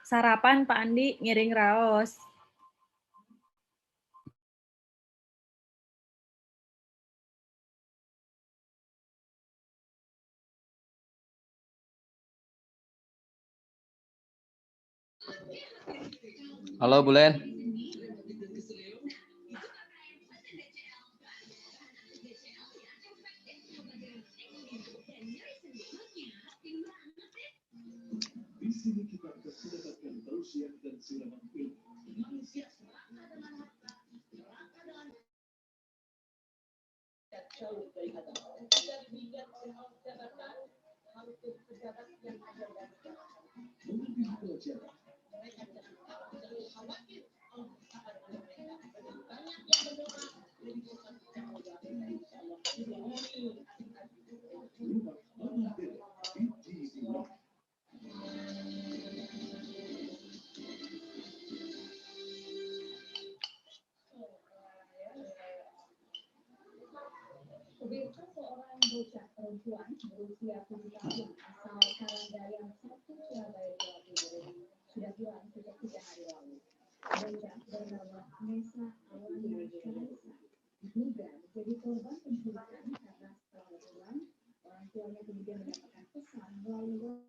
Sarapan Pak Andi, ngiring raos. Halo Bu Len. Pemirsa, seorang bocah perempuan berusia 7 tahun asal Karanggayan 1 Surabaya, Jawa Timur ini sudah hilang sejak 3 hari lalu. Bocah bernama Nesa Alana Kaisa diduga menjadi korban penculikan karena setelah pulang, orang tuanya kemudian mendapatkan pesan melalui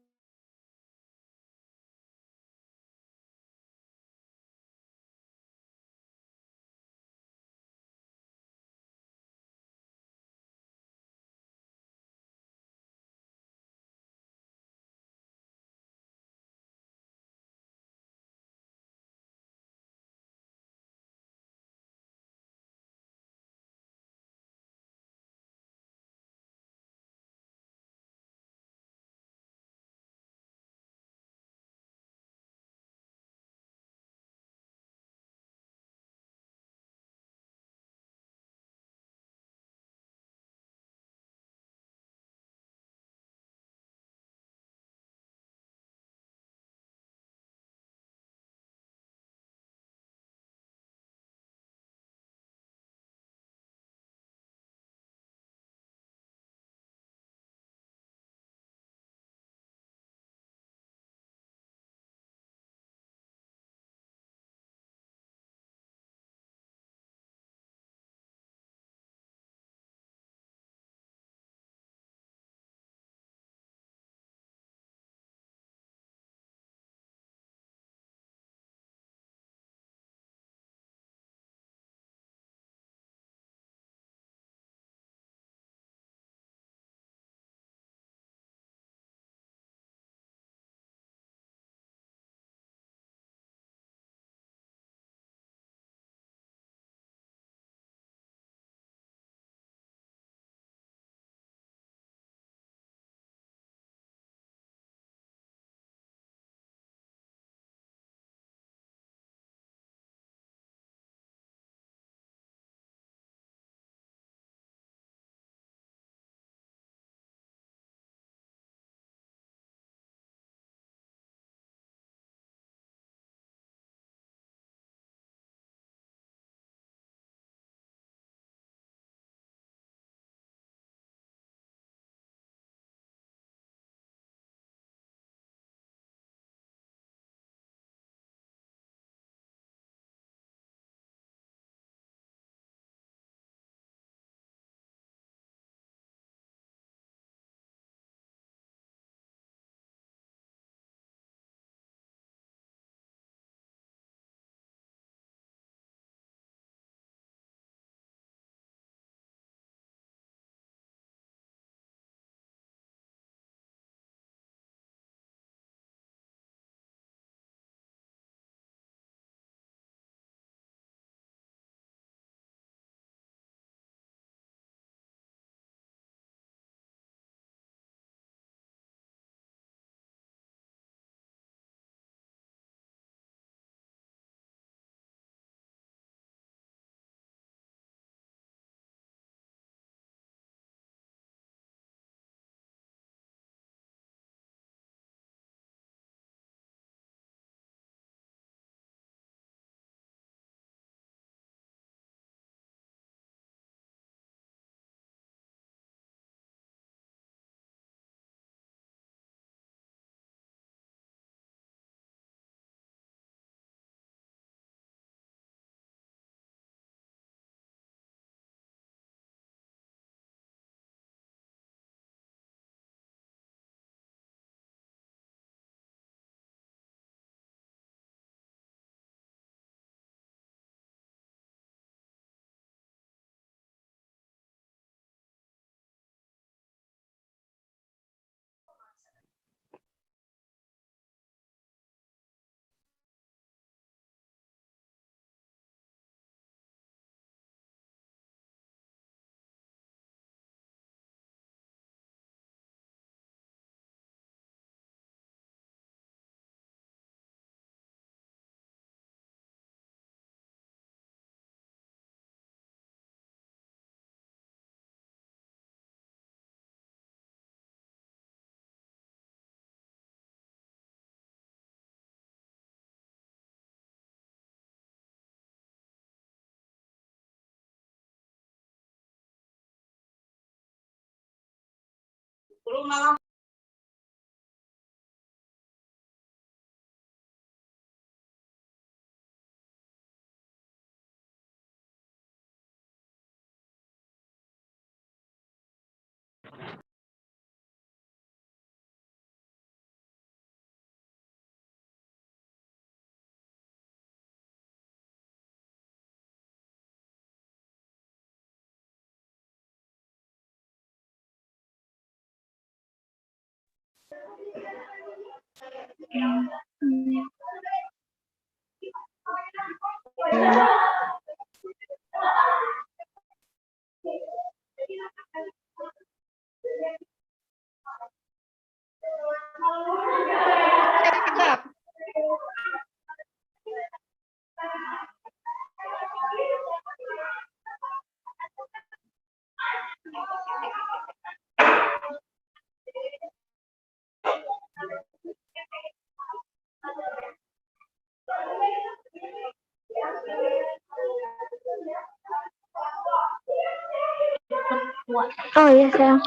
Oh iya sayang.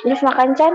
Terus makan Chan?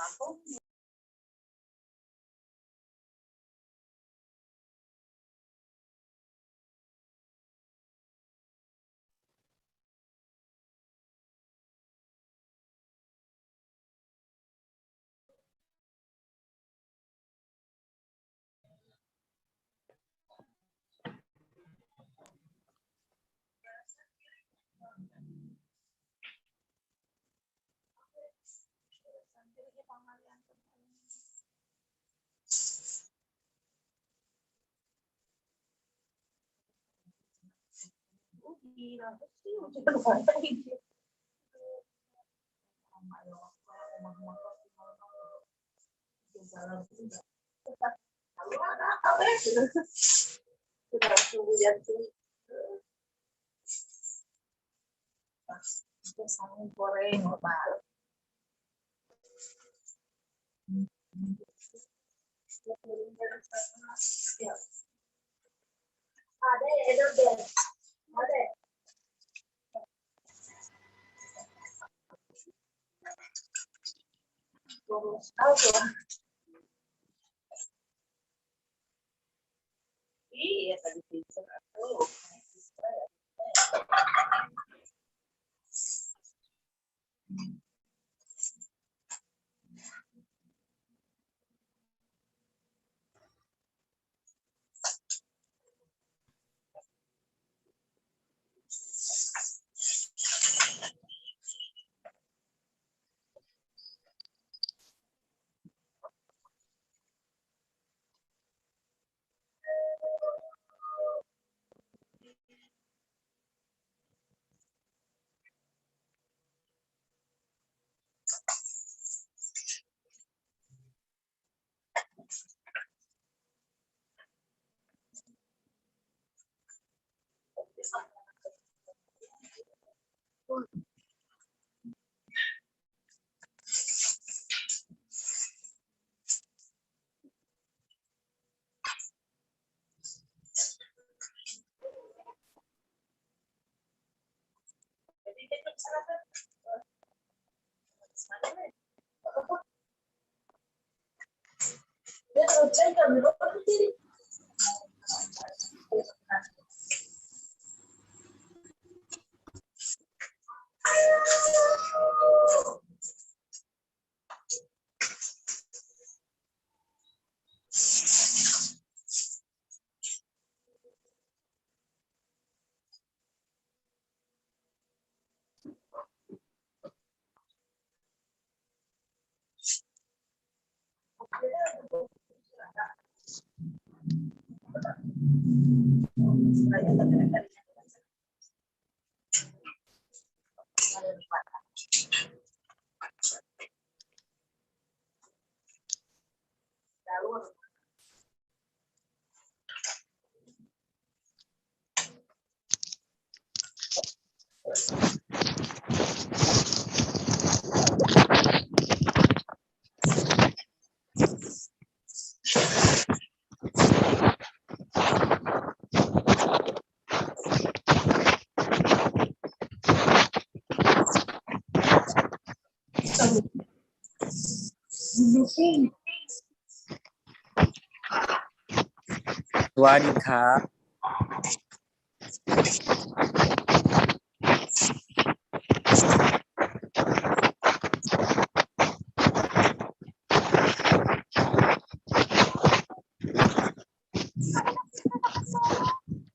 วัสดีครับ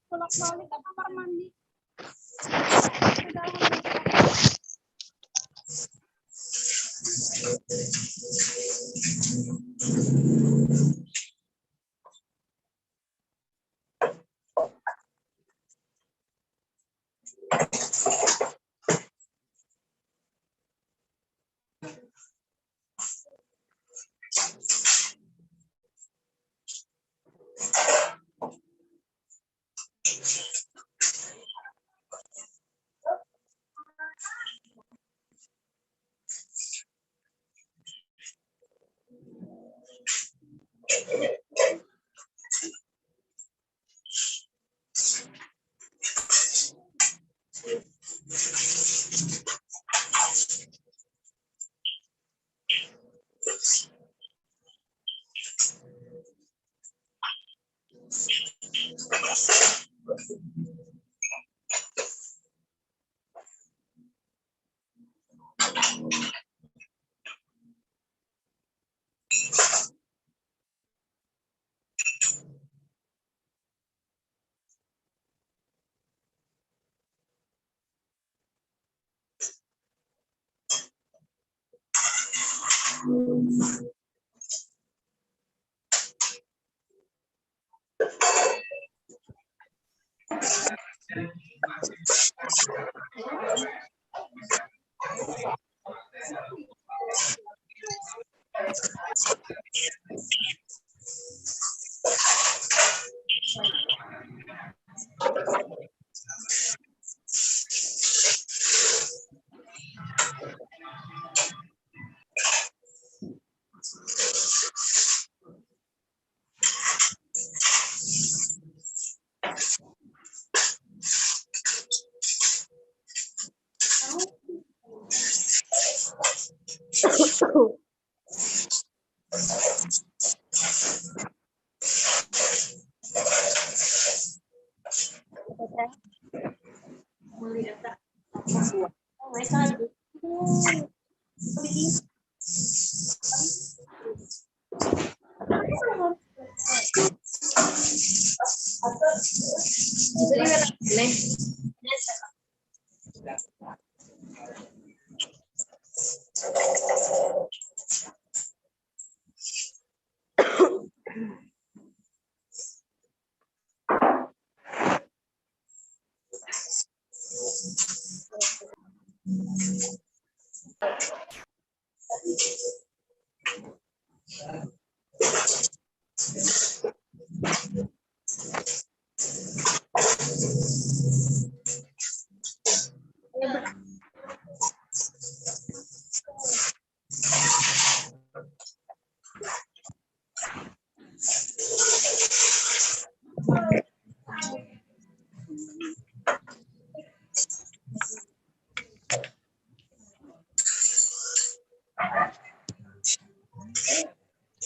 Bolak-balik ke kamar mandi.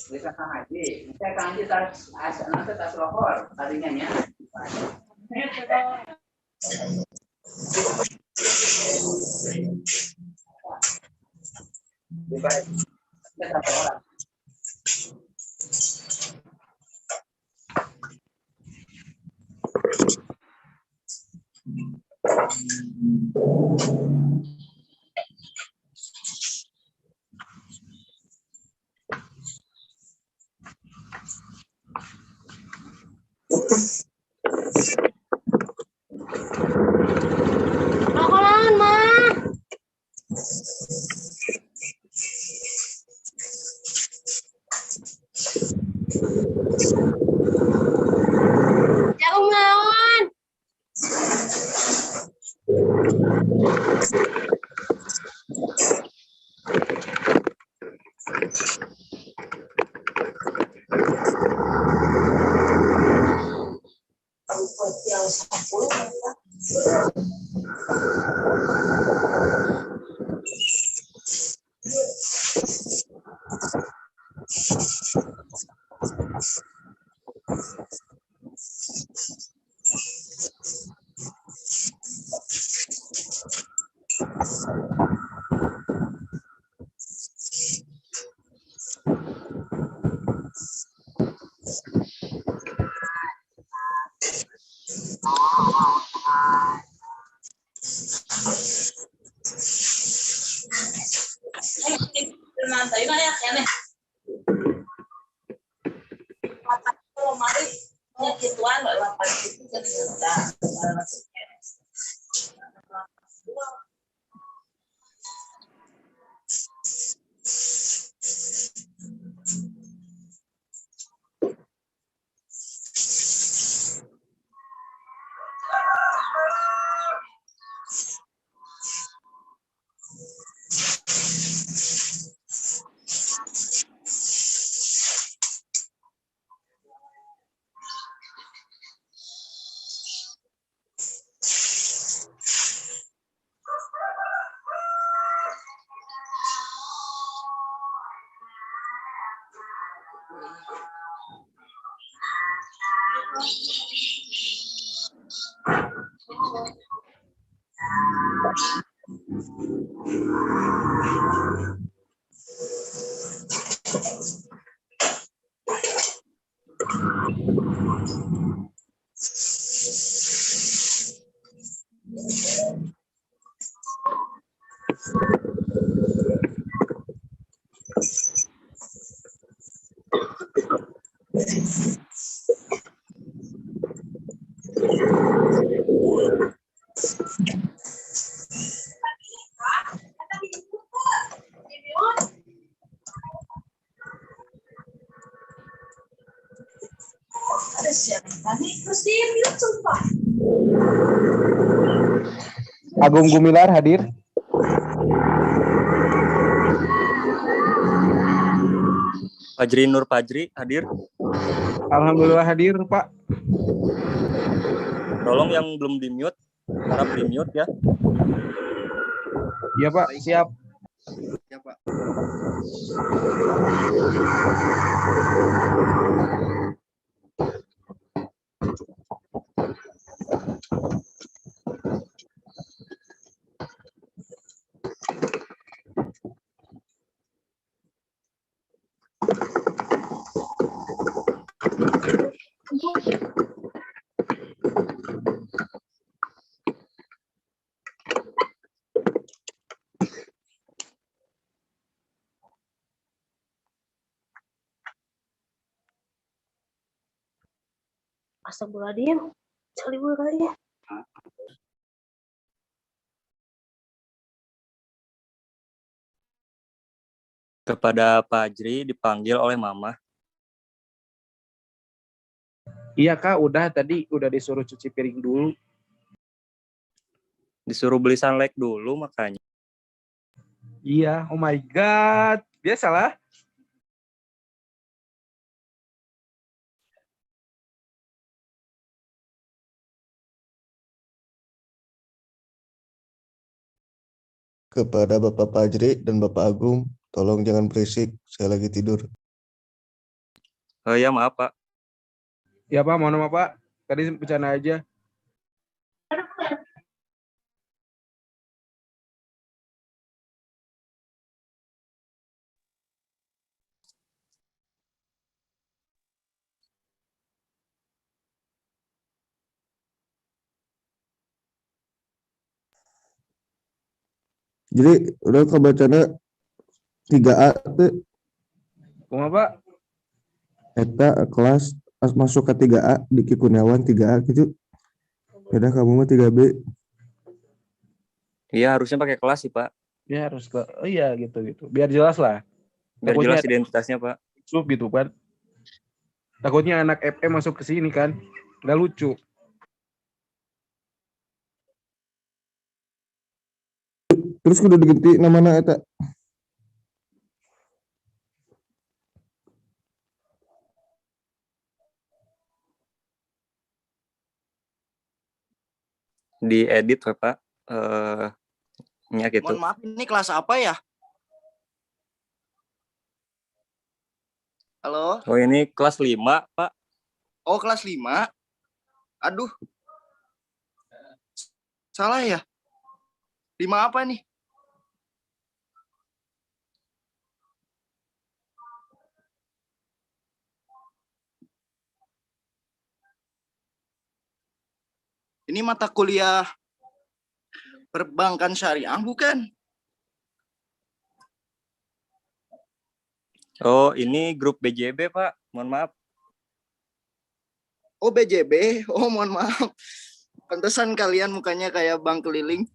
Bisa haji, saya kanji tas nanti tas rokok tadinya ya. Baik, kita satu orang. Rokokan, mah. Jauh melawan. Agung Gumilar hadir. Fajri Nur Fajri hadir. Alhamdulillah hadir, Pak. Tolong yang belum di-mute, harap di-mute ya. Iya, Pak. Siap. Ya, Pak. Astagfirullahaladzim. Sekali dulu kali ya. Kepada Fajri dipanggil oleh Mama. Iya, Kak. Tadi udah disuruh cuci piring dulu. Disuruh beli sunlight dulu makanya. Iya. Oh my God. Biasalah. Kepada Bapak Fajri dan Bapak Agung, tolong jangan berisik, saya lagi tidur. Oh ya, maaf Pak. Ya, Pak. Mohon maaf, Pak. Tadi bercanda aja. Jadi udah kebacana 3A teh Kumaha, Pak? eta kelas pas masuk ke 3A Diki Kurniawan 3A gitu. Beda kamu mah 3B. Iya, harusnya pakai kelas sih, Pak. Ya harus ke. Oh iya gitu. Biar jelas lah. Biar Takutnya jelas identitasnya, Pak. sub gitu kan. Takutnya anak FM masuk ke sini kan. Nggak lucu. Terus kudu diganti namana eta. Diedit, Pak. Ya gitu. Mohon maaf, ini kelas apa ya? Halo? Oh, ini kelas 5, Pak. Oh, kelas 5. Aduh. Salah ya? 5 apa nih? Ini mata kuliah perbankan syariah bukan? Oh, ini grup BJB, Pak. Mohon maaf. Oh, BJB. Oh, mohon maaf. Pantesan kalian mukanya kayak bank keliling.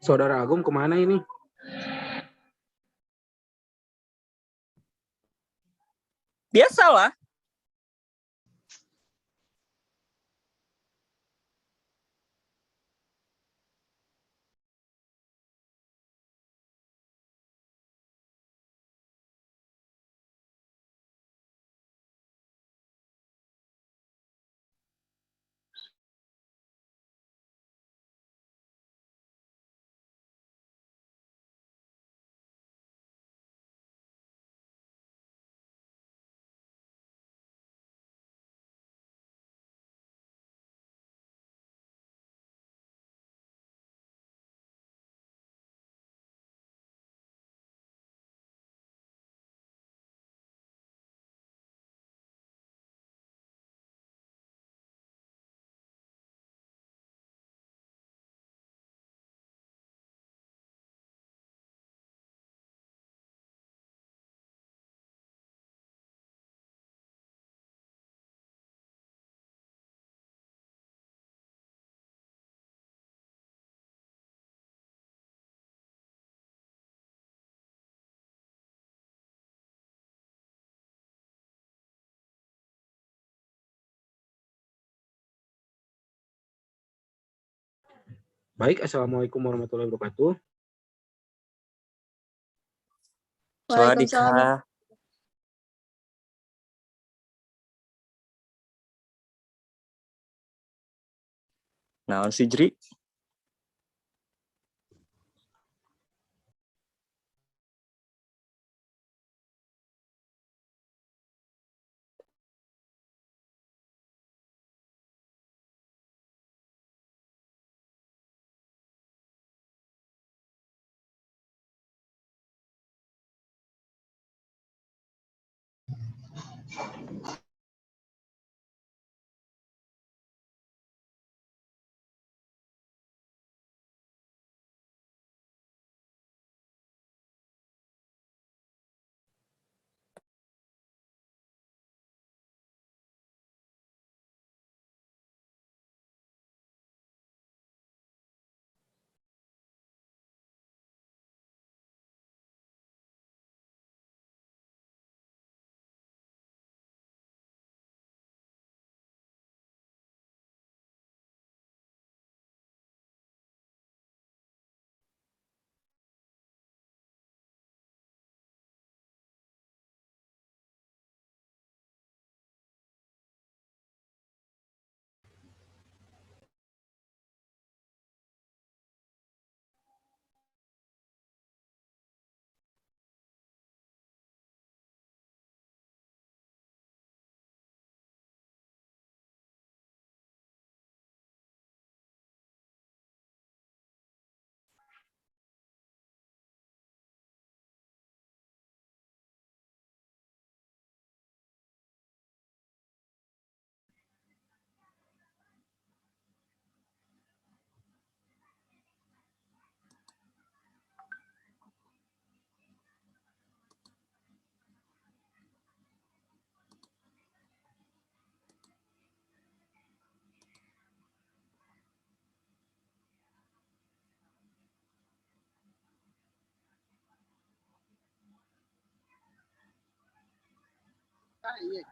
Saudara Agung kemana ini? Biasalah. Baik, Assalamualaikum warahmatullahi wabarakatuh. Sawadika. Naon si Jri? Ah, iya.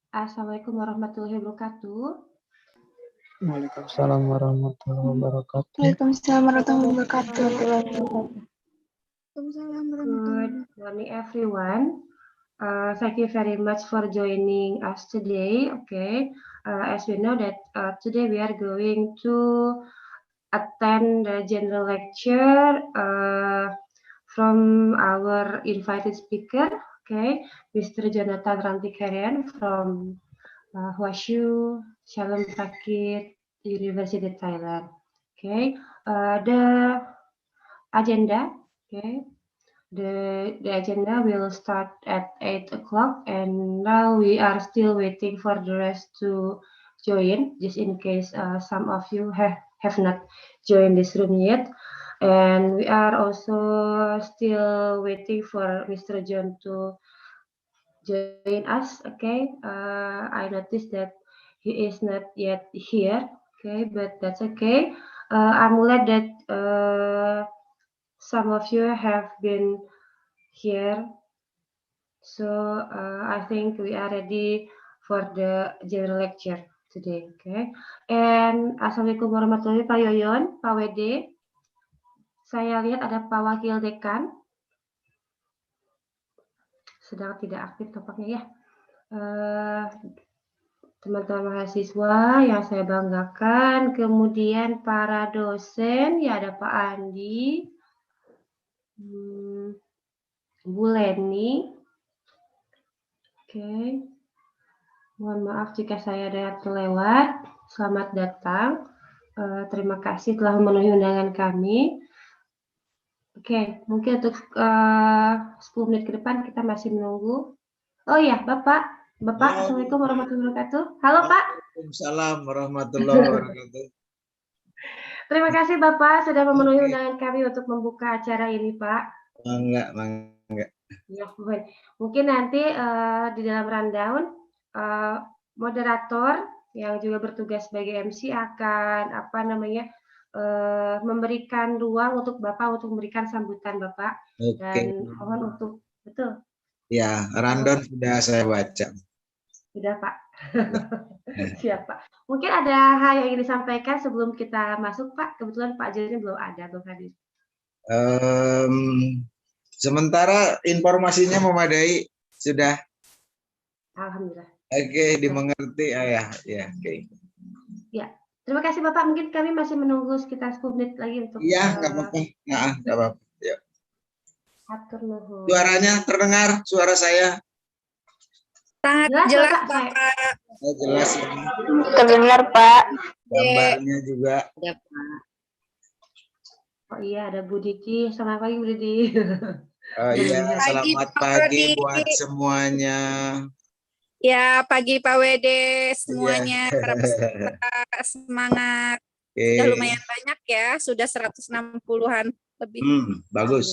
Assalamualaikum warahmatullahi wabarakatuh. Waalaikumsalam warahmatullahi wabarakatuh. Waalaikumsalam warahmatullahi wabarakatuh. Good morning, everyone. Thank you very much for joining us today. Okay, as we know that today we are going to attend the general lecture from our invited speaker. Okay, Mr. Jonathan Rantikarian from Hwashu Shalom Takit University Thailand. Okay, the agenda. Okay. The agenda will start at 8 o'clock, and now we are still waiting for the rest to join, just in case some of you have not joined this room yet. And we are also still waiting for Mr. John to join us. Okay, I noticed that he is not yet here. Okay, but that's okay. I'm glad that some of you have been here. So I think we are ready for the general lecture today. Okay. And Assalamualaikum warahmatullahi wabarakatuh, Pak Yoyon, Pak WD. Saya lihat ada Pak Wakil Dekan. Sedang tidak aktif tampaknya ya. Teman-teman mahasiswa yang saya banggakan. Kemudian para dosen, ya ada Pak Andi. Bu Leni. Oke. Mohon maaf jika saya ada yang terlewat. Selamat datang. Terima kasih telah memenuhi undangan kami. Oke, mungkin untuk 10 menit ke depan kita masih menunggu. Oh iya, Bapak. Bapak, Assalamualaikum warahmatullahi wabarakatuh. Halo, Pak. Waalaikumsalam warahmatullahi wabarakatuh. Terima kasih, Bapak, sudah memenuhi undangan kami untuk membuka acara ini, Pak. Enggak. Ya, mungkin nanti di dalam rundown moderator yang juga bertugas sebagai MC akan memberikan ruang untuk Bapak untuk memberikan sambutan Bapak. Dan mohon untuk betul. Ya, rundown sudah saya baca. Sudah, Pak. Siap, Pak. Mungkin ada hal yang ingin disampaikan sebelum kita masuk, Pak. Kebetulan Pak Joni belum hadir. Sementara informasinya memadai sudah. Alhamdulillah. Oke, dimengerti ya. Oke. Ya, terima kasih Bapak. Mungkin kami masih menunggu sekitar 10 menit lagi untuk. Iya, nggak apa-apa. Nggak apa-apa. Ya. Atur nuhun. Suaranya terdengar, suara saya. Sangat jelas, Bapak. Jelas. Terdengar, Pak. Gambarnya juga. Ya, Pak. Oh iya, ada Bu Diki. Selamat pagi, Bu Diki. Oh iya, selamat pagi buat semuanya. Ya, pagi Pak WD semuanya, para peserta, semangat. Sudah lumayan banyak ya, sudah 160-an lebih. Bagus.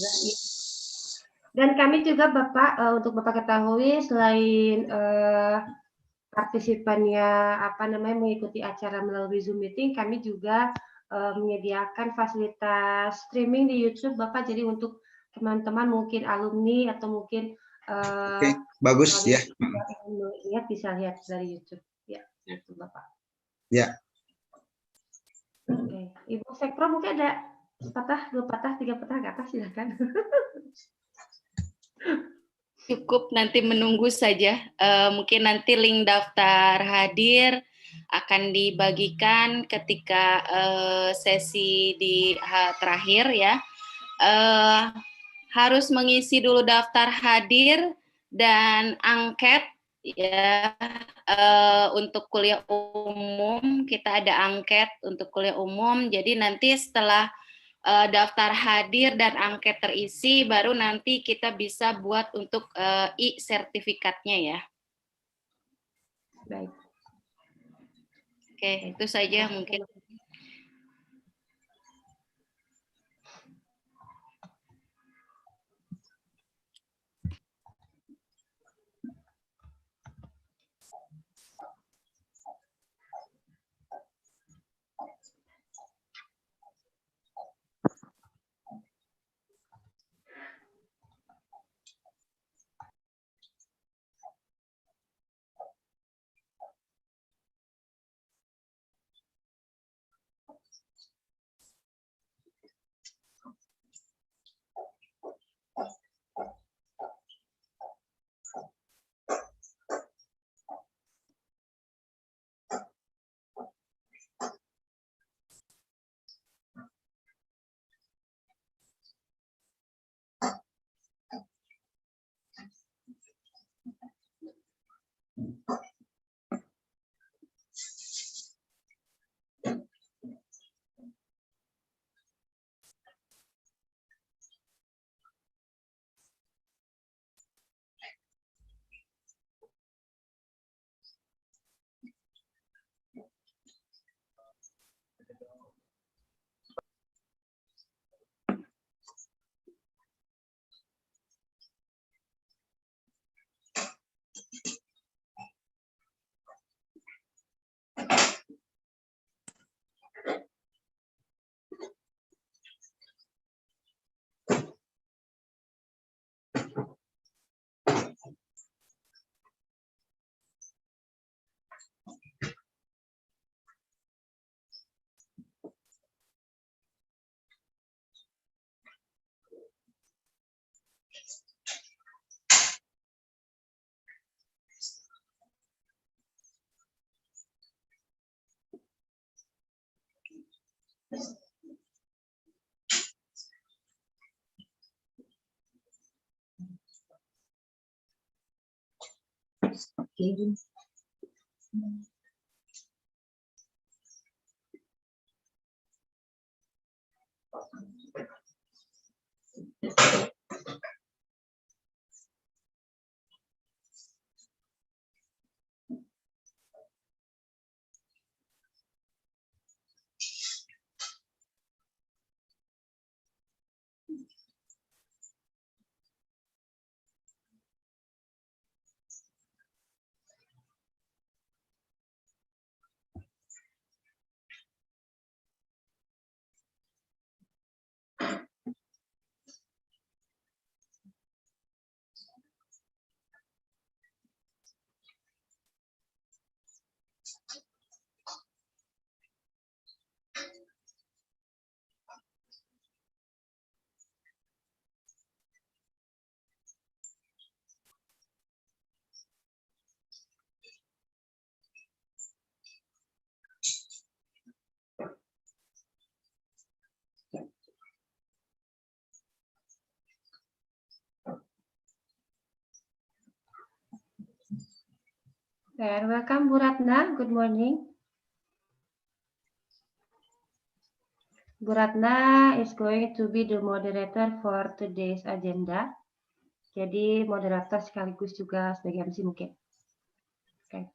Dan kami juga Bapak, untuk Bapak ketahui, selain partisipannya mengikuti acara melalui Zoom meeting, kami juga menyediakan fasilitas streaming di YouTube Bapak. Jadi untuk teman-teman mungkin alumni atau mungkin bagus ya. Lihat bisa lihat dari YouTube ya, itu Bapak. Ya. Oke, Ibu Sekpro mungkin ada sepatah, 2 patah, 3 patah ke atas silakan. Cukup nanti menunggu saja. Mungkin nanti link daftar hadir akan dibagikan ketika sesi di terakhir ya. Harus mengisi dulu daftar hadir dan angket ya. Untuk kuliah umum kita ada angket untuk kuliah umum. Jadi nanti setelah daftar hadir dan angket terisi, baru nanti kita bisa buat untuk e-sertifikatnya ya. Baik. Oke, itu saja mungkin. And welcome, Bu Ratna. Good morning. Bu Ratna is going to be the moderator for today's agenda. Jadi moderator sekaligus juga sebagai MC mungkin. Oke.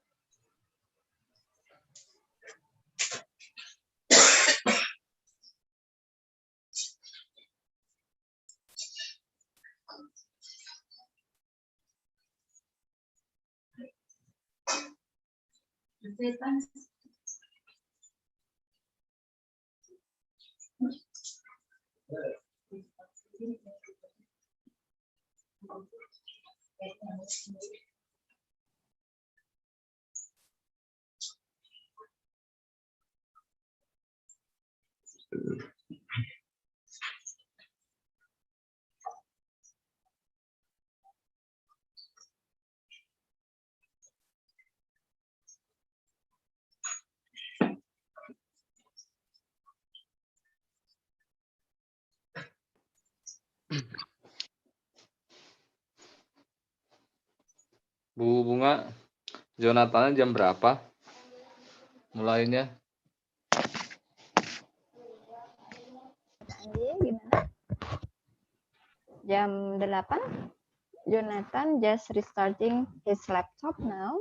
Bu Bunga, Jonathan jam berapa mulainya? jam 8. Jonathan just restarting his laptop now.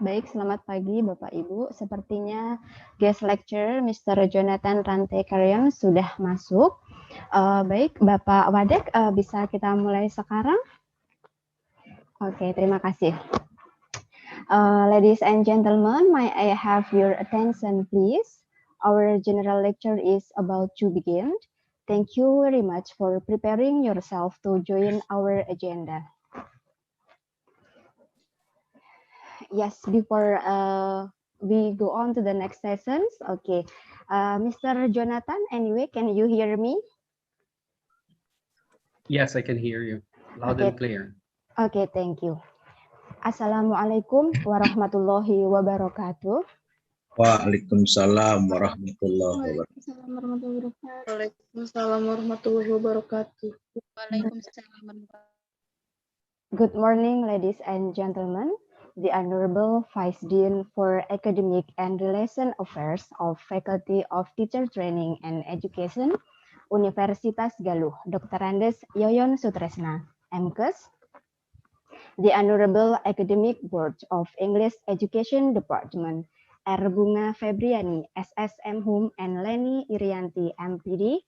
Baik, selamat pagi Bapak Ibu. Sepertinya guest lecturer Mr. Jonathan Rante Karyam sudah masuk. Baik, Bapak Wadek, bisa kita mulai sekarang? Oke, terima kasih. Ladies and gentlemen, may I have your attention please? Our general lecture is about to begin. Thank you very much for preparing yourself to join our agenda. Yes, before we go on to the next sessions, okay. Mr. Jonathan, anyway, can you hear me? Yes, I can hear you loud Okay. and clear. Okay, thank you. Assalamualaikum warahmatullahi wabarakatuh. Waalaikumsalam warahmatullahi wabarakatuh. Waalaikumsalam warahmatullahi wabarakatuh. Good morning, ladies and gentlemen. The Honorable Vice Dean for Academic and Relation Affairs of Faculty of Teacher Training and Education, Universitas Galuh, Dr. Andes Yoyon Sutresna, MKes. The Honorable Academic Board of English Education Department, R. Bunga Febriani, SSM Hum, and Leni Irianti, MPD.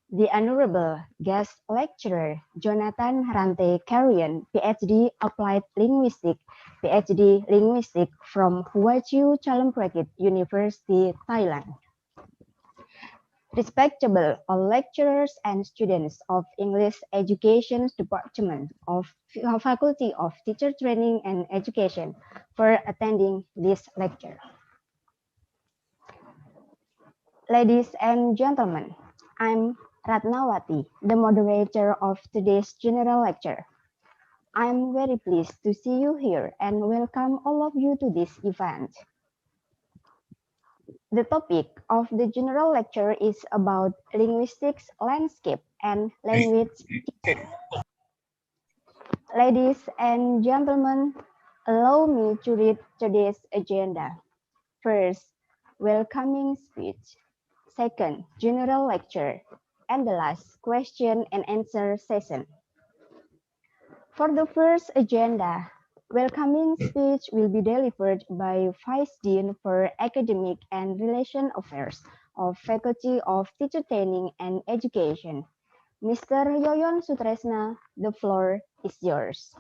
The Honorable Guest Lecturer, Jonathan Rante Karian, PhD Applied Linguistics, PhD Linguistics from Huachu Chalumprakit University, Thailand. Respectable all lecturers and students of English Education Department of Faculty of Teacher Training and Education for attending this lecture. Ladies and gentlemen, I'm Ratnawati, the moderator of today's general lecture. I'm very pleased to see you here and welcome all of you to this event. The topic of the general lecture is about linguistics landscape and language teaching. Ladies and gentlemen, allow me to read today's agenda. First, welcoming speech. Second, general lecture. And the last, question and answer session. For the first agenda, welcoming speech will be delivered by Vice Dean for Academic and Relation Affairs of Faculty of Teacher Training and Education. Mr. Yoyon Sutresna, the floor is yours.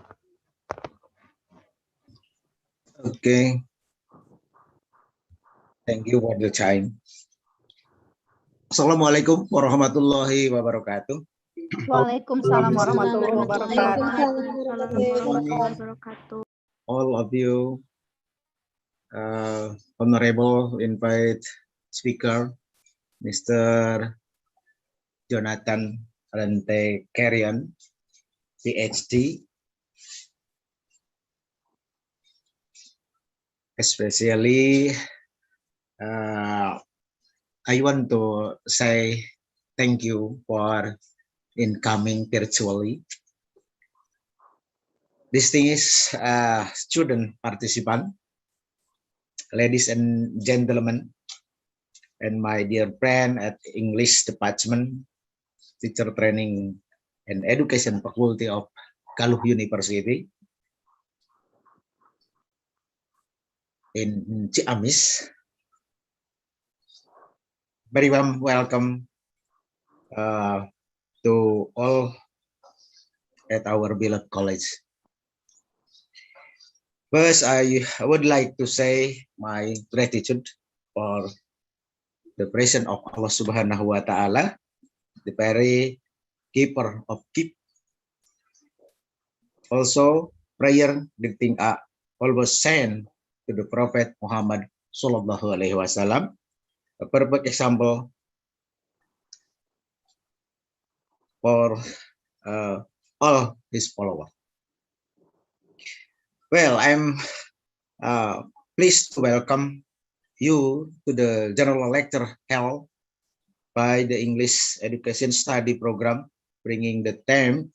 Okay. Thank you for the time. Assalamualaikum warahmatullahi wabarakatuh. Waalaikumsalam warahmatullahi wabarakatuh. All of you, honorable invite speaker, Mr. Jonathan Rante Karian, PhD, especially I want to say thank you for incoming virtually. Distinguished student participant, ladies and gentlemen, and my dear friend at English Department, Teacher Training and Education Faculty of Galuh University in Ciamis. Very warm welcome to all at our beloved college. First, I would like to say my gratitude for the presence of Allah Subhanahu wa Ta'ala, the very keeper of gift. Also, prayer greeting are always sent to the Prophet Muhammad Sallallahu Alaihi Wasallam, a perfect example for all his followers. Well, I'm pleased to welcome you to the general lecture held by the English Education Study Program, bringing the theme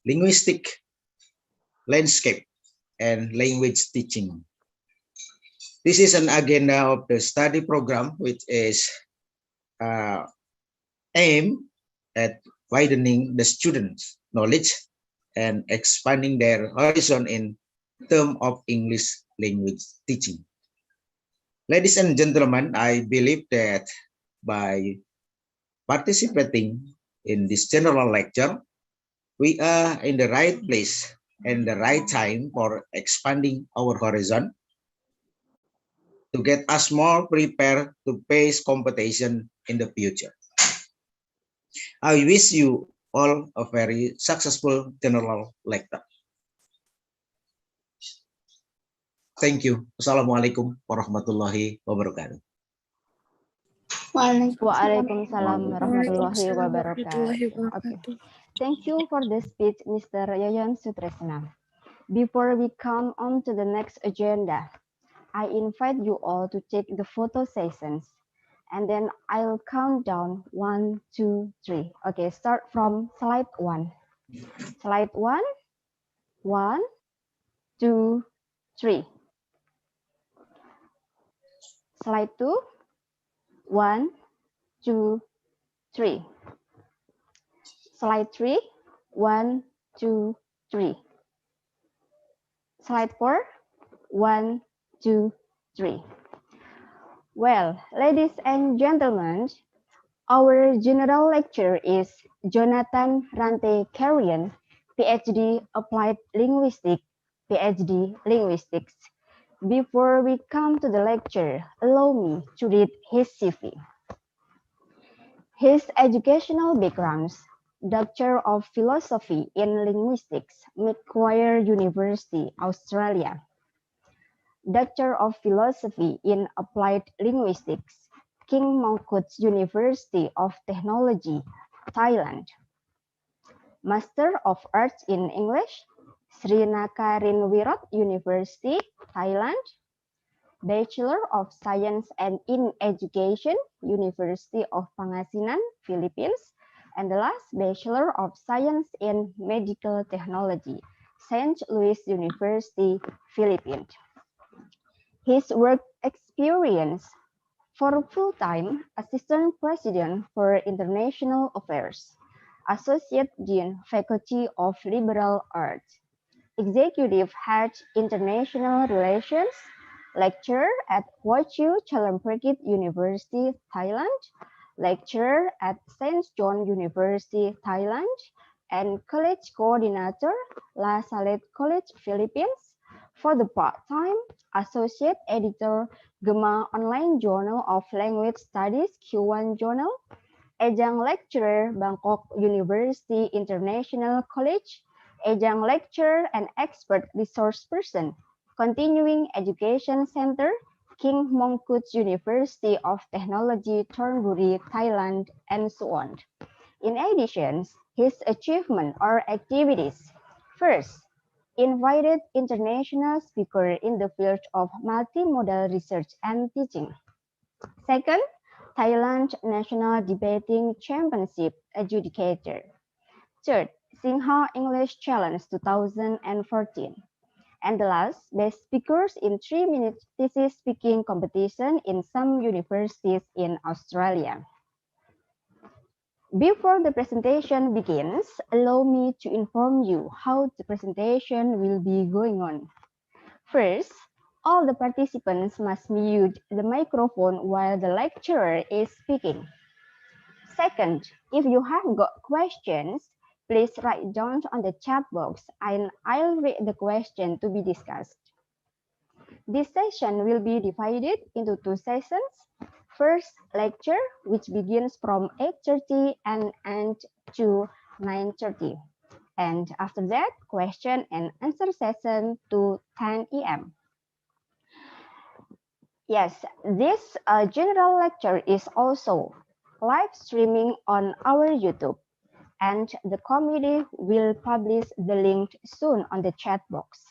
linguistic landscape and language teaching. This is an agenda of the study program, which is aimed at widening the students' knowledge and expanding their horizon in terms of English language teaching. Ladies and gentlemen, I believe that by participating in this general lecture, we are in the right place and the right time for expanding our horizon to get us more prepared to face competition in the future. I wish you all a very successful general lecture. Thank you. Assalamualaikum warahmatullahi wabarakatuh. Waalaikumsalam warahmatullahi wabarakatuh. Okay. Thank you for the speech, Mr. Yoyon Sutresna. Before we come on to the next agenda, I invite you all to take the photo sessions, and then I'll count down 1, 2, 3. Okay, start from slide 1. Slide 1, 1, 2, 3. Slide 2, 1, 2, 3. Slide 3, 1, 2, 3. Slide 4, 1, 2, 3. Well, ladies and gentlemen, our general lecturer is Jonathan Rante Carrion, PhD Applied Linguistics, PhD Linguistics. Before we come to the lecture, allow me to read his CV. His educational backgrounds: Doctor of Philosophy in Linguistics, Macquarie University, Australia. Doctor of Philosophy in Applied Linguistics, King Mongkut University of Technology, Thailand. Master of Arts in English, Sri Nakarinwirat University, Thailand. Bachelor of Science and in Education, University of Pangasinan, Philippines. And the last, Bachelor of Science in Medical Technology, St. Louis University, Philippines. His work experience: for full-time Assistant President for International Affairs, Associate Dean, Faculty of Liberal Arts, Executive Head, International Relations, Lecturer at Hwachu Chalermphukit University, Thailand, Lecturer at St. John University, Thailand, and College Coordinator, La Salette College, Philippines. For the part-time Associate Editor, Gema Online Journal of Language Studies, Q1 Journal, Adjunct Lecturer, Bangkok University International College, Adjunct Lecturer and Expert Resource Person, Continuing Education Center, King Mongkut University of Technology, Thonburi, Thailand, and so on. In addition, his achievement or activities: first, invited international speaker in the field of multimodal research and teaching. Second, Thailand National Debating Championship adjudicator. Third, Singha English Challenge 2014. And the last, best speakers in 3-minute thesis speaking competition in some universities in Australia. Before the presentation begins, allow me to inform you how the presentation will be going on. First, all the participants must mute the microphone while the lecturer is speaking. Second, if you have got questions, please write down on the chat box and I'll read the question to be discussed. This session will be divided into 2 sessions. First, lecture, which begins from 8:30 and ends to 9:30. And after that, question and answer session to 10 a.m. Yes, this general lecture is also live streaming on our YouTube, and the committee will publish the link soon on the chat box.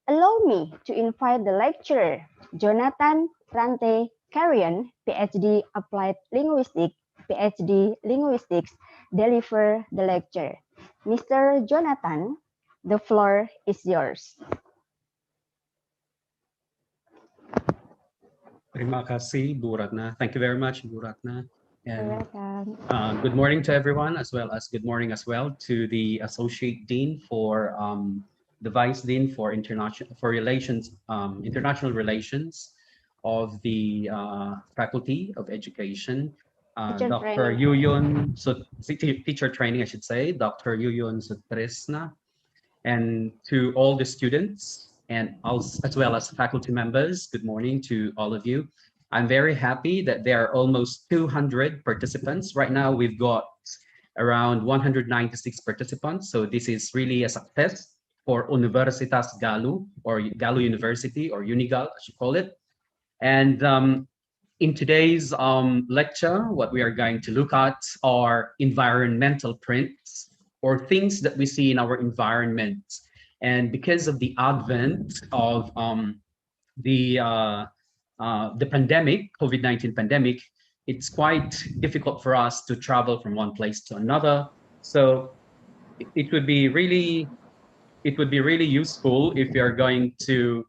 Allow me to invite the lecturer, Jonathan Rante Carrion, PhD Applied Linguistics, PhD Linguistics, deliver the lecture. Mr. Jonathan, the floor is yours. Terima kasih, Bu Ratna. Thank you very much, Bu Ratna. And good morning to everyone, as well as good morning as well to the Associate Dean for the Vice Dean for International Relations of the Faculty of Education, Dr. Yuyun, teacher training, I should say, Dr. Yuyun Sutresna, and to all the students and as well as faculty members, good morning to all of you. I'm very happy that there are almost 200 participants. Right now, we've got around 196 participants. So this is really a success for Universitas Galuh, or Galuh University, or Unigal, as you call it. And in today's lecture, what we are going to look at are environmental prints, or things that we see in our environment. And because of the advent of the pandemic, COVID-19 pandemic, it's quite difficult for us to travel from one place to another. So it would be really useful if we are going to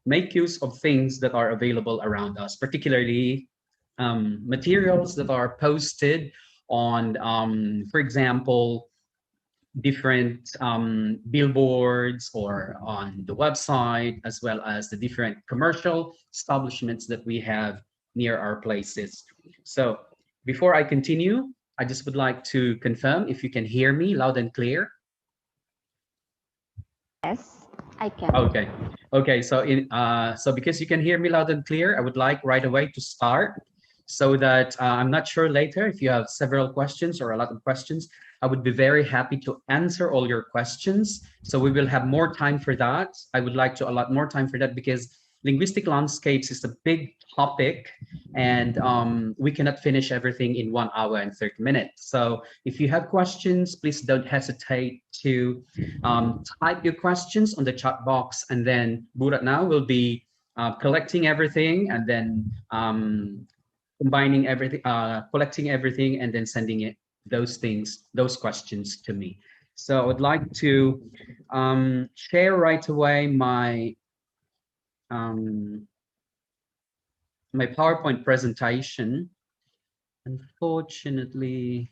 make use of things that are available around us, particularly materials that are posted on, for example, different billboards or on the website, as well as the different commercial establishments that we have near our places. So before I continue, I just would like to confirm if you can hear me loud and clear. Yes, I can. Okay. Okay. So so because you can hear me loud and clear, I would like right away to start, so that I'm not sure later if you have several questions or a lot of questions. I would be very happy to answer all your questions. So we will have more time for that. I would like to allot more time for that because linguistic landscapes is a big topic, and we cannot finish everything in 1 hour and 30 minutes. So if you have questions, please don't hesitate to type your questions on the chat box, and then Buratna will be collecting everything, and then combining everything, collecting everything, and then sending it those questions to me. So I would like to share right away my my PowerPoint presentation. Unfortunately,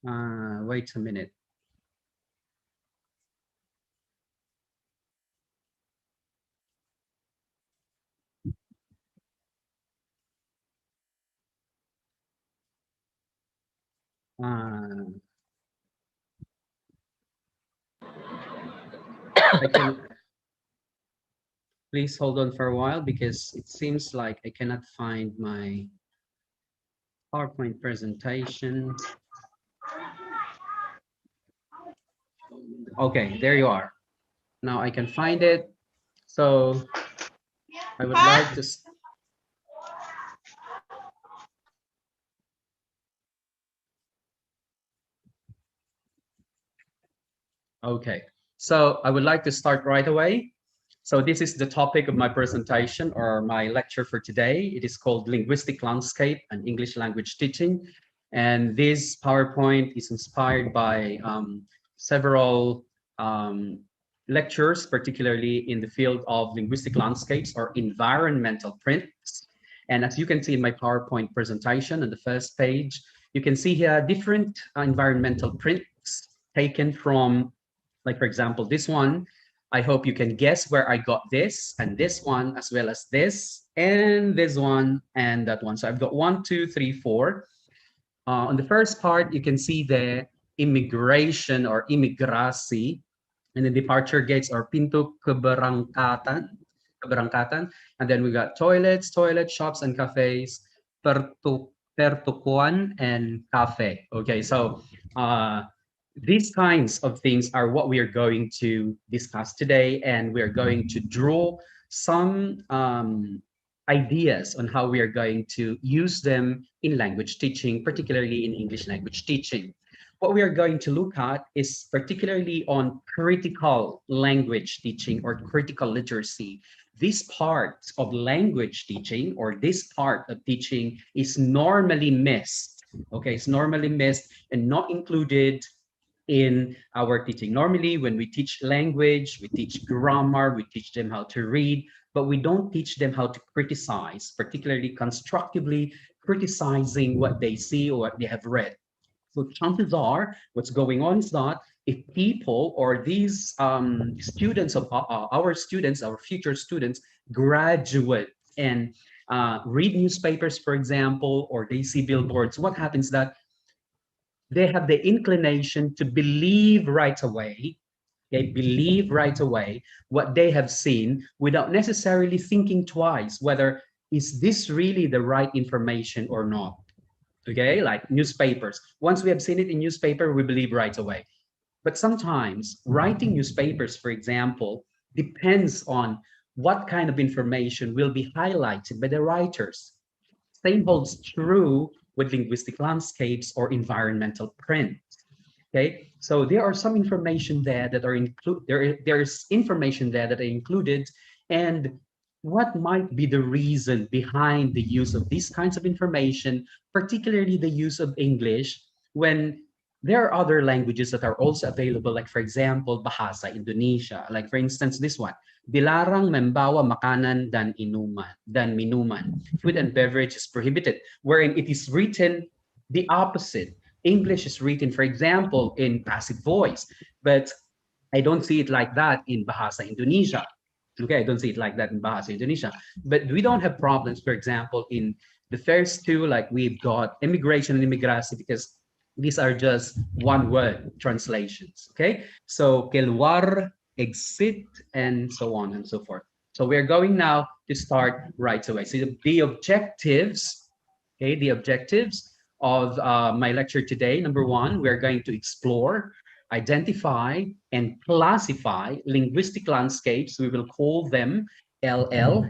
wait a minute. I can please hold on for a while because it seems like I cannot find my PowerPoint presentation. Okay, there you are. Now I can find it. So I would like to. Okay, so I would like to start right away. So this is the topic of my presentation or my lecture for today. It is called Linguistic Landscape and English Language Teaching. And this PowerPoint is inspired by several lectures, particularly in the field of linguistic landscapes or environmental prints. And as you can see in my PowerPoint presentation on the first page, you can see here different environmental prints taken from, like, for example, this one. I hope you can guess where I got this, and this one, as well as this, and this one, and that one. So I've got 1, 2, 3, 4. On the first part, you can see the immigration or imigrasi, and the departure gates or pintu keberangkatan, and then we got toilet shops, and cafes, pertukuan, and cafe. Okay, so these kinds of things are what we are going to discuss today, and we are going to draw some ideas on how we are going to use them in language teaching, particularly in English language teaching. What we are going to look at is particularly on critical language teaching or critical literacy. This part of language teaching, or this part of teaching, is normally missed. Okay, it's normally missed and not included in our teaching. Normally, when we teach language, we teach grammar, we teach them how to read, but we don't teach them how to criticize, particularly constructively criticizing what they see or what they have read. So chances are what's going on is that if people or these students of our students, our future students, graduate and read newspapers, for example, or they see billboards, what happens that they have the inclination to believe right away. They believe right away what they have seen without necessarily thinking twice whether is this really the right information or not. Okay, like newspapers. Once we have seen it in newspaper, we believe right away. But sometimes writing newspapers, for example, depends on what kind of information will be highlighted by the writers. Same holds true with linguistic landscapes or environmental print. Okay, so there are some information there that are there's information there that are included, and what might be the reason behind the use of these kinds of information, particularly the use of English, when there are other languages that are also available, like for example, Bahasa Indonesia, like for instance, this one, dilarang membawa makanan dan minuman. Food and beverage is prohibited, wherein it is written the opposite. English is written, for example, in passive voice, but I don't see it like that in Bahasa Indonesia. Okay, I don't see it like that in Bahasa Indonesia. But we don't have problems, for example, in the first two, like we've got immigration and imigrasi, because these are just one word translations. Okay, so keluar, exit, and so on and so forth. So we're going now to start right away. So the objectives, okay, the objectives of my lecture today. Number one, we're going to explore, identify, and classify linguistic landscapes. We will call them LL,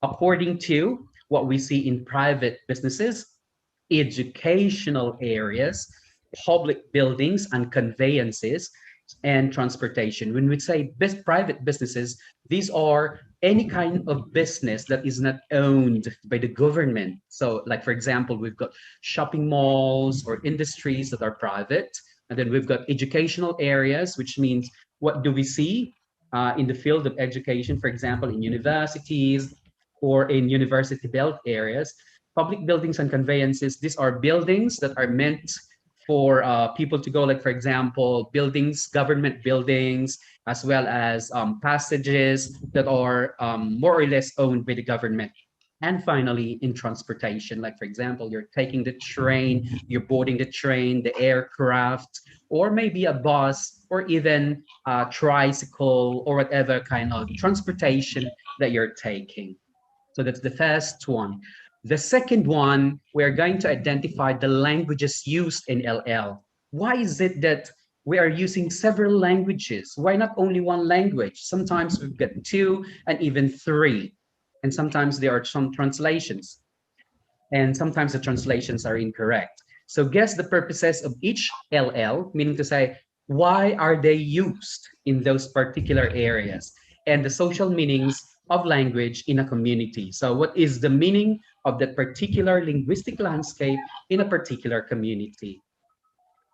according to what we see in private businesses, educational areas, public buildings and conveyances, and transportation. When we say private businesses, these are any kind of business that is not owned by the government. So like, for example, we've got shopping malls or industries that are private. And then we've got educational areas, which means what do we see in the field of education, for example, in universities or in university belt areas. Public buildings and conveyances, these are buildings that are meant for people to go, like, for example, buildings, government buildings, as well as passages that are more or less owned by the government. And finally, in transportation, like, for example, you're taking the train, you're boarding the train, the aircraft, or maybe a bus, or even a tricycle, or whatever kind of transportation that you're taking. So that's the first one. The second one, we're going to identify the languages used in LL. Why is it that we are using several languages? Why not only one language? Sometimes we've got two and even three. And sometimes there are some translations. And sometimes the translations are incorrect. So guess the purposes of each LL, meaning to say, why are they used in those particular areas? And the social meanings of language in a community. So what is the meaning of that particular linguistic landscape in a particular community?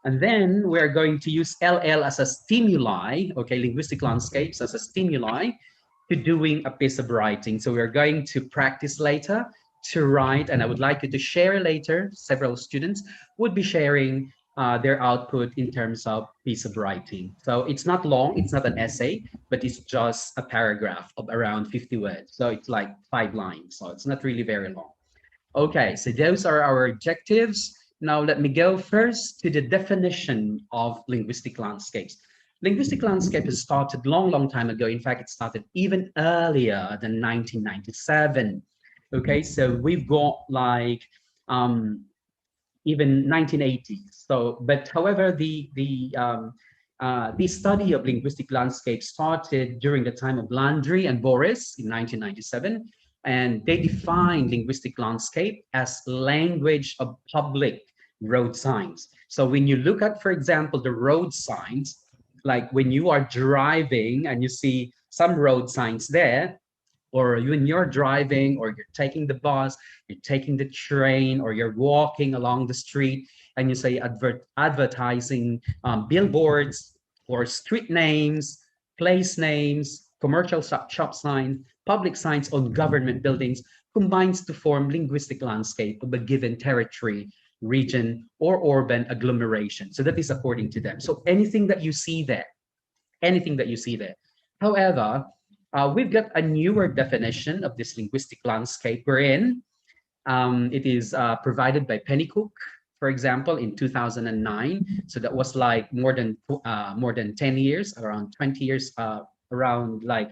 And then we're going to use LL as a stimuli, okay, linguistic landscapes as a stimuli to doing a piece of writing. So we're going to practice later to write, and I would like you to share later. Several students would be sharing their output in terms of piece of writing. So it's not long, it's not an essay, but it's just a paragraph of around 50 words. So it's like 5 lines, so it's not really very long. Okay, so those are our objectives. Now let me go first to the definition of linguistic landscapes. Linguistic landscape has started long time ago. In fact, it started even earlier than 1997. Okay, so we've got like even 1980s. So, but however, the study of linguistic landscape started during the time of Landry and Boris in 1997, and they defined linguistic landscape as language of public road signs. So when you look at, for example, the road signs, like when you are driving and you see some road signs there, or when you're driving, or you're taking the bus, you're taking the train, or you're walking along the street, and you say advertising billboards or street names, place names, commercial shop signs, public signs on government buildings, combines to form linguistic landscape of a given territory, region, or urban agglomeration. So that is according to them. So anything that you see there, anything that you see there. However, we've got a newer definition of this linguistic landscape wherein it is provided by Pennycook, for example, in 2009. So that was like more than 10 years, around 20 years, around like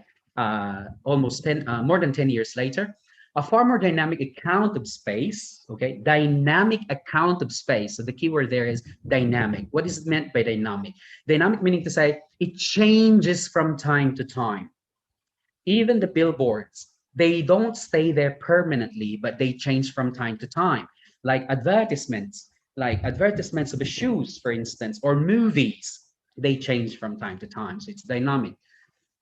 almost 10, more than 10 years later. A far more dynamic account of space, okay? Dynamic account of space. So the keyword there is dynamic. What is meant by dynamic? Dynamic meaning to say it changes from time to time. Even the billboards, they don't stay there permanently, but they change from time to time. Like advertisements, like advertisements of the shoes, for instance, or movies. They change from time to time, so it's dynamic.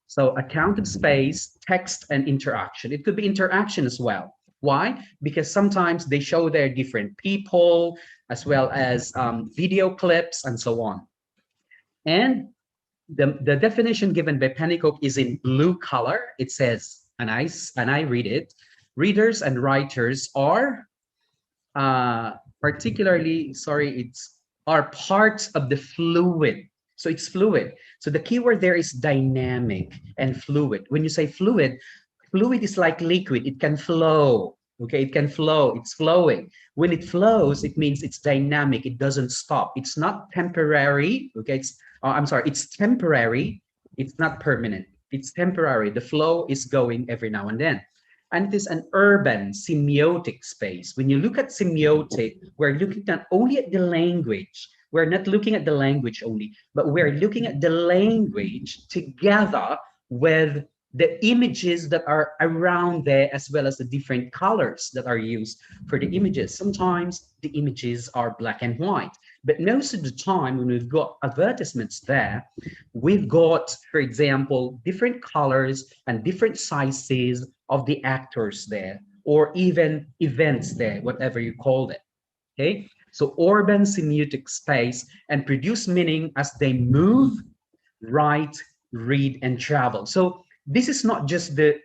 So accounted space, text, and interaction. It could be interaction as well. Why? Because sometimes they show their different people, as well as video clips and so on. And the definition given by Pennycook is in blue color. It says, and I read it, readers and writers are particularly, are parts of the fluid. So it's fluid. So the keyword there is dynamic and fluid. When you say fluid, fluid is like liquid. It can flow. Okay, it can flow. It's flowing. When it flows, it means it's dynamic. It doesn't stop. It's not temporary. Okay, I'm sorry. It's temporary. It's not permanent. It's temporary. The flow is going every now and then. And it is an urban semiotic space. When you look at semiotic, we're looking not only at the language. We're not looking at the language only, but we're looking at the language together with the images that are around there, as well as the different colors that are used for the images. Sometimes the images are black and white, but most of the time when we've got advertisements there, we've got, for example, different colors and different sizes of the actors there, or even events there, whatever you call it. Okay, so urban semiotic space and produce meaning as they move, write, read, and travel. So this is not just the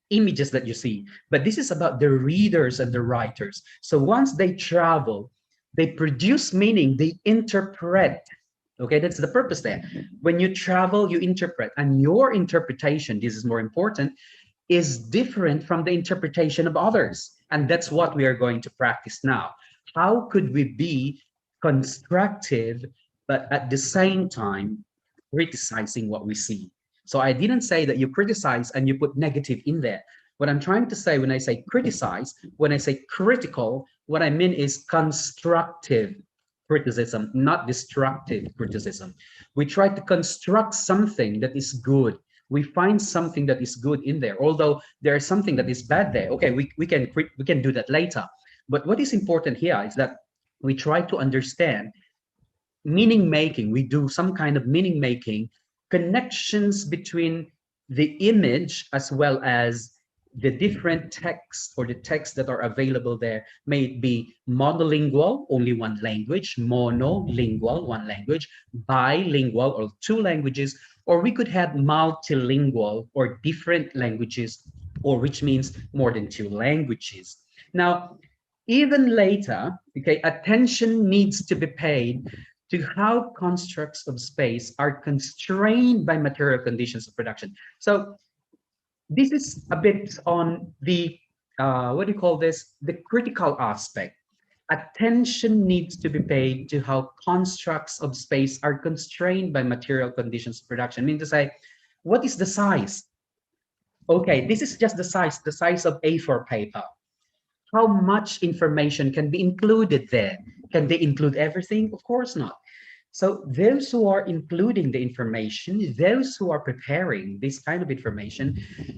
images that you see, but this is about the readers and the writers. So once they travel, they produce meaning, they interpret. Okay, that's the purpose there. When you travel, you interpret, and your interpretation, this is more important, is different from the interpretation of others. And that's what we are going to practice now. How could we be constructive, but at the same time, criticizing what we see? So I didn't say that you criticize and you put negative in there. What I'm trying to say when I say criticize, when I say critical, what I mean is constructive criticism, not destructive criticism. We try to construct something that is good. We find something that is good in there, although there is something that is bad there. Okay, we can do that later. But what is important here is that we try to understand meaning making. We do some kind of meaning making, connections between the image as well as the different texts or the texts that are available there. May it be monolingual, only one language, monolingual, one language, bilingual, or two languages, or we could have multilingual or different languages, or which means more than two languages. Now, even later, okay, attention needs to be paid to how constructs of space are constrained by material conditions of production. So this is a bit on the, what do you call this? The critical aspect. Attention needs to be paid to how constructs of space are constrained by material conditions of production. I mean to say, what is the size? Okay, this is just the size of A4 paper. How much information can be included there? Can they include everything? Of course not. So those who are including the information, those who are preparing this kind of information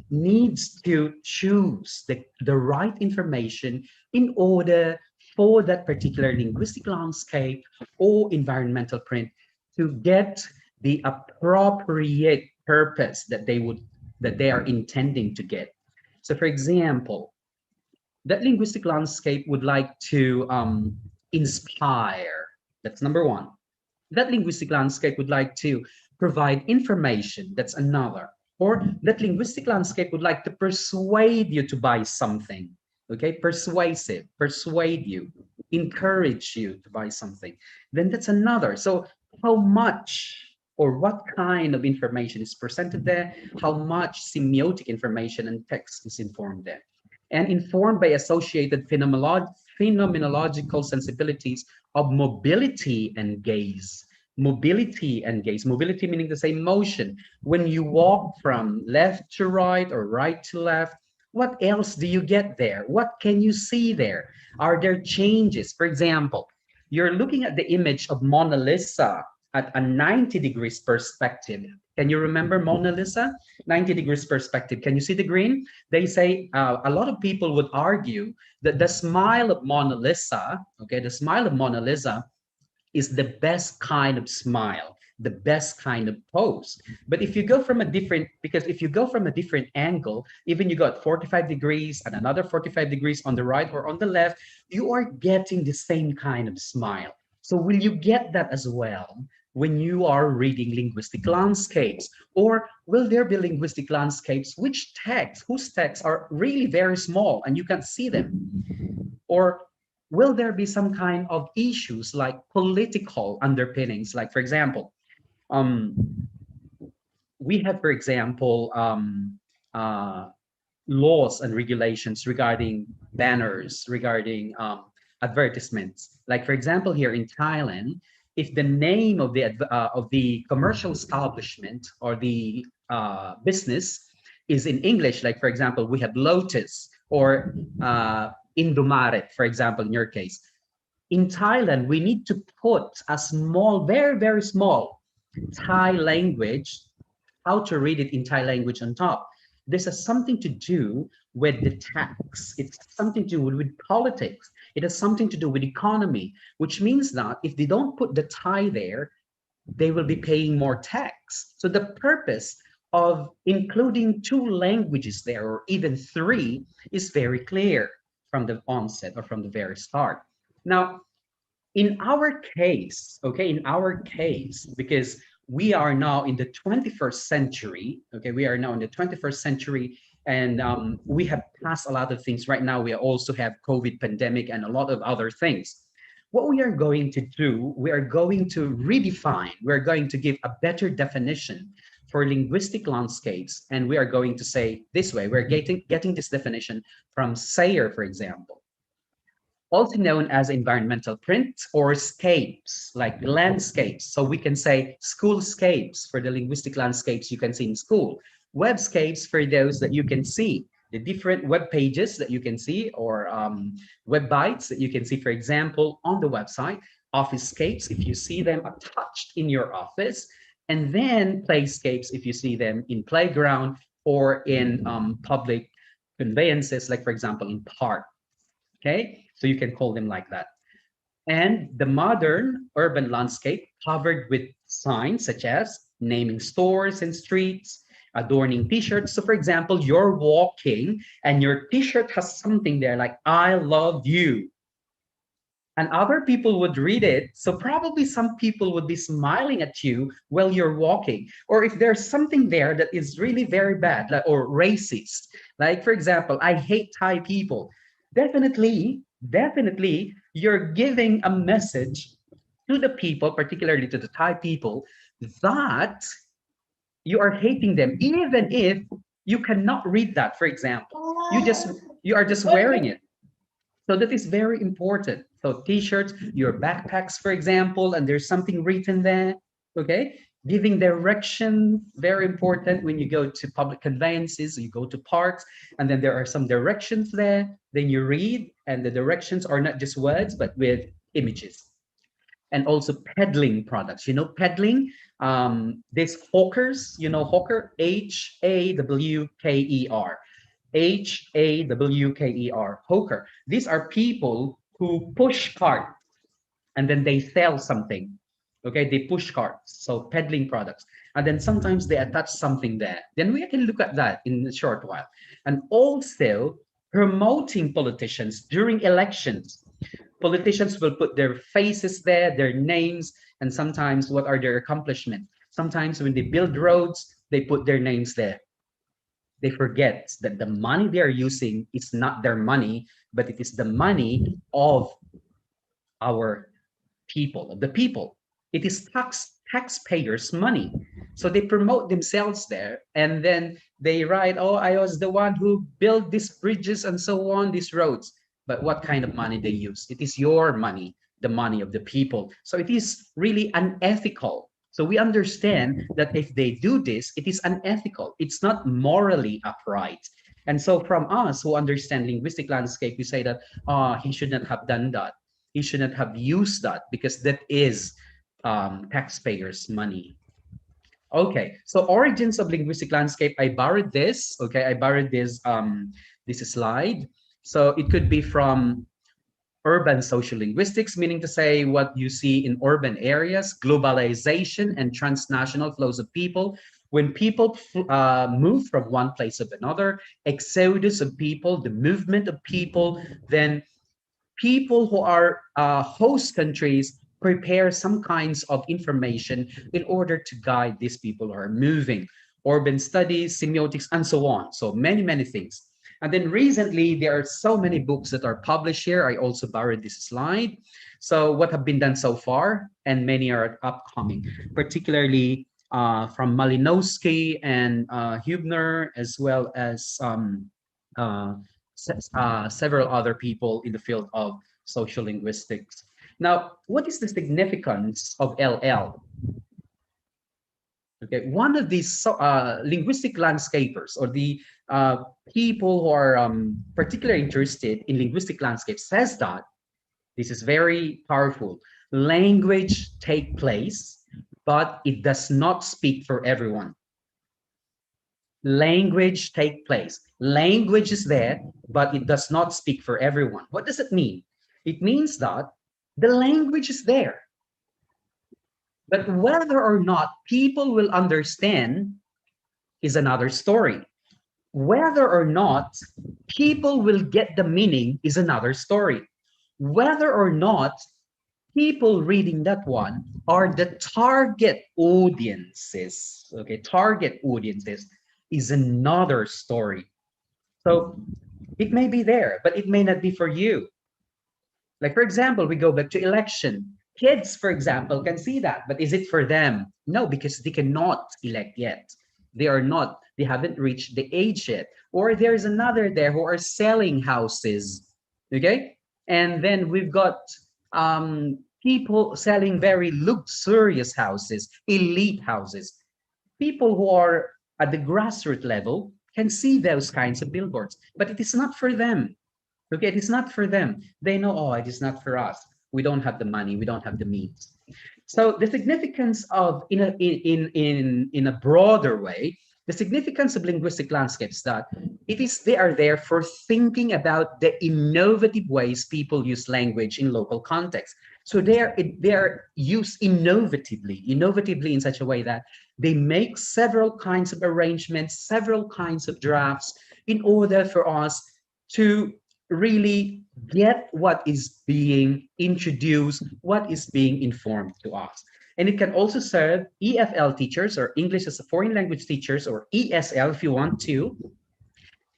needs to choose the right information in order for that particular linguistic landscape or environmental print to get the appropriate purpose that they are intending to get. So for example, that linguistic landscape would like to inspire. That's number one. That linguistic landscape would like to provide information. That's another. Or that linguistic landscape would like to persuade you to buy something. Okay, persuasive, persuade you, encourage you to buy something. Then that's another. So how much or what kind of information is presented there? How much semiotic information and text is informed there? And informed by associated phenomenological sensibilities of mobility and gaze. Mobility and gaze. Mobility meaning the same motion. When you walk from left to right or right to left, what else do you get there? What can you see there? Are there changes? For example, you're looking at the image of Mona Lisa at a 90 degrees perspective. Can you remember Mona Lisa? 90 degrees perspective. Can you see the green? They say a lot of people would argue that the smile of Mona Lisa, okay, the smile of Mona Lisa is the best kind of smile, the best kind of pose. But if you go from a different, because if you go from a different angle, even you got 45 degrees and another 45 degrees on the right or on the left, you are getting the same kind of smile. So will you get that as well when you are reading linguistic landscapes? Or will there be linguistic landscapes whose texts are really very small and you can't see them? Or will there be some kind of issues like political underpinnings? Like, for example, we have, for example, laws and regulations regarding banners, regarding advertisements. Like, for example, here in Thailand, if the name of the commercial establishment or the business is in English, like, for example, we have Lotus or Indomaret, for example, in your case. In Thailand, we need to put a small, very, very small Thai language, how to read it in Thai language on top. This has something to do with the tax. It's something to do with politics. It has something to do with economy, which means that if they don't put the Thai there, they will be paying more tax. So the purpose of including 2 languages there, or even 3, is very clear from the onset or from the very start. Now, in our case, okay, in our case, because we are now in the 21st century, okay, we are now in the 21st century, and we have passed a lot of things. Right now, we also have COVID pandemic and a lot of other things. What we are going to do, we are going to redefine, we're going to give a better definition for linguistic landscapes, and we are going to say this way, we're getting this definition from Sayer, for example, also known as environmental print or scapes, like landscapes. So we can say schoolscapes for the linguistic landscapes you can see in school, webscapes for those that you can see, the different web pages that you can see, or web bytes that you can see, for example, on the website, officescapes if you see them attached in your office, and then playscapes if you see them in playground or in public conveyances, like, for example, in park. Okay, so you can call them like that. And the modern urban landscape covered with signs such as naming stores and streets, adorning t-shirts. So for example, you're walking and your t-shirt has something there like, I love you. And other people would read it. So probably some people would be smiling at you while you're walking. Or if there's something there that is really very bad, like, or racist, like, for example, I hate Thai people. Definitely, you're giving a message to the people, particularly to the Thai people, that you are hating them, even if you cannot read that, for example. You are just wearing it. So that is very important. So t-shirts, your backpacks, for example, and there's something written there, okay? Giving direction, very important when you go to public conveyances, you go to parks, and then there are some directions there, then you read, and the directions are not just words, but with images. And also peddling products, you know, peddling, these hawkers, you know, hawker, Hawker. Hawker. Hawker. These are people who push carts and then they sell something. Okay, they push carts, so peddling products. And then sometimes they attach something there. Then we can look at that in a short while. And also promoting politicians during elections. Politicians will put their faces there, their names, and sometimes what are their accomplishments. Sometimes when they build roads, they put their names there. They forget that the money they are using is not their money, but it is the money of our people, of the people. It is taxpayers' money. So they promote themselves there, and then they write, oh, I was the one who built these bridges and so on, these roads. But what kind of money they use? It is your money, the money of the people. So it is really unethical. So we understand that if they do this, it is unethical. It's not morally upright. And so from us who understand linguistic landscape, we say that, he shouldn't have done that. He shouldn't have used that because that is taxpayers' money. Okay, so origins of linguistic landscape. I borrowed this. Okay, I borrowed this this slide. So it could be from urban social linguistics, meaning to say what you see in urban areas, globalization and transnational flows of people. When people move from one place to another, exodus of people, the movement of people, then people who are host countries prepare some kinds of information in order to guide these people who are moving. Urban studies, semiotics, and so on. So many, many things. And then recently, there are so many books that are published here. I also borrowed this slide. So what have been done so far, and many are upcoming, particularly from Malinowski and Hübner, as well as several other people in the field of social linguistics. Now, what is the significance of LL? Okay, one of these linguistic landscapers, or the people who are particularly interested in linguistic landscapes, says that this is very powerful. Language take place, but it does not speak for everyone. Language take place. Language is there, but it does not speak for everyone. What does it mean? It means that the language is there, but whether or not people will understand is another story. Whether or not people will get the meaning is another story. Whether or not people reading that one are the target audiences, okay, target audiences is another story. So it may be there, but it may not be for you. Like, for example, we go back to election. Kids, for example, can see that, but is it for them? No, because they cannot elect yet. They are not, they haven't reached the age yet. Or there's another there who are selling houses, okay? And then we've got people selling very luxurious houses, elite houses. People who are at the grassroots level can see those kinds of billboards, but it is not for them. Okay, it is not for them. They know, oh, it is not for us. We don't have the money. We don't have the means. So the significance of, in a broader way, the significance of linguistic landscapes, that they are there for thinking about the innovative ways people use language in local context. So they are used innovatively in such a way that they make several kinds of arrangements, several kinds of drafts in order for us to really get what is being introduced, what is being informed to us. And it can also serve EFL teachers, or English as a foreign language teachers, or ESL if you want to,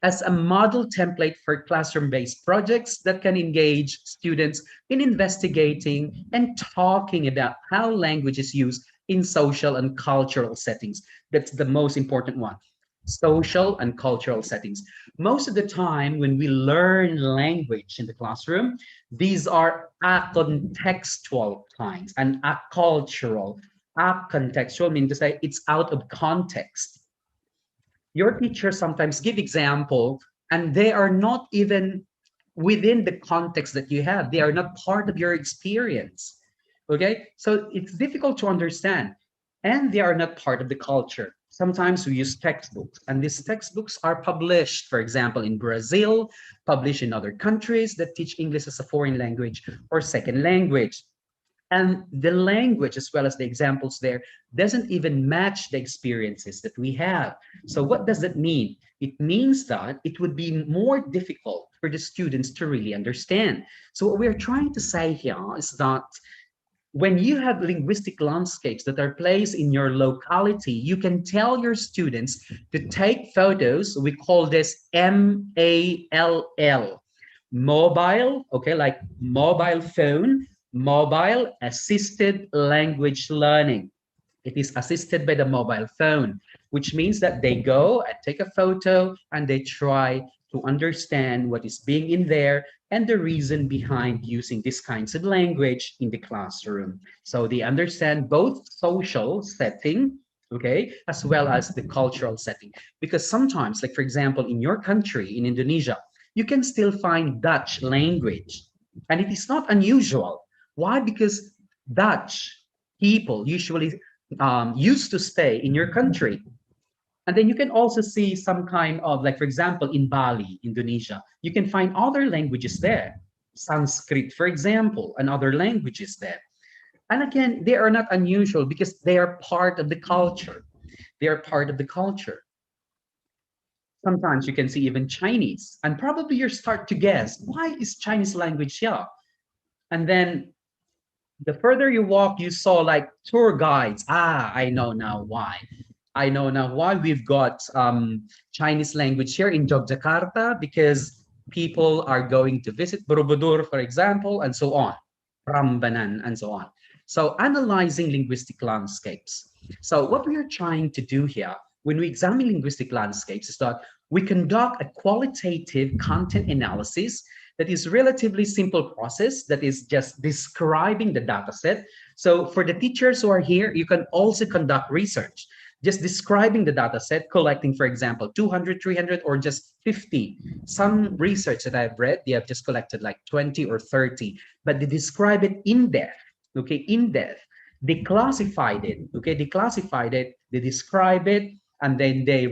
as a model template for classroom-based projects that can engage students in investigating and talking about how language is used in social and cultural settings. That's the most important one. Social and cultural settings. Most of the time when we learn language in the classroom, these are acontextual kinds and acultural. Acontextual means to say it's out of context. Your teachers sometimes give example and they are not even within the context that you have. They are not part of your experience. Okay, so it's difficult to understand, and they are not part of the culture. Sometimes we use textbooks, and these textbooks are published, for example, in Brazil, published in other countries that teach English as a foreign language or second language. And the language, as well as the examples there, doesn't even match the experiences that we have. So what does that mean? It means that it would be more difficult for the students to really understand. So what we're trying to say here is that when you have linguistic landscapes that are placed in your locality, you can tell your students to take photos. We call this MALL, mobile, okay, like mobile phone, mobile assisted language learning. It is assisted by the mobile phone, which means that they go and take a photo and they try to understand what is being in there and the reason behind using these kinds of language in the classroom. So they understand both social setting, okay, as well as the cultural setting. Because sometimes, like for example, in your country, in Indonesia, you can still find Dutch language. And it is not unusual. Why? Because Dutch people usually used to stay in your country. And then you can also see some kind of, like, for example, in Bali, Indonesia, you can find other languages there. Sanskrit, for example, and other languages there. And again, they are not unusual because they are part of the culture. They are part of the culture. Sometimes you can see even Chinese, and probably you start to guess, why is Chinese language here? And then the further you walk, you saw like tour guides. Ah, I know now why. I know now why we've got Chinese language here in Yogyakarta, because people are going to visit Borobudur, for example, and so on, Prambanan, and so on. So analyzing linguistic landscapes. So what we are trying to do here when we examine linguistic landscapes is that we conduct a qualitative content analysis that is relatively simple process that is just describing the data set. So for the teachers who are here, you can also conduct research, just describing the data set, collecting, for example, 200, 300, or just 50. Some research that I've read, they have just collected like 20 or 30, but they describe it in depth, okay, in depth. They classified it, okay, they classified it, they describe it, and then they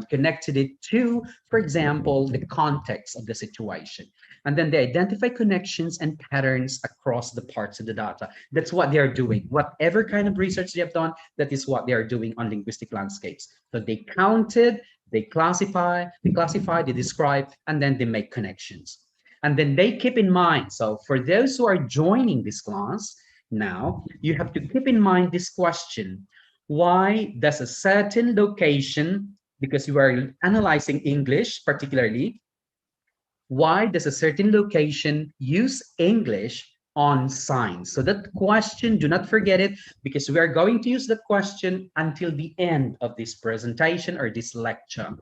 connected it to, for example, the context of the situation. And then they identify connections and patterns across the parts of the data. That's what they're doing. Whatever kind of research they have done, that is what they are doing on linguistic landscapes. So they counted, they classify, they describe, and then they make connections. And then they keep in mind, so for those who are joining this class, now you have to keep in mind this question. Why does a certain location, because you are analyzing English particularly, why does a certain location use English on signs? So that question, do not forget it, because we are going to use that question until the end of this presentation or this lecture.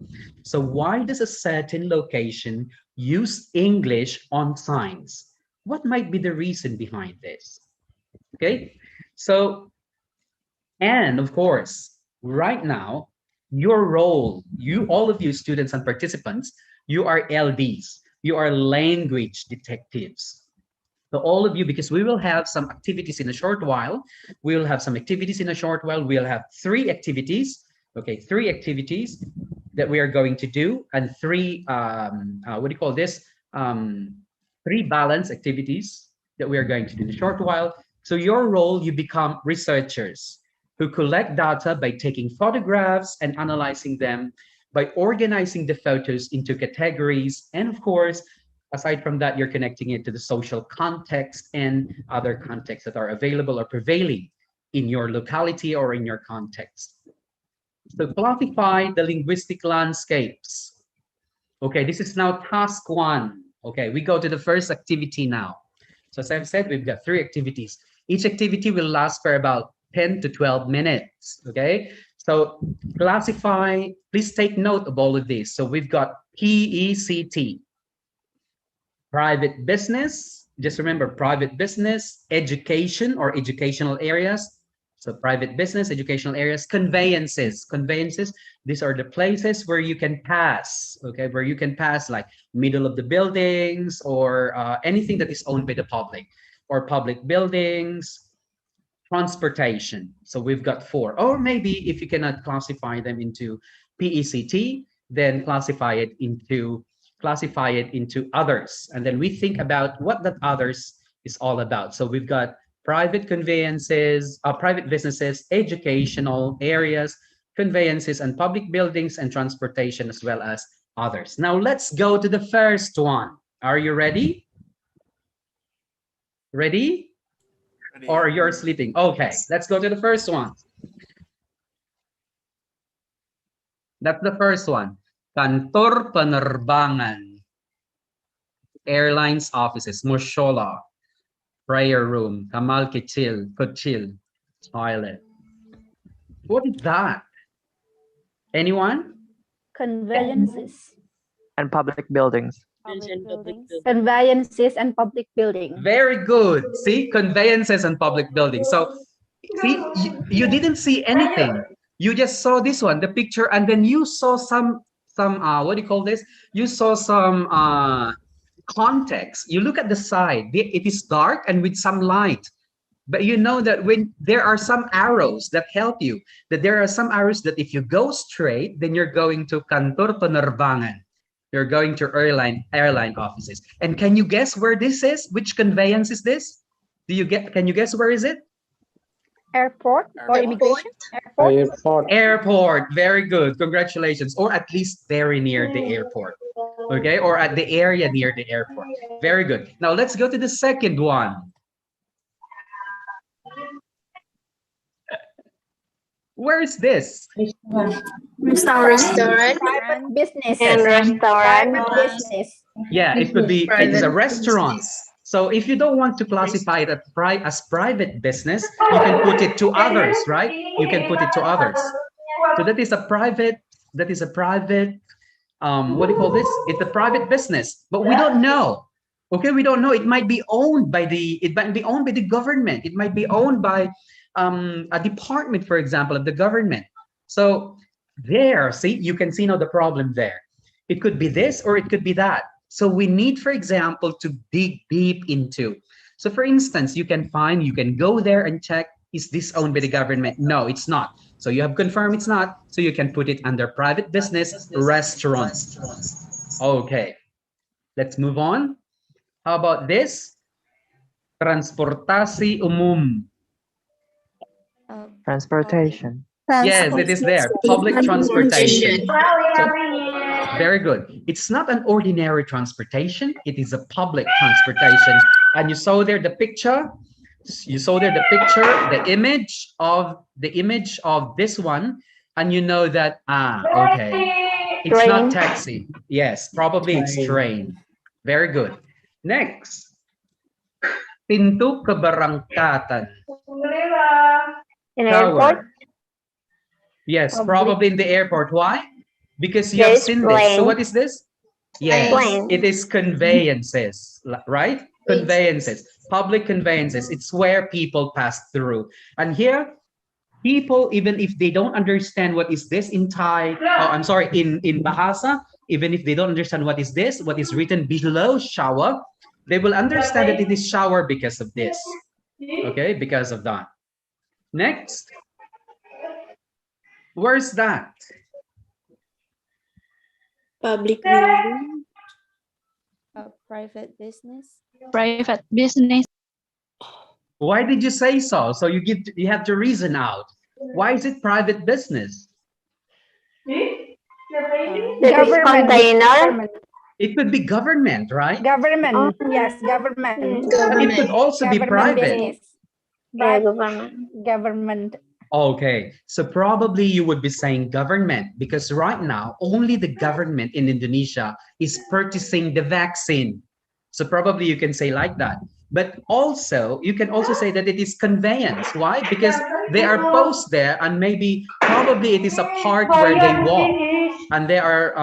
So why does a certain location use English on signs? What might be the reason behind this? Okay, so, and of course, right now, your role, you, all of you students and participants, you are LDs, you are language detectives. So all of you, because we will have some activities in a short while, we'll have some activities in a short while, we'll have 3 activities, okay, 3 activities that we are going to do, and 3, what do you call this? 3 balance activities that we are going to do in a short while. So your role, you become researchers who collect data by taking photographs and analyzing them, by organizing the photos into categories. And of course, aside from that, you're connecting it to the social context and other contexts that are available or prevailing in your locality or in your context. So classify the linguistic landscapes. Okay, this is now task 1. Okay, we go to the first activity now. So as I've said, we've got 3 activities. Each activity will last for about 10 to 12 minutes, okay? So classify, please take note of all of this. So we've got PECT, private business, just remember private business, education or educational areas. So private business, educational areas, conveyances, these are the places where you can pass, okay? Where you can pass like middle of the buildings or anything that is owned by the public, or public buildings. Transportation, so we've got 4. Or maybe if you cannot classify them into PECT, then classify it into others. And then we think about what that others is all about. So we've got private conveyances, private businesses, educational areas, conveyances and public buildings, and transportation, as well as others. Now let's go to the first one. Are you ready? Ready? Or you're sleeping? Okay, let's go to the first one. That's the first one. Kantor penerbangan. Airlines offices. Mushola. Prayer room. Kamal kecil. Toilet. What is that? Anyone? Conveyances. And public buildings. Conveyances and public buildings. Very good. See, conveyances and public buildings. So, see, you didn't see anything. You just saw this one, the picture, and then you saw some what do you call this? You saw some context. You look at the side. It is dark and with some light. But you know that when there are some arrows that help you, that there are some arrows that if you go straight, then you're going to kantor penerbangan. You're going to airline offices. And can you guess where this is? Which conveyance is this? Can you guess where is it? Airport or immigration? Airport. Very good. Congratulations. Or at least very near the airport. Okay, or at the area near the airport. Very good. Now let's go to the second one. Where is this? Restaurant. Business. And restaurant. Business. Yeah, it could be, it's a restaurant. So if you don't want to classify it as private business, you can put it to others, right? You can put it to others. So that is a private, what do you call this? It's a private business, but we don't know. Okay, we don't know. It might be owned by the government. It might be owned by a department, for example, of the government. So there, see, you can see now the problem there. It could be this or it could be that. So we need, for example, to dig deep into. So for instance, you can go there and check, is this owned by the government? No, it's not. So you have confirmed it's not. So you can put it under private business, restaurants. Okay, let's move on. How about this? Transportasi umum. Transportation. Yes, it is there. Public transportation. So, very good. It's not an ordinary transportation. It is a public transportation. And you saw there the picture. You saw there the picture, the image of this one, and you know that okay, it's not taxi. Yes, probably it's train. Very good. Next, pintu keberangkatan. In airport? Yes, probably in the airport. Why? Because you have seen this. So what is this? Yes, it is conveyances, right? Conveyances, public conveyances. It's where people pass through. And here, people, even if they don't understand what is this in Thai, in Bahasa, even if they don't understand what is this, what is written below shower, they will understand that it is shower because of this. Okay, because of that. Next. Where's that? Public building. Private business. Private business. Why did you say so? So you have to reason out. Why is it private business? Container. It could be government, right? Government. Yes, government. But it could also be private. Business. Right. Government. Okay, so probably you would be saying government, because right now only the government in Indonesia is purchasing the vaccine. So probably you can say like that. But also, you can also say that it is conveyance. Why? Because they are posted there, and probably it is a part where they walk, and they are,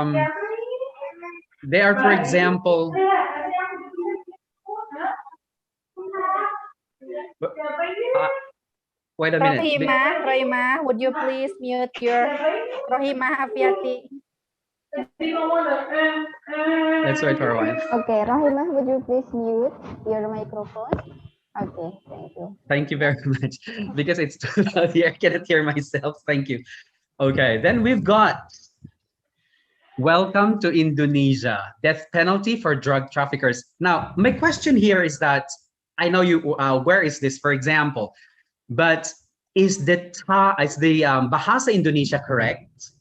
for example, wait a minute. Rohima, would you please mute your Rohima Afiati? Let's wait for a while. Okay, Rohima, would you please mute your microphone? Okay, thank you. Thank you very much. Because it's too loud here, I cannot hear myself. Thank you. Okay, then we've got welcome to Indonesia, death penalty for drug traffickers. Now, my question here is that I know you. Where is this, for example? But is the Bahasa Indonesia correct?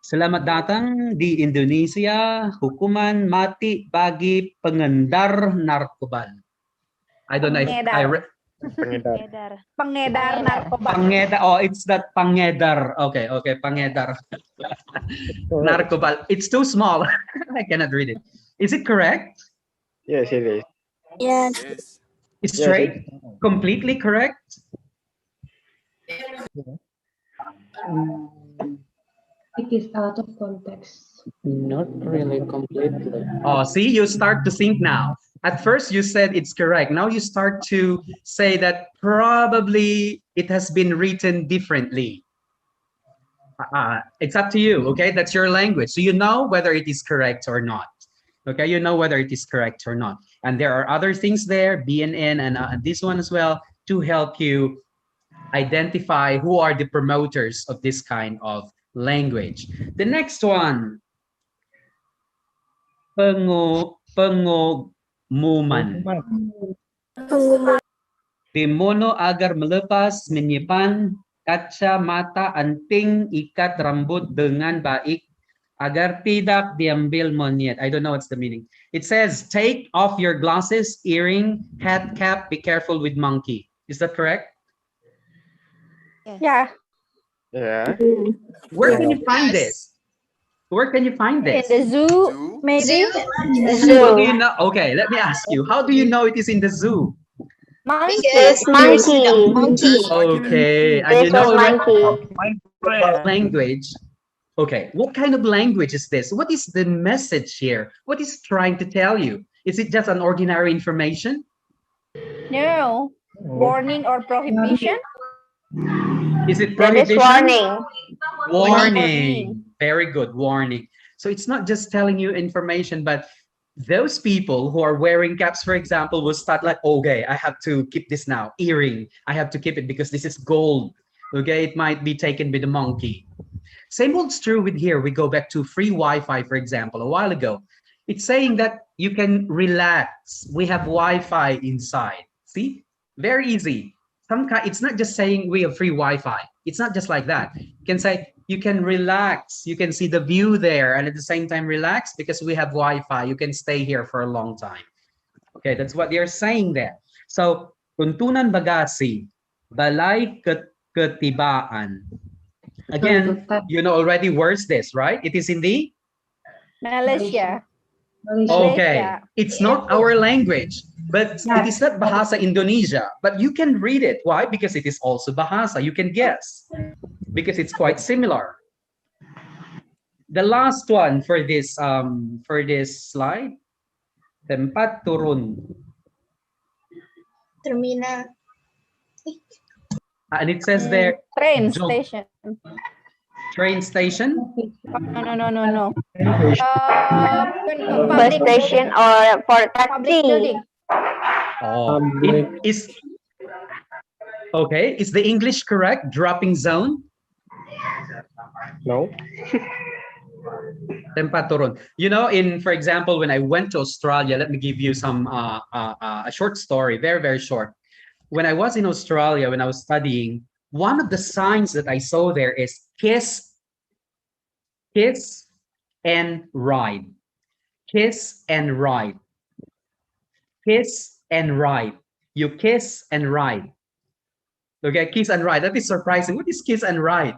Selamat datang di Indonesia, hukuman mati bagi pengedar narkoba. I don't know if I read. Pengedar narkoba. Pengedar. Oh, it's that pengedar. Okay, pengedar. Narkoba. It's too small. I cannot read it. Is it correct? Yes, it is. Yes. It's straight. Completely correct. It is out of context. Not really completely. Oh, see, you start to think now. At first you said it's correct. Now you start to say that probably it has been written differently. It's up to you, okay? That's your language. So you know whether it is correct or not. Okay, you know whether it is correct or not. And there are other things there, BNN and this one as well, to help you identify who are the promoters of this kind of language. The next one, pengumuman. Demono agar melepas menyimpan kacamata anting ikat rambut dengan baik agar tidak diambil monyet. I don't know what's the meaning. It says, take off your glasses, earring, hat, cap, be careful with monkey. Is that correct? Yeah. Yeah. Where can you find this? Where can you find In this? the zoo, maybe. How do you know? Okay, let me ask you. How do you know it is in the zoo? Monkey. Okay, and This you know was already monkey. language. Okay, what kind of language is this? What is the message here? What is trying to tell you? Is it just an ordinary information? No. Warning or prohibition? Is it That is prohibition? warning. Warning. Very good, warning. So it's not just telling you information, but those people who are wearing caps, for example, will start like, okay, I have to keep this now. Earring, I have to keep it because this is gold. Okay, it might be taken by the monkey. Same holds true with here. We go back to free Wi-Fi, for example, a while ago. It's saying that you can relax. We have Wi-Fi inside. See, very easy. It's not just saying we have free Wi-Fi. It's not just like that. You can say you can relax. You can see the view there, and at the same time relax because we have Wi-Fi. You can stay here for a long time. Okay, that's what they're saying there. So, tuntunan bagasi, balay ketibaan. Again, you know already where's this, right? It is in the Malaysia. okay. It's not our language, but it is not Bahasa Indonesia. But you can read it. Why? Because it is also Bahasa. You can guess because it's quite similar. The last one for this slide, tempat turun. Terminal. And it says there Train jog. station. Train station. No. Bus station or for Public taxi. building. Oh, it is okay. Is the English correct? Dropping zone? No. Tempat turun. You know, for example, when I went to Australia, let me give you some a short story, very, very short. When I was in Australia, when I was studying, one of the signs that I saw there is kiss and ride. Kiss and ride. Kiss and ride. You kiss and ride. Okay, kiss and ride. That is surprising. What is kiss and ride?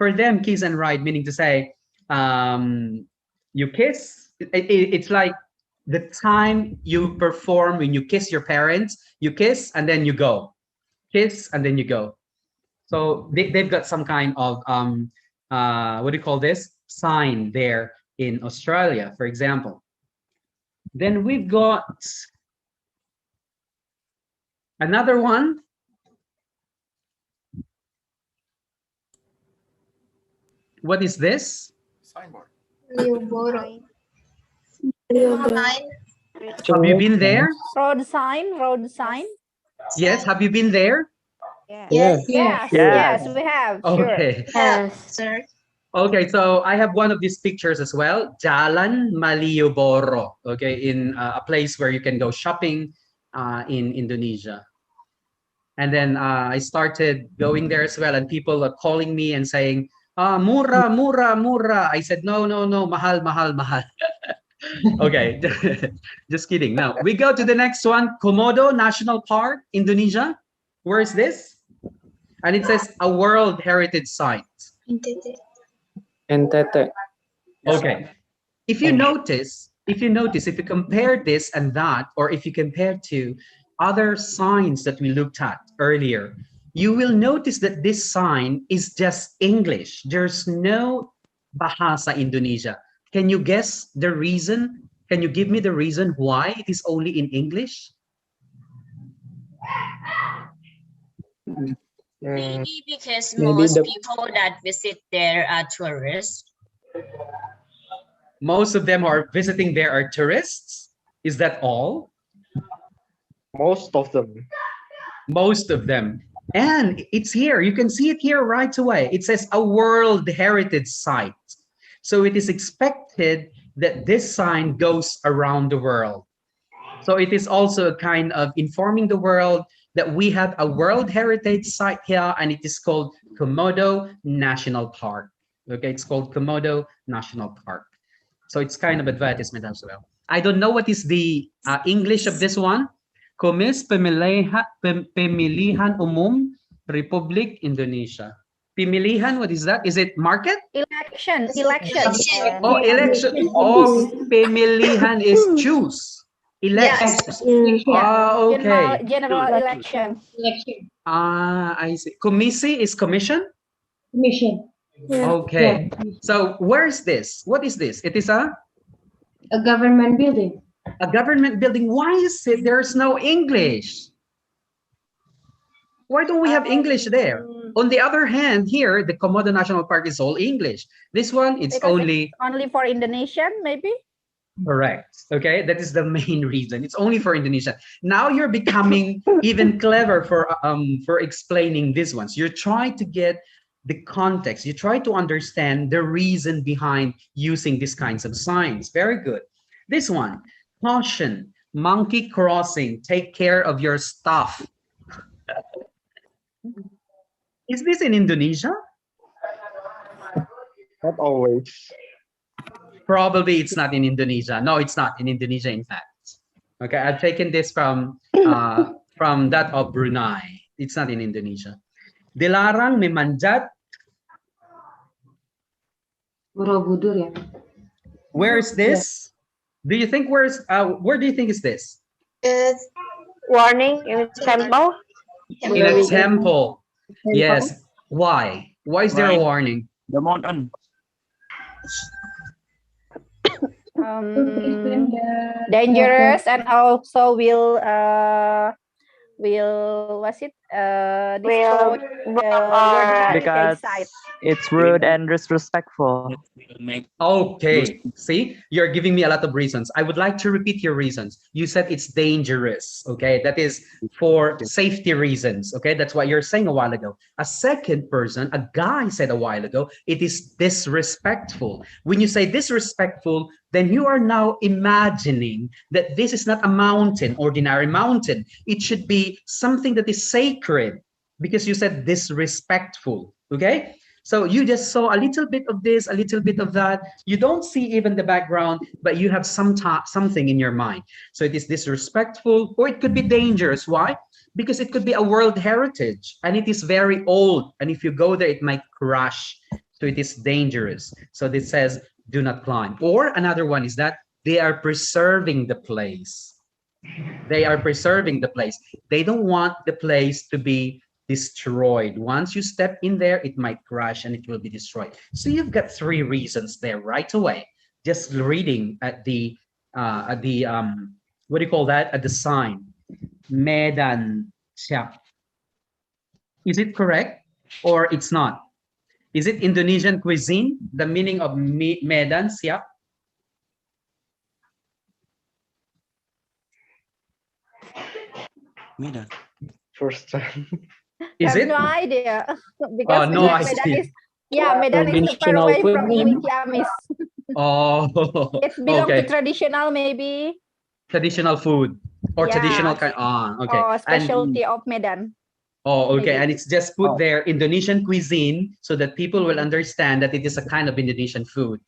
For them, kiss and ride meaning to say, you kiss. It's like the time you perform when you kiss your parents. You kiss and then you go. Kiss and then you go. So they've got some kind of what do you call this? Sign there in Australia, for example. Then we've got another one. What is this? Signboard. Have you been there? Road sign. Yes, have you been there? Yes, we have. Okay. Sure. Yes. Okay, so I have one of these pictures as well. Jalan Malioboro. Okay, in a place where you can go shopping in Indonesia. And then I started going there as well, and people are calling me and saying, mura. I said, no, mahal. Okay, just kidding. Now we go to the next one, Komodo National Park, Indonesia. Where is this? And it says a World Heritage Site. NTT. Okay. If you compare this and that, or if you compare to other signs that we looked at earlier, you will notice that this sign is just English. There's no Bahasa Indonesia. Can you guess the reason? Can you give me the reason why it is only in English? Maybe because Maybe most the- people that visit there are tourists. Most of them are visiting there are tourists. Is that all? Most of them. Most of them. And it's here. You can see it here right away. It says a World Heritage Site. So it is expected that this sign goes around the world. So it is also a kind of informing the world that we have a World Heritage Site here, and it is called Komodo National Park. Okay, it's called Komodo National Park. So it's kind of advertisement as well. I don't know what is the English of this one. Komis Pemilihan Umum Republik Indonesia. Pemilihan, what is that? Is it market? Election. Oh, election. Oh, pemilihan is choose. Election. Oh, okay. General election. I see. Komisi is commission? Commission. Okay. So where's this? What is this? It is a government building. a government building. Why is it there's no English? Why don't we have English there? On the other hand, here, the Komodo National Park is all English. This one, it's only for Indonesian, maybe? correct. Okay, that is the main reason. It's only for Indonesia. Now you're becoming even clever for explaining these ones. You're trying to get the context. You try to understand the reason behind using these kinds of signs. Very good. This one, caution, monkey crossing, take care of your stuff. Is this in Indonesia? Not always. Probably it's not in Indonesia. No, it's not in Indonesia, in fact. Okay, I've taken this from that of Brunei. It's not in Indonesia. Dilarang memanjat. Borobudur ya. Where is this? Do you think where do you think is this? It's warning in a temple. In a temple. Yes. Why? Why is there a warning? The mountain. Dangerous, and also will was it destroy World Heritage Because Site. it's rude and disrespectful. Okay, see, you're giving me a lot of reasons. I would like to repeat your reasons. You said it's dangerous, okay? That is for safety reasons, okay? That's what you're saying a while ago. A second person, a guy said a while ago, it is disrespectful. When you say disrespectful, then you are now imagining that this is not a mountain, ordinary mountain. It should be something that is sacred because you said disrespectful, okay? So you just saw a little bit of this, a little bit of that. You don't see even the background, but you have something in your mind. So it is disrespectful, or it could be dangerous. Why? Because it could be a world heritage and it is very old. And if you go there, it might crash. So it is dangerous. So this says, do not climb. Or another one is that they are preserving the place. They are preserving the place. They don't want the place to be destroyed. Once you step in there, it might crash and it will be destroyed. So you've got three reasons there right away. Just reading at the what do you call that? At the sign, Medan Siap. Is it correct or it's not? Is it Indonesian cuisine? The meaning of Medan Siap? Medan. First time. Is it? No idea. Because no, I Medan see. is Medan is far away from Iwikiamis. Oh, It belongs okay. to traditional, maybe. Traditional food or Yeah. traditional kind. Okay. Or And specialty of Medan. oh, okay. Maybe. And it's just put there Indonesian cuisine so that people will understand that it is a kind of Indonesian food.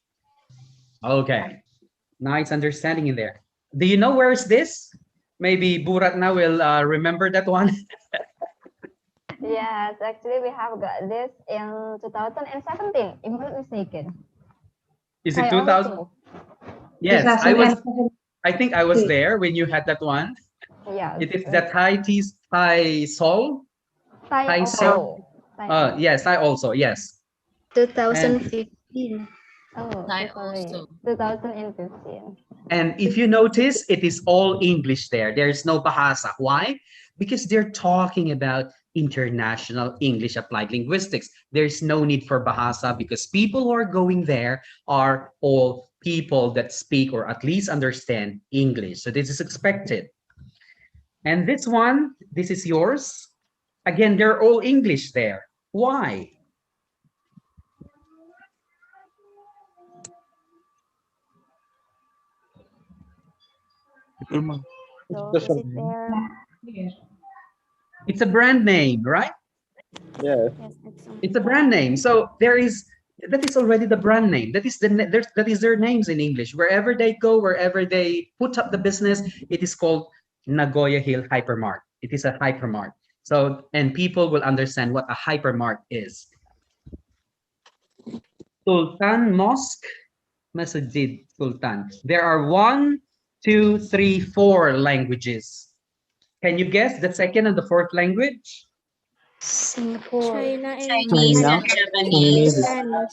Okay. Nice understanding in there. Do you know where is this? Maybe Buratna will remember that one. Yes, actually we have got this in 2017, if I'm not mistaken. Is it I 2000? also. Yes, I think I was there when you had that one. Yes. It is the Thai Sol. Thai Sol. Yes, I also, yes. 2015. Oh, I sorry. also. 2015. And if you notice, it is all English there. There's no Bahasa. Why? Because they're talking about international English applied linguistics. There's no need for Bahasa because people who are going there are all people that speak or at least understand English. So this is expected. And this one, this is yours. Again, they're all English there. Why? It's a brand name, right? Yeah. It's a brand name. So that is already the brand name. That is their names in English. Wherever they go, wherever they put up the business, it is called Nagoya Hill Hypermart. It is a hypermart. So, and people will understand what a hypermart is. Sultan Mosque, Masjid Sultan. There are 1, 2, 3, 4 languages. Can you guess the second and the fourth language? China and Chinese.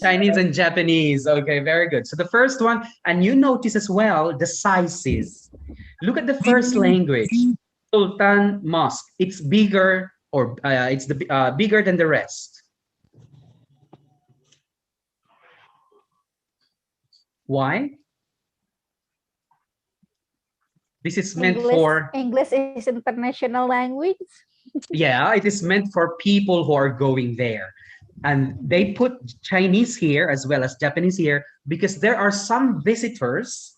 Chinese and Japanese. Okay, very good. So the first one, and you notice as well the sizes. Look at the first language, Sultan Mosque. It's bigger, or it's bigger than the rest. Why? This is meant for... English is international language. Yeah, it is meant for people who are going there. And they put Chinese here as well as Japanese here because there are some visitors.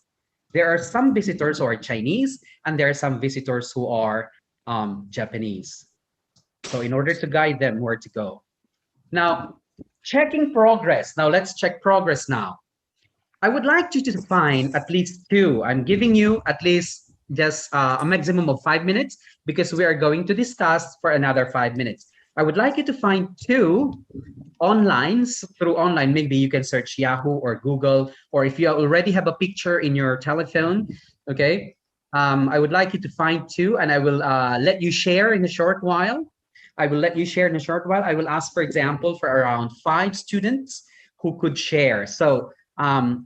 There are some visitors who are Chinese and there are some visitors who are Japanese. So in order to guide them where to go. Now, checking progress. Now let's check progress now. I would like you to find at least 2. I'm giving you at least just a maximum of 5 minutes because we are going to discuss for another 5 minutes. I would like you to find 2 through online. Maybe you can search Yahoo or Google, or if you already have a picture in your telephone, okay? I would like you to find 2 and I will let you share in a short while. I will ask, for example, for around 5 students who could share. So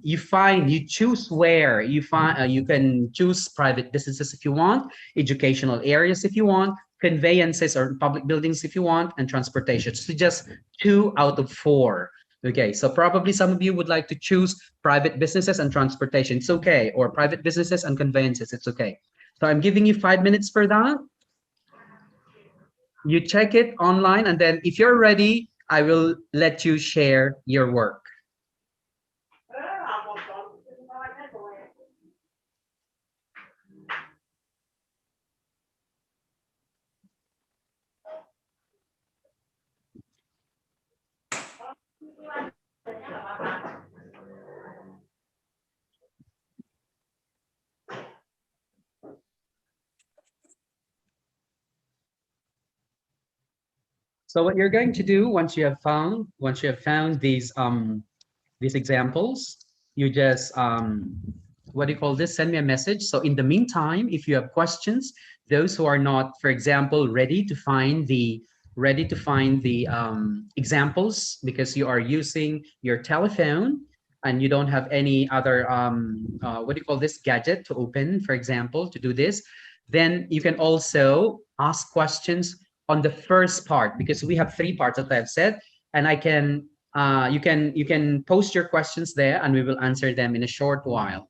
you choose where you find, you can choose private businesses if you want, educational areas if you want, conveyances or public buildings if you want, and transportation. So just 2 out of 4. Okay, so probably some of you would like to choose private businesses and transportation. It's okay, or private businesses and conveyances. It's okay. So I'm giving you 5 minutes for that. You check it online, and then if you're ready, I will let you share your work. So what you're going to do once you have found these examples, you just what do you call this? Send me a message. So in the meantime, if you have questions, those who are not, for example, ready to find the examples because you are using your telephone and you don't have any other what do you call this, gadget to open, for example, to do this, then you can also ask questions on the first part, because we have 3 parts that I've said, and I can you can post your questions there and we will answer them in a short while.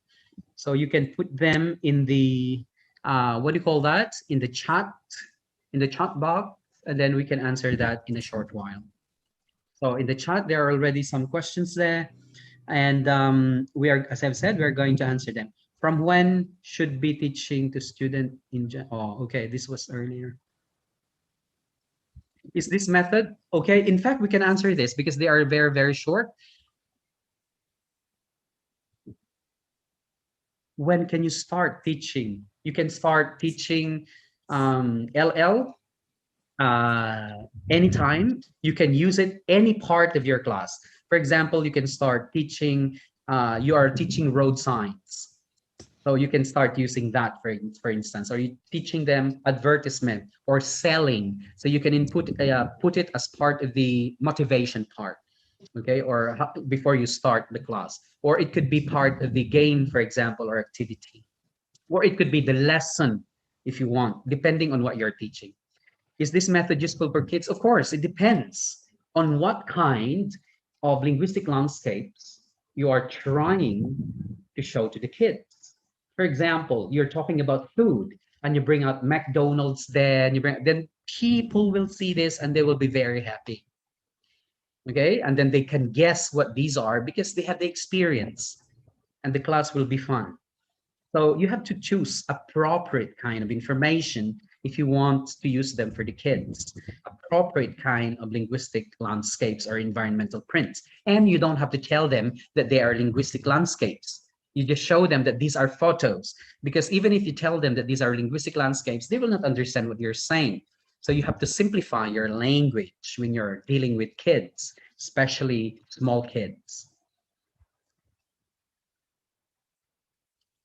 So you can put them in the what do you call that, in the chat box, and then we can answer that in a short while. So in the chat there are already some questions there, and we are, as I've said, we're going to answer them. From when should be teaching to student in okay, this was earlier. Is this method okay? In fact, we can answer this because they are very, very short. When can you start teaching? You can start teaching LL anytime. You can use it any part of your class. For example, you can start teaching, you are teaching road signs. So you can start using that, for instance, or you teaching them advertisement or selling. So you can put it as part of the motivation part, okay, or before you start the class. Or it could be part of the game, for example, or activity. Or it could be the lesson if you want, depending on what you're teaching. Is this method useful for kids? Of course, it depends on what kind of linguistic landscapes you are trying to show to the kids. For example, you're talking about food and you bring out McDonald's, then people will see this and they will be very happy. Okay, and then they can guess what these are because they have the experience, and the class will be fun. So you have to choose appropriate kind of information if you want to use them for the kids, appropriate kind of linguistic landscapes or environmental prints. And you don't have to tell them that they are linguistic landscapes. You just show them that these are photos, because even if you tell them that these are linguistic landscapes, they will not understand what you're saying. So you have to simplify your language when you're dealing with kids, especially small kids.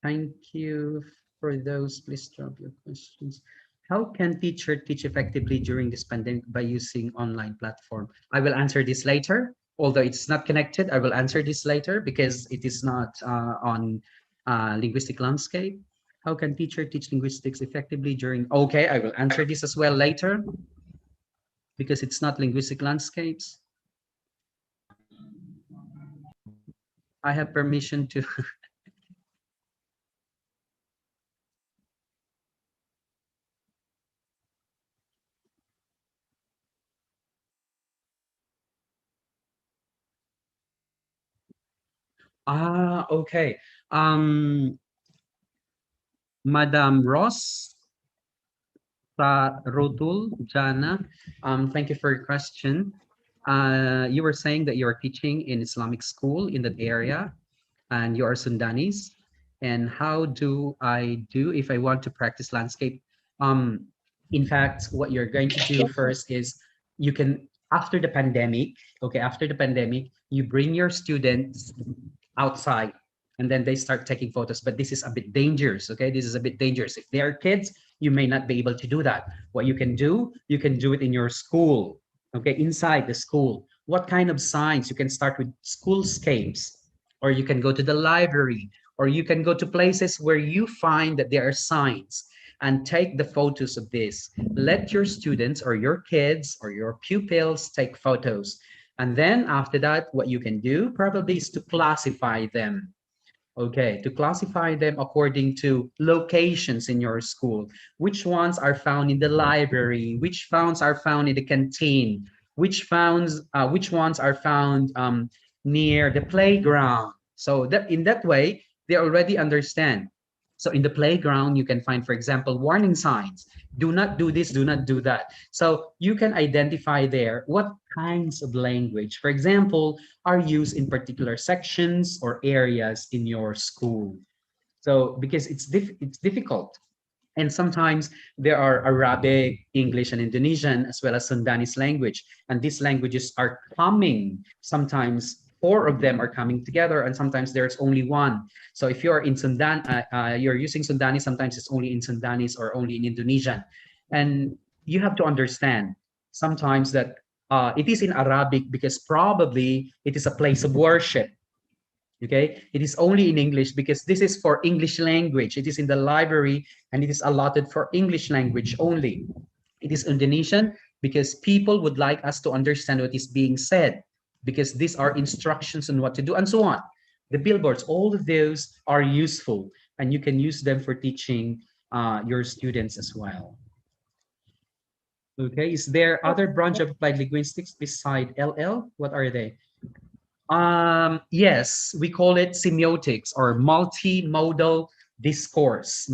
Thank you for those. Please drop your questions. How can teacher teach effectively during this pandemic by using online platform? I will answer this later. Although it's not connected, I will answer this later because it is not on linguistic landscape. How can teacher teach linguistics effectively during? Okay, I will answer this as well later because it's not linguistic landscapes. I have permission to. Okay. Madam Ross, Rotul, Jana, thank you for your question. You were saying that you are teaching in Islamic school in that area, and you are Sundanese. And how do I do if I want to practice landscape? In fact, what you're going to do first is you can, after the pandemic, okay, after the pandemic, you bring your students outside and then they start taking photos, but this is a bit dangerous. Okay, this is a bit dangerous. If they are kids, you may not be able to do that. What you can do it in your school, okay, inside the school. What kind of signs? You can start with schoolscapes, or you can go to the library, or you can go to places where you find that there are signs and take the photos of this. Let your students or your kids or your pupils take photos. And then after that, what you can do probably is to classify them. Okay, to classify them according to locations in your school. Which ones are found in the library? Which ones are found in the canteen? Which ones are found near the playground? So that in that way, they already understand. So in the playground, you can find, for example, warning signs. Do not do this, do not do that. So you can identify there what kinds of language, for example, are used in particular sections or areas in your school. So because it's difficult. And sometimes there are Arabic, English, and Indonesian, as well as Sundanese language. And these languages are coming. Sometimes 4 of them are coming together, and sometimes there's only one. So if you're in Sundan, you're using Sundanese, sometimes it's only in Sundanese or only in Indonesian. And you have to understand sometimes that it is in Arabic because probably it is a place of worship. Okay, it is only in English because this is for English language. It is in the library and it is allotted for English language only. It is Indonesian because people would like us to understand what is being said, because these are instructions on what to do and so on. The billboards, all of those are useful and you can use them for teaching your students as well. Okay, is there other branch of applied linguistics beside LL? What are they? Yes, we call it semiotics or multimodal discourse,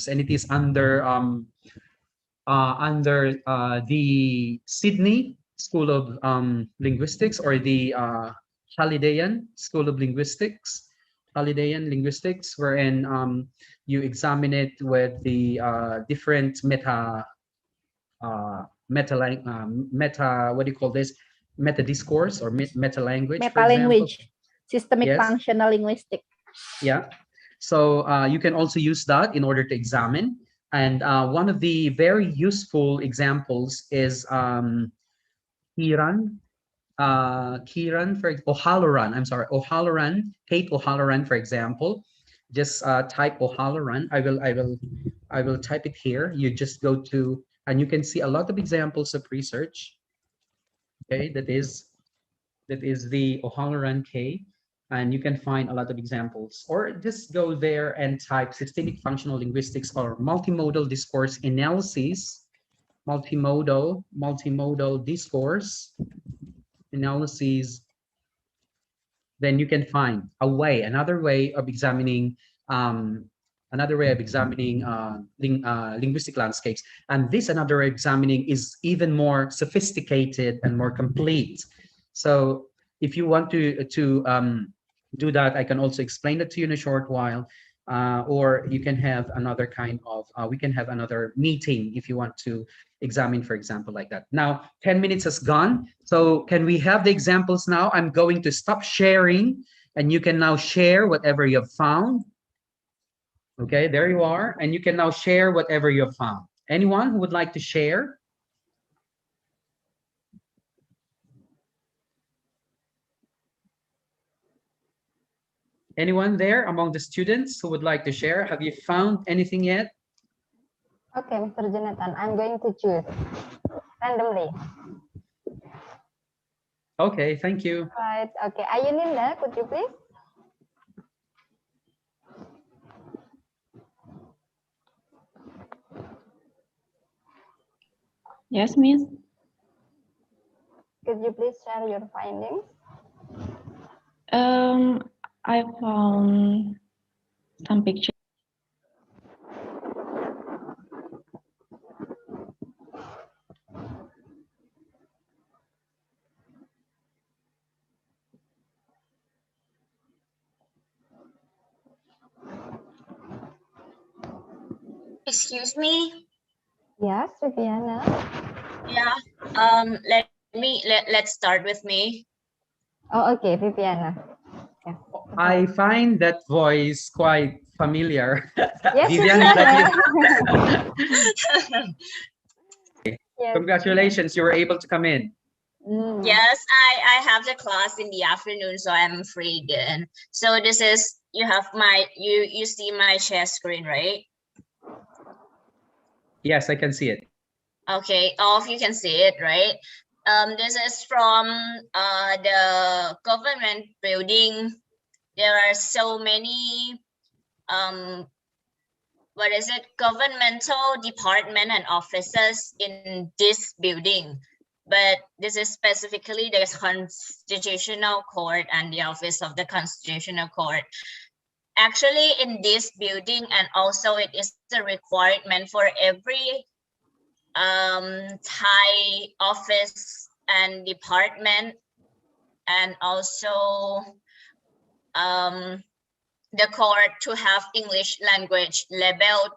and it is under the Sydney School of Linguistics, or the Halidayan School of Linguistics, wherein you examine it with the different meta, what do you call this? Meta discourse or meta language, Meta language, systemic Yes. functional linguistic. Yeah. So you can also use that in order to examine. And one of the very useful examples is Kiran for O'Halloran. I'm sorry, O'Halloran, Kate O'Halloran, for example. Just type O'Halloran. I will type it here. You just go to, and you can see a lot of examples of research. Okay, that is the O'Halloran K. and you can find a lot of examples, or just go there and type systemic functional linguistics or multimodal discourse analysis, multimodal discourse analysis. Then you can find another way of examining linguistic landscapes. And this another way of examining is even more sophisticated and more complete. So if you want to do that, I can also explain it to you in a short while. Or you can have another kind of, we can have another meeting if you want to examine, for example, like that. Now, 10 minutes has gone. So can we have the examples now? I'm going to stop sharing and you can now share whatever you have found. Okay, there you are. And you can now share whatever you have found. Anyone who would like to share? Anyone there among the students who would like to share? Have you found anything yet? Okay, Mr. Jonathan, I'm going to choose randomly. Okay, thank you. Right, okay. Ayuninda, could you please? Yes, Miss. Could you please share your findings? I found some pictures. Excuse me. Yes, Viviana. Yeah. Let's start with me. Oh, okay, Viviana. Yeah. I find that voice quite familiar. Yes, Vivian, is that you? Yes. Congratulations, you were able to come in. Yes, I have the class in the afternoon, so I'm free again. So this is, you have you see my share screen, right? Yes, I can see it. Okay, all of you can see it, right? This is from the government building. There are so many what is it, governmental department and offices in this building, but this is specifically the Constitutional Court and the Office of the Constitutional Court. Actually, in this building, and also it is a requirement for every Thai office and department, and also the court to have English language labeled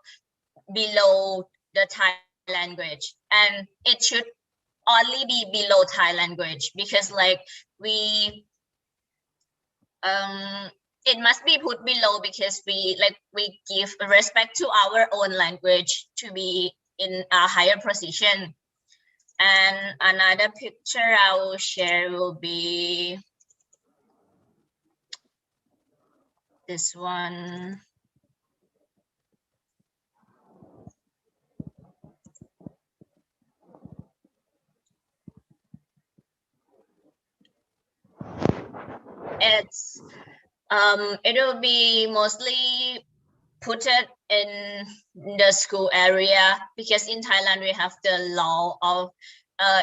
below the Thai language, and it should only be below Thai language, because like we it must be put below because we give respect to our own language to be in a higher position. And another picture I will share will be this one. It's it will be mostly put it in the school area, because in Thailand we have the law of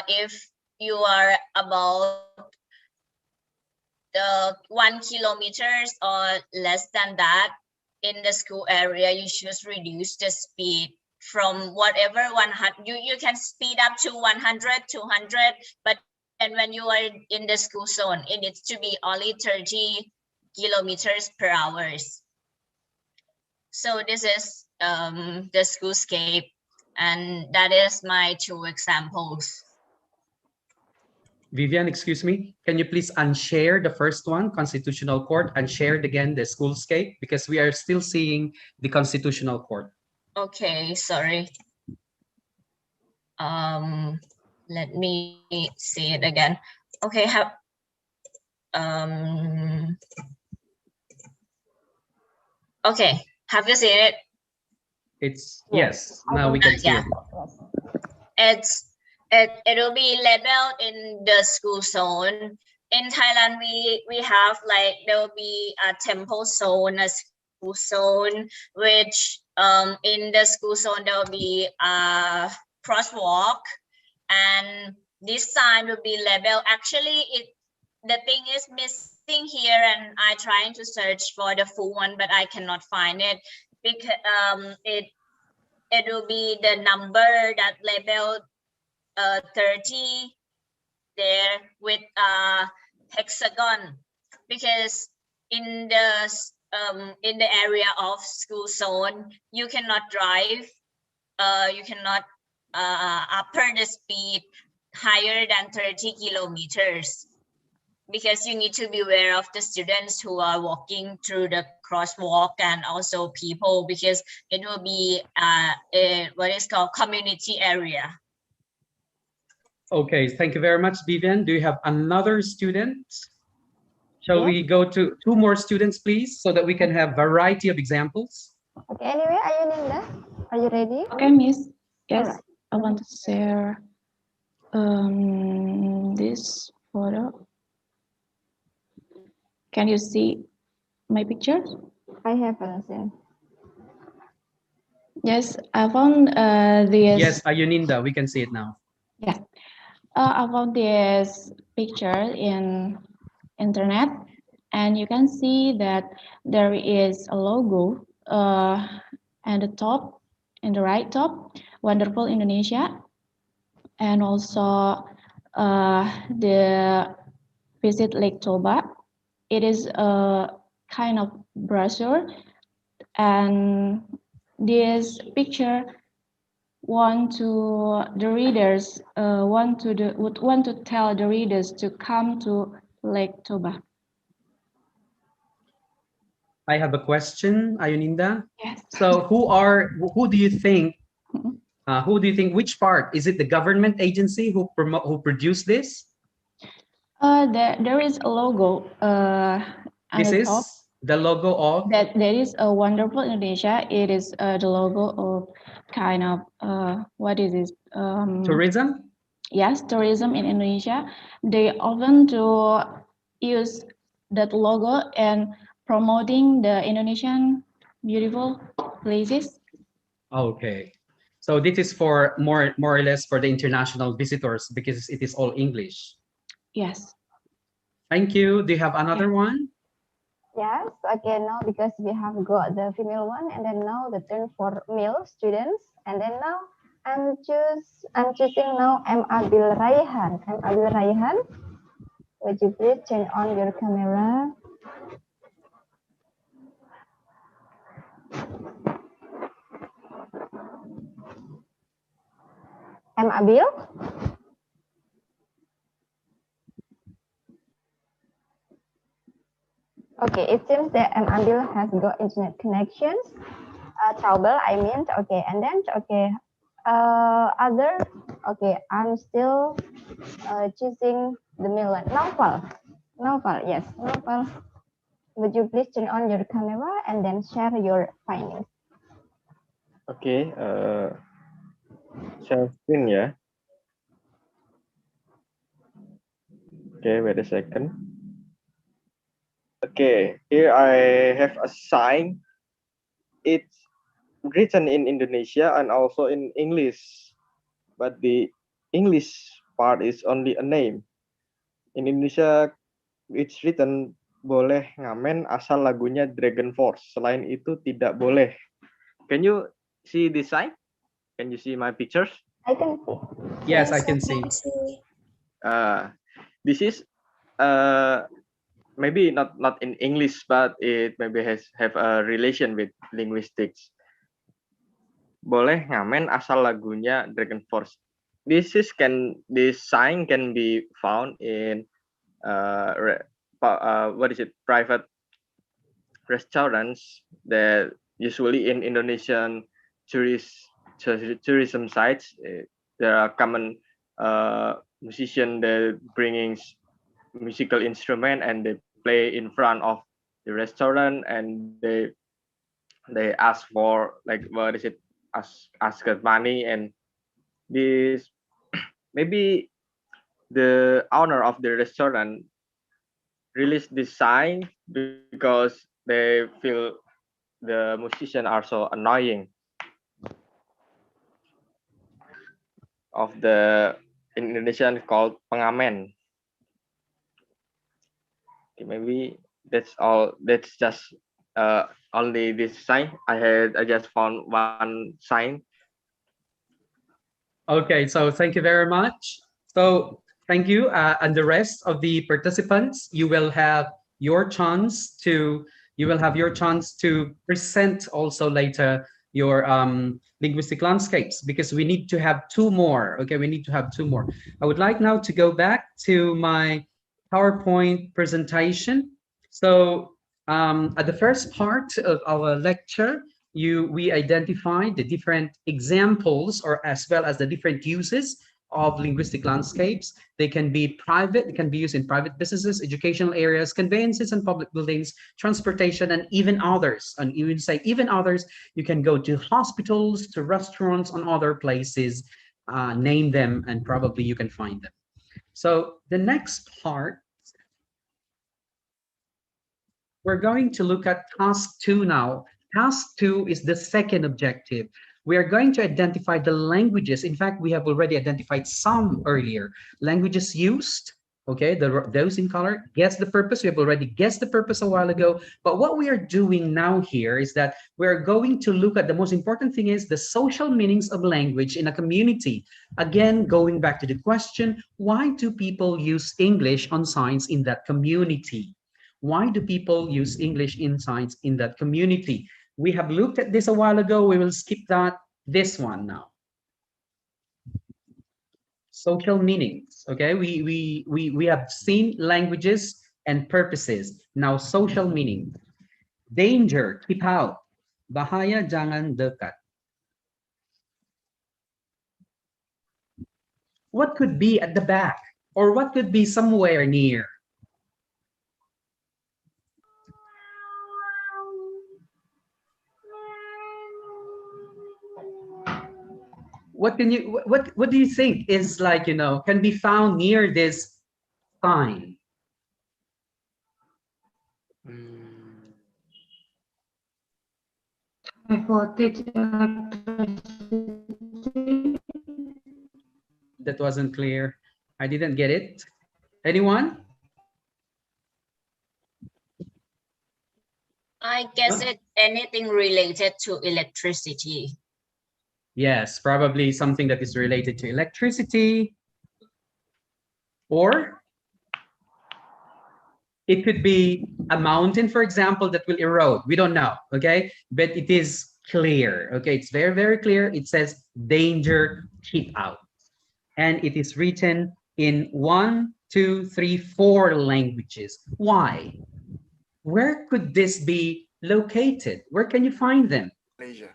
if you are about the 1 kilometers or less than that in the school area, you should reduce the speed from whatever 100. You can speed up to 100, 200, but and when you are in the school zone, it needs to be only 30 kilometers per hour. So this is the schoolscape, and that is my 2 examples. Vivian, excuse me, can you please unshare the first one, Constitutional Court, and share it again, the schoolscape, because we are still seeing the Constitutional Court. Okay, sorry. Let me see it again. Okay, okay, have you seen it? It's yes. Now we can see it. It will be labeled in the school zone, in Thailand, we have like there will be a temple zone, a school zone, which in the school zone there will be a crosswalk, and this sign will be labeled. Actually, the thing is missing here, and I trying to search for the full one, but I cannot find it because it will be the number that labeled 30 there with a hexagon, because in the area of school zone you cannot drive, you cannot upper the speed higher than 30 kilometers, because you need to be aware of the students who are walking through the crosswalk and also people, because it will be what is called community area. Okay, thank you very much, Vivian. Do you have another student? Shall we go to 2 more students, please, so that we can have variety of examples? Okay, anyway, are you Linda? Are you ready? Okay, Miss. Yes, Alright. I want to share this photo. Can you see my picture? I haven't seen. Yes, I found this. Yes, Ayuninda, we can see it now. Yeah, I found this picture in internet, and you can see that there is a logo at the top, in the right top, Wonderful Indonesia, and also the Visit Lake Toba. It is a kind of brochure, and this picture want to tell the readers to come to Lake Toba. I have a question, Ayuninda. Yes. So who do you think, which part? Is it the government agency who produced this? There is a logo at This the is top. the logo of? That there is a Wonderful Indonesia. It is the logo of kind of what is this? Tourism? Yes, tourism in Indonesia. They often do use that logo and promoting the Indonesian beautiful places. Okay. So this is for more or less for the international visitors because it is all English. Yes. Thank you. Do you have another one? Yes, okay, now because we have got the female one, and then now the turn for male students, and then now I'm choosing now M. Abil Raihan. M. Abil Raihan, would you please turn on your camera? M. Abil? Okay, it seems that M. Abil has got internet connections. Trouble, I mean, okay, and then, okay, okay, I'm still choosing the male one. Naufal, yes, Naufal. Would you please turn on your camera and then share your findings? Okay, share screen ya. Okay, wait a second. Okay, here I have a sign. It's written in Indonesia and also in English, but the English part is only a name. In Indonesia, it's written boleh ngamen asal lagunya Dragon Force. Selain itu tidak boleh. Can you see this sign? Can you see my pictures? I can see. Yes, I can see. This is maybe not in English, but it maybe have a relation with linguistics. Boleh ngamen asal lagunya Dragon Force. This sign can be found in private restaurants that usually in Indonesian tourism sites. There are common musician that bringing musical instrument and they play in front of the restaurant, and they ask for like ask money, and this maybe the owner of the restaurant release this sign because they feel the musician are so annoying. Of the in Indonesian called pengamen. Okay, maybe that's all. That's just only this sign. I just found one sign. Okay, so thank you very much. So thank you, and the rest of the participants, you will have your chance to present also later your linguistic landscapes, because we need to have two more. Okay, we need to have two more. I would like now to go back to my PowerPoint presentation. So at the first part of our lecture, we identified the different examples, or as well as the different uses of linguistic landscapes. They can be private, they can be used in private businesses, educational areas, conveyances and public buildings, transportation, and even others. And even say even others, you can go to hospitals, to restaurants, and other places, name them, and probably you can find them. So the next part, we're going to look at task 2 now. Task 2 is the second objective. We are going to identify the languages. In fact, we have already identified some earlier. Languages used, okay, those in color. Guess the purpose. We have already guessed the purpose a while ago. But what we are doing now here is that we're going to look at the most important thing is the social meanings of language in a community. Again, going back to the question, why do people use English on signs in that community? Why do people use English in signs in that community? We have looked at this a while ago. We will skip that. This one now. Social meanings. Okay, we have seen languages and purposes. Now social meaning. Danger, keep out. Bahaya, jangan dekat. What could be at the back, or what could be somewhere near? What do you think is, like, can be found near this sign? That wasn't clear. I didn't get it. Anyone? I guess it's anything related to electricity. Yes, probably something that is related to electricity, or it could be a mountain, for example, that will erode. We don't know, okay? But it is clear, okay? It's very, very clear. It says danger, keep out. And it is written in 1, 2, 3, 4 languages. Why? Where could this be located? Where can you find them? Malaysia.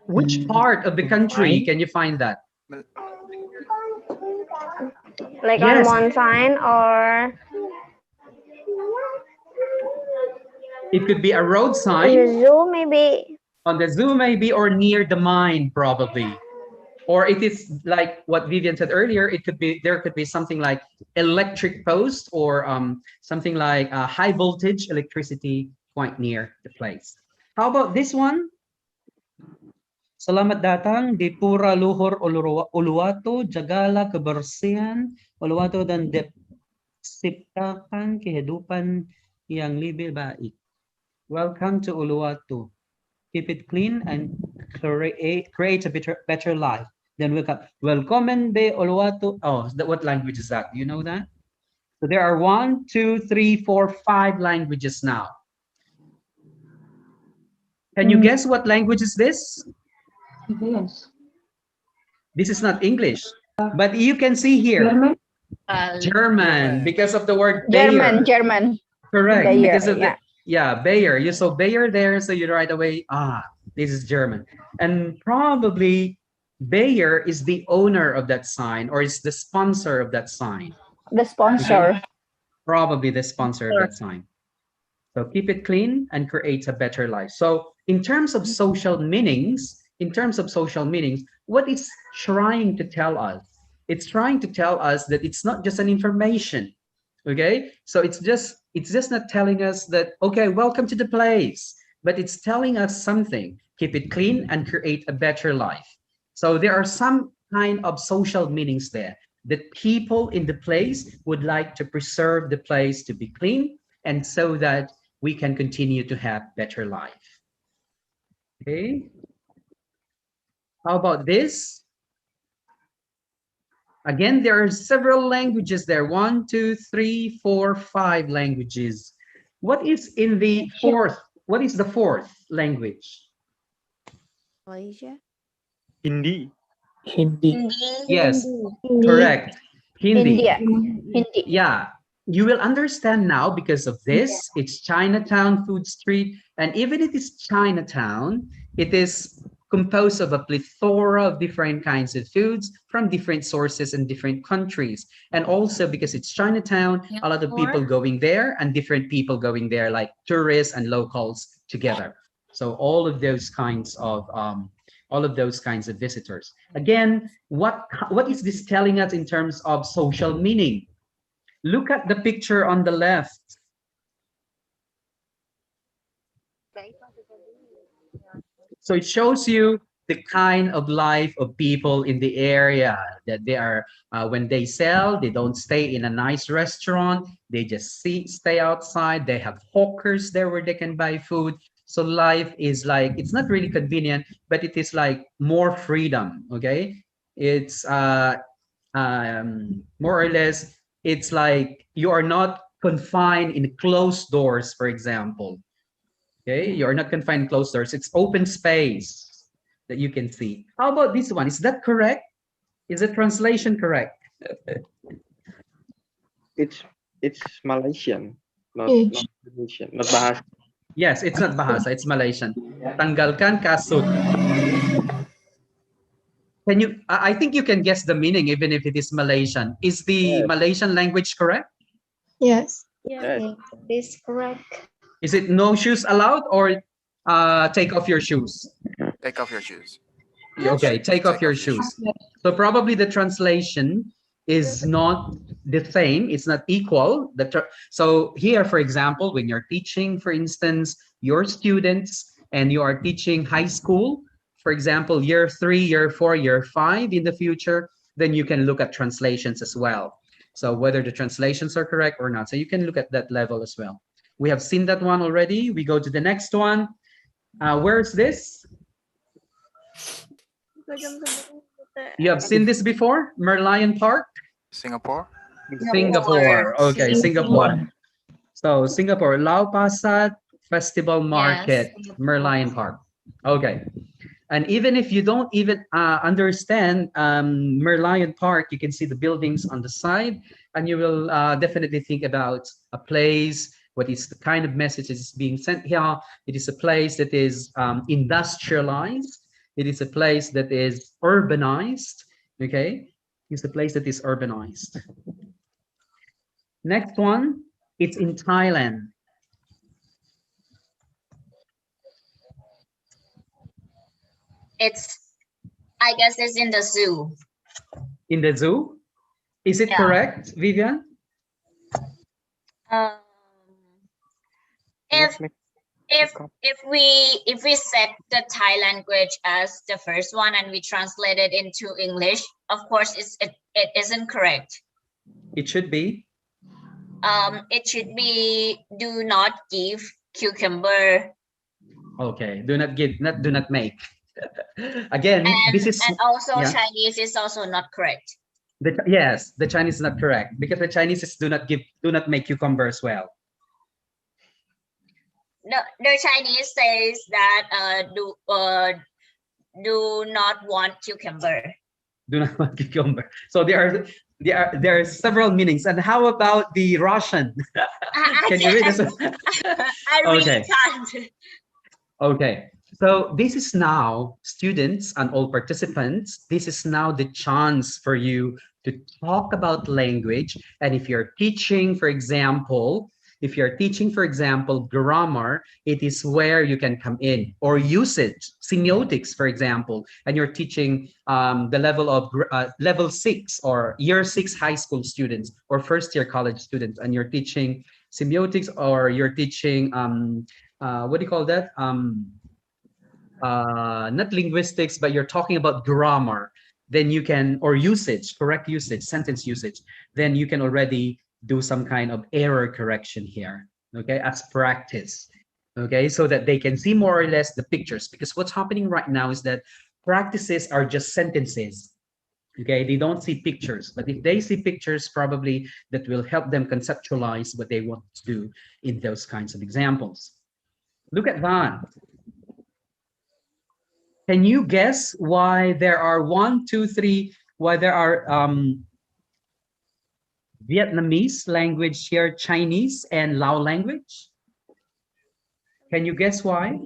Which part of the country can you find that? Like Yes. on one sign, or it could be a road sign. on the zoo, maybe. On the zoo, maybe, or near the mine, probably. Or it is like what Vivian said earlier. It could be, there could be something like electric post, or something like high voltage electricity quite near the place. How about this one? Selamat datang di Pura Luhur Uluwatu, jagalah kebersihan Uluwatu dan ciptakan kehidupan yang lebih baik. Welcome to Uluwatu. Keep it clean and create a better life. Then welcome be Uluwatu. Oh, what language is that? Do you know that? So there are 1, 2, 3, 4, 5 languages now. Can you guess what language is this? Yes. This is not English, but you can see here. German, because of the word Bayer. German. Correct. Bayer, Because of yeah. Bayer. You saw Bayer there, so you right away, this is German. And probably Bayer is the owner of that sign, or is the sponsor of that sign. The sponsor. Okay? Probably the sponsor of that sign. So keep it clean and create a better life. So in terms of social meanings, what it's trying to tell us it's trying to tell us that it's not just an information. Okay, so it's just not telling us that, okay, welcome to the place, but it's telling us something. Keep it clean and create a better life. So there are some kind of social meanings there, that people in the place would like to preserve the place to be clean, and so that we can continue to have better life. Okay, how about this? Again, there are several languages there. 1, 2, 3, 4, 5 languages. What is in the fourth? What is the fourth language? Malaysia. Hindi. Hindi. Yes, Hindi. correct. Hindi. India. Hindi. Yeah, you will understand now because of this. It's Chinatown Food Street, and even if it's Chinatown, it is composed of a plethora of different kinds of foods from different sources and different countries. And also because it's Chinatown, a lot of people going there and different people going there, like tourists and locals together. So all of those kinds of visitors. Again, what is this telling us in terms of social meaning? Look at the picture on the left. So it shows you the kind of life of people in the area, that they are, when they sell, they don't stay in a nice restaurant. They just stay outside. They have hawkers there where they can buy food. So life is like, it's not really convenient, but it is like more freedom, okay? It's more or less, it's like you are not confined in closed doors, for example. Okay, you're not confined in closed doors. It's open space that you can see. How about this one? Is that correct? Is the translation correct? It's Malaysian, not Indonesian, not Bahasa. Yes, it's not Bahasa, it's Malaysian. Tanggalkan kasut. Can you, I think you can guess the meaning even if it is Malaysian. Is the Malaysian language correct? Yes. Yes. This correct. Is it no shoes allowed, or take off your shoes? Take off your shoes. Okay, take off your shoes. So probably the translation is not the same. It's not equal. So here, for example, when you're teaching, for instance, your students, and you are teaching high school, for example, year 3, year 4, year 5 in the future, then you can look at translations as well. So whether the translations are correct or not. So you can look at that level as well. We have seen that one already. We go to the next one. Where is this? You have seen this before? Merlion Park? Singapore. Singapore. Okay, Singapore. So Singapore, Lau Pa Sat Festival Market, Merlion Park. Okay. And even if you don't even understand Merlion Park, you can see the buildings on the side, and you will definitely think about a place. What is the kind of message is being sent here? It is a place that is industrialized. It is a place that is urbanized. Okay, it's a place that is urbanized. Next one, it's in Thailand. I guess it's in the zoo. In the zoo? Is it correct, Vivian? If we set the Thai language as the first one and we translate it into English, of course it isn't correct. It should be. It should be do not give cucumber. Okay, do not give, do not make. Again, this is, and also Chinese is also not correct. Yes, the Chinese is not correct, because the Chinese is do not make cucumber as well. No, the Chinese says that do not want cucumber. Do not want cucumber. So there are several meanings. And how about the Russian? Can you read this? I really can't. Okay. So this is now, students and all participants, this is now the chance for you to talk about language. And if you're teaching, for example, If you're teaching, for example, grammar, it is where you can come in, or usage, semiotics, for example, and you're teaching the level of level 6 or year 6 high school students or first year college students, and you're teaching semiotics, or you're teaching what do you call that? Not linguistics, but you're talking about grammar, then you can, or usage, correct usage, sentence usage, then you can already do some kind of error correction here, okay, as practice, okay, so that they can see more or less the pictures. Because what's happening right now is that practices are just sentences, okay, they don't see pictures, but if they see pictures, probably that will help them conceptualize what they want to do in those kinds of examples. Look at that. Can you guess why there are why there are Vietnamese language here, Chinese and Lao language? Can you guess why?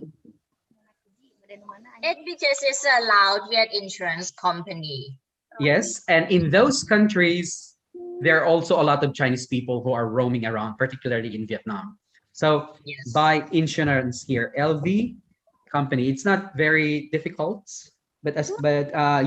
It's because it's a loud Viet insurance company. Yes, and in those countries, there are also a lot of Chinese people who are roaming around, particularly in Vietnam. So yes, by insurance here, LV company, it's not very difficult, but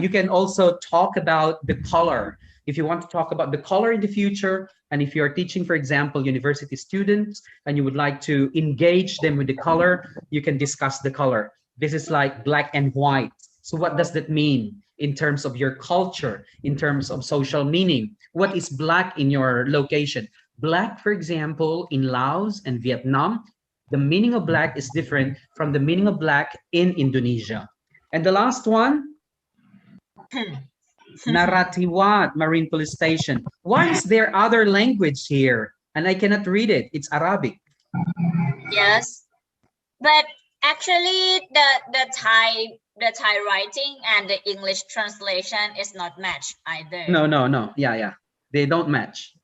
you can also talk about the color. If you want to talk about the color in the future, and if you're teaching, for example, university students, and you would like to engage them with the color, you can discuss the color. This is like black and white. So what does that mean in terms of your culture, in terms of social meaning? What is black in your location? Black, for example, in Laos and Vietnam, the meaning of black is different from the meaning of black in Indonesia. And the last one, Naratiwat Marine Police Station. Why is there other language here? And I cannot read it. It's Arabic. Yes, but actually the Thai writing and the English translation is not matched either. No. Yeah. They don't match.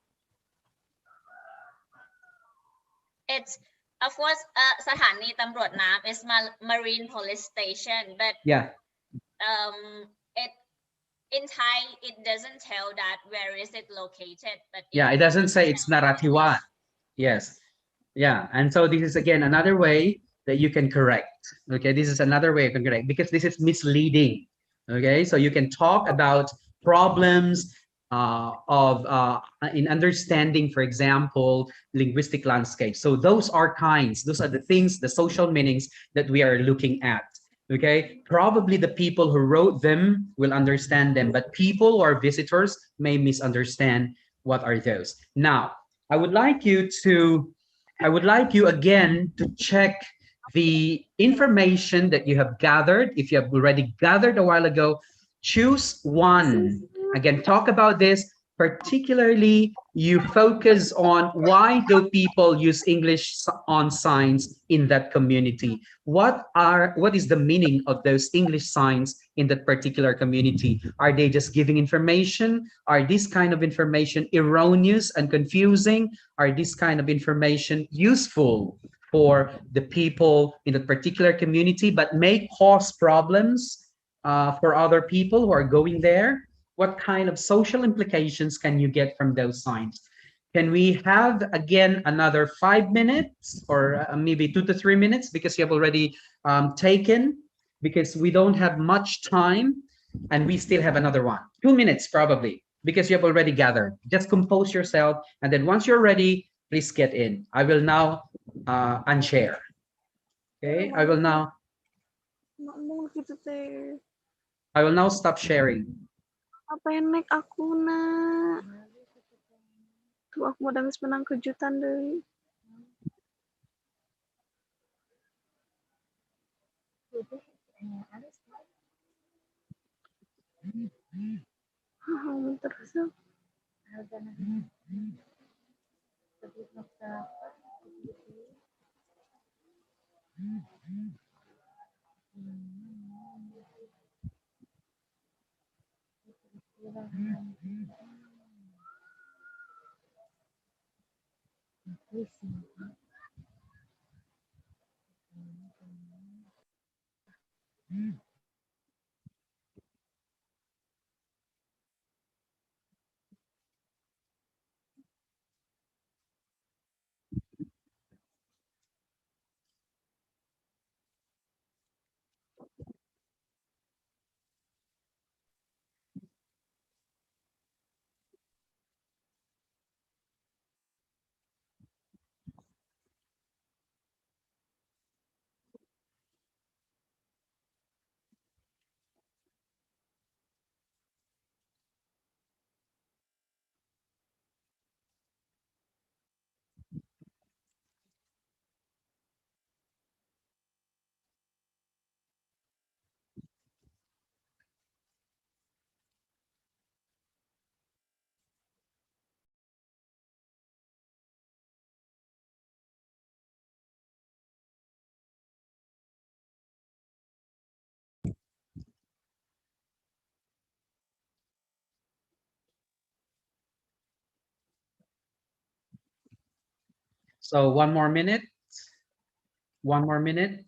It's of course สถานีตำรวจน้ำ is marine police station, but yeah, it in Thai it doesn't tell that where is it located, but yeah, it doesn't say it's Naratiwat. Yes. Yeah, and so this is again another way that you can correct. Okay, this is another way you can correct, because this is misleading. Okay, so you can talk about problems in understanding, for example, linguistic landscape. So those are the things, the social meanings that we are looking at. Okay, probably the people who wrote them will understand them, but people or visitors may misunderstand what are those. Now, I would like you again to check the information that you have gathered. If you have already gathered a while ago, choose one. Again, talk about this. Particularly, you focus on why do people use English on signs in that community? What is the meaning of those English signs in that particular community? Are they just giving information? Are this kind of information erroneous and confusing? Are this kind of information useful for the people in that particular community, but may cause problems for other people who are going there? What kind of social implications can you get from those signs? Can we have again another 5 minutes, or maybe 2 to 3 minutes, because you have already taken, because we don't have much time and we still have another one. 2 minutes probably, because you have already gathered. Just compose yourself, and then once you're ready, please get in. I will now unshare. Okay, I will now stop sharing. Apa yang naik aku nak? Tuh aku mau nangis menang kejutan deh. Terus So 1 more minute. 1 more minute.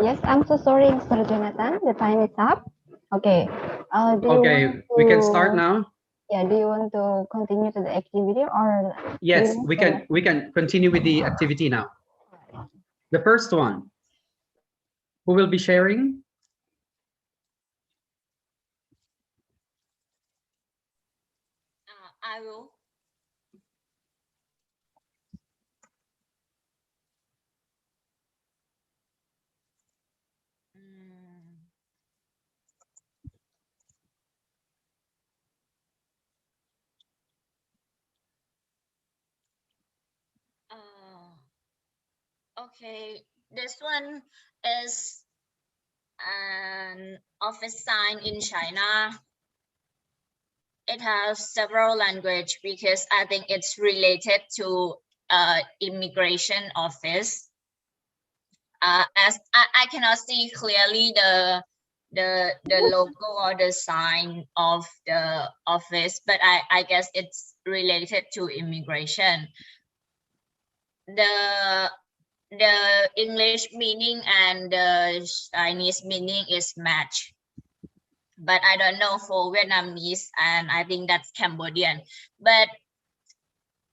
Yes, I'm so sorry, Mr. Jonathan. The time is up. Okay. Do you Okay, want to, we can start now. Yeah, do you want to continue to the activity or? Yes, we can continue with the activity now. The first one. Who will be sharing? I will. Okay, this one is an office sign in China. It has several language because I think it's related to immigration office. As I cannot see clearly the logo or the sign of the office, but I guess it's related to immigration. The English meaning and the Chinese meaning is match, but I don't know for Vietnamese, and I think that's Cambodian. But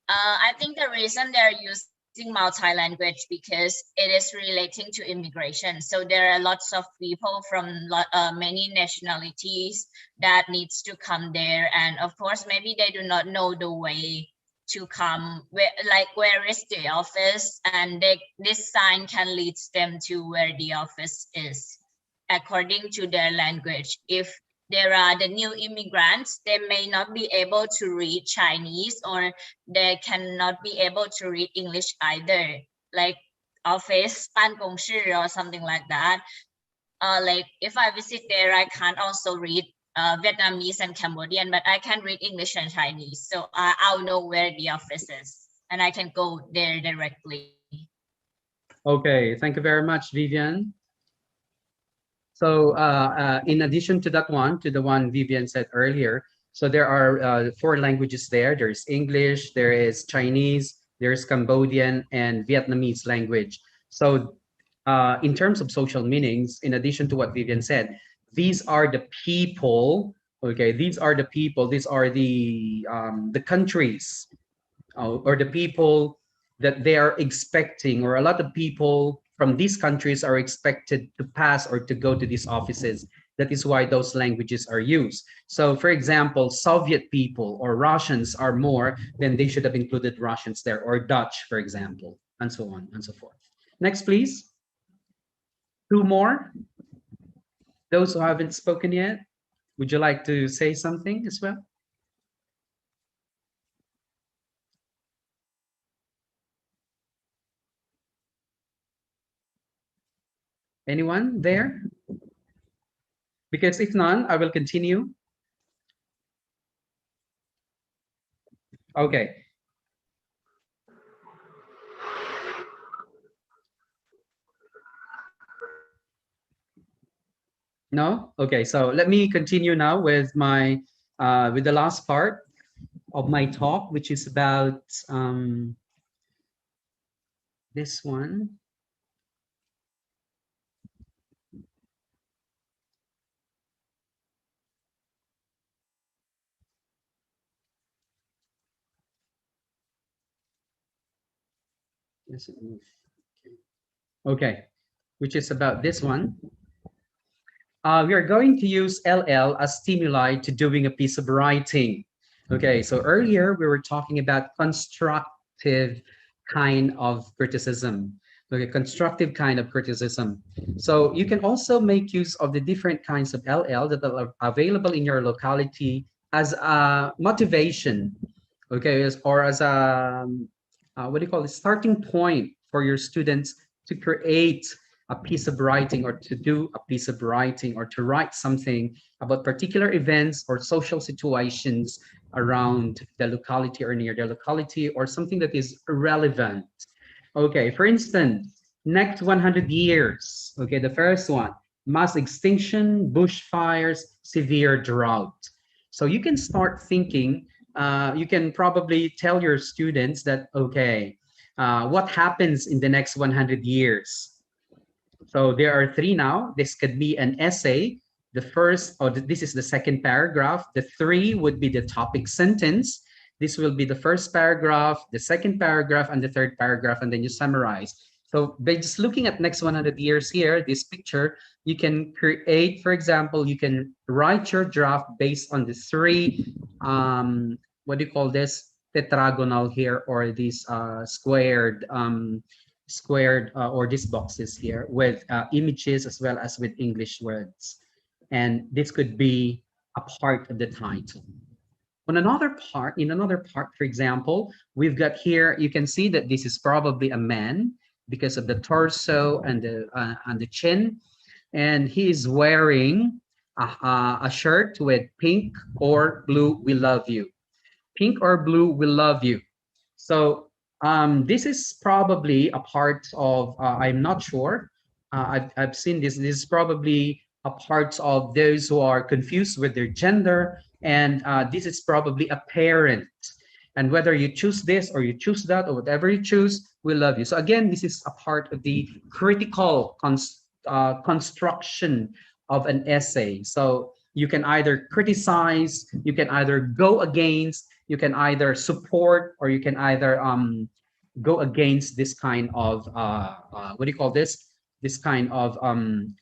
I think the reason they're using multi-language because it is relating to immigration. So there are lots of people from many nationalities that needs to come there, and of course maybe they do not know the way to come, where is the office, and this sign can lead them to where the office is according to their language. If there are the new immigrants, they may not be able to read Chinese, or they cannot be able to read English either, like office, 办公室 or something like that. Like if I visit there, I can't also read Vietnamese and Cambodian, but I can read English and Chinese. So I'll know where the office is and I can go there directly. Okay, thank you very much, Vivian. So in addition to that one, to the one Vivian said earlier, so there are 4 languages there. There's English, there is Chinese, there's Cambodian, and Vietnamese language. So in terms of social meanings, in addition to what Vivian said, these are the people, okay, these are the people, these are the countries or the people that they are expecting, or a lot of people from these countries are expected to pass or to go to these offices. That is why those languages are used. So for example, Soviet people or Russians are more, then they should have included Russians there, or Dutch, for example, and so on and so forth. Next, please. 2 more. Those who haven't spoken yet, would you like to say something as well? Anyone there? Because if none, I will continue. Okay. No? Okay, so let me continue now with my with the last part of my talk, which is about this one. Yes, it moves. Okay, which is about this one. We are going to use LL as stimuli to doing a piece of writing. Okay, so earlier we were talking about constructive kind of criticism. Okay, constructive kind of criticism. So you can also make use of the different kinds of LL that are available in your locality as a motivation, okay, or as a what do you call it, starting point for your students to create a piece of writing or to do a piece of writing or to write something about particular events or social situations around the locality or near the locality or something that is relevant. Okay, for instance, next 100 years. Okay, the first one, mass extinction, bushfires, severe drought. So you can start thinking, you can probably tell your students that, okay, what happens in the next 100 years? So there are three now. This could be an essay. The first, or this is the second paragraph. The three would be the topic sentence. This will be the first paragraph, the second paragraph, and the third paragraph, and then you summarize. So by just looking at next 100 years here, this picture, you can create, for example, you can write your draft based on the three, what do you call this? Tetragonal here, or these squared or these boxes here with images as well as with English words. And this could be a part of the title. On another part, in another part, for example, we've got here, you can see that this is probably a man because of the torso and the chin. And he is wearing a shirt with pink or blue, we love you. Pink or blue, we love you. So this is probably a part of, I'm not sure, I've seen this, this is probably a part of those who are confused with their gender, and this is probably a parent. And whether you choose this or you choose that or whatever you choose, we love you. So again, this is a part of the critical construction of an essay. So you can either criticize, you can either go against, you can either support, or you can either go against this kind of what do you call this? This kind of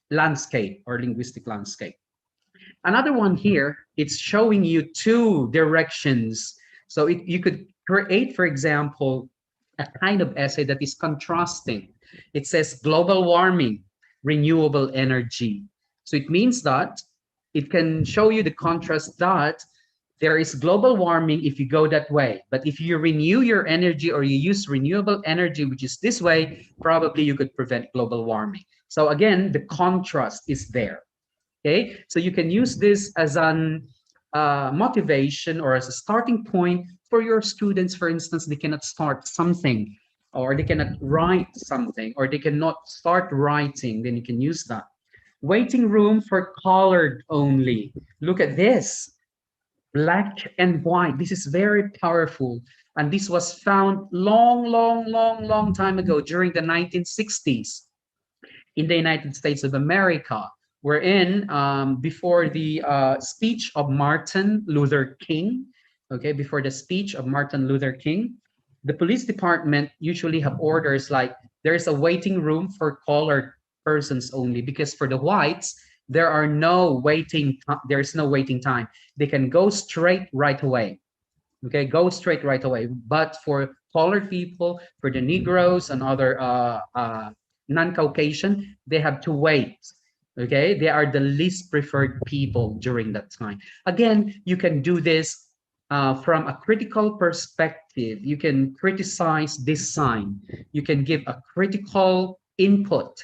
landscape or linguistic landscape. Another one here, it's showing you two directions. So you could create, for example, a kind of essay that is contrasting. It says global warming, renewable energy. So it means that it can show you the contrast that there is global warming if you go that way. But if you renew your energy or you use renewable energy, which is this way, probably you could prevent global warming. So again, the contrast is there. Okay, so you can use this as an motivation or as a starting point for your students. For instance, they cannot start something, or they cannot write something, or they cannot start writing, then you can use that. Waiting room for colored only. Look at this, black and white. This is very powerful. And this was found long time ago during the 1960s in the United States of America. Wherein before the speech of Martin Luther King, okay, before the speech of Martin Luther King, the police department usually have orders like there's a waiting room for colored persons only, because for the whites, there's no waiting time. They can go straight right away. Okay, go straight right away. But for colored people, for the Negroes and other non-Caucasian, they have to wait. Okay, they are the least preferred people during that time. Again, you can do this from a critical perspective. You can criticize this sign. You can give a critical input.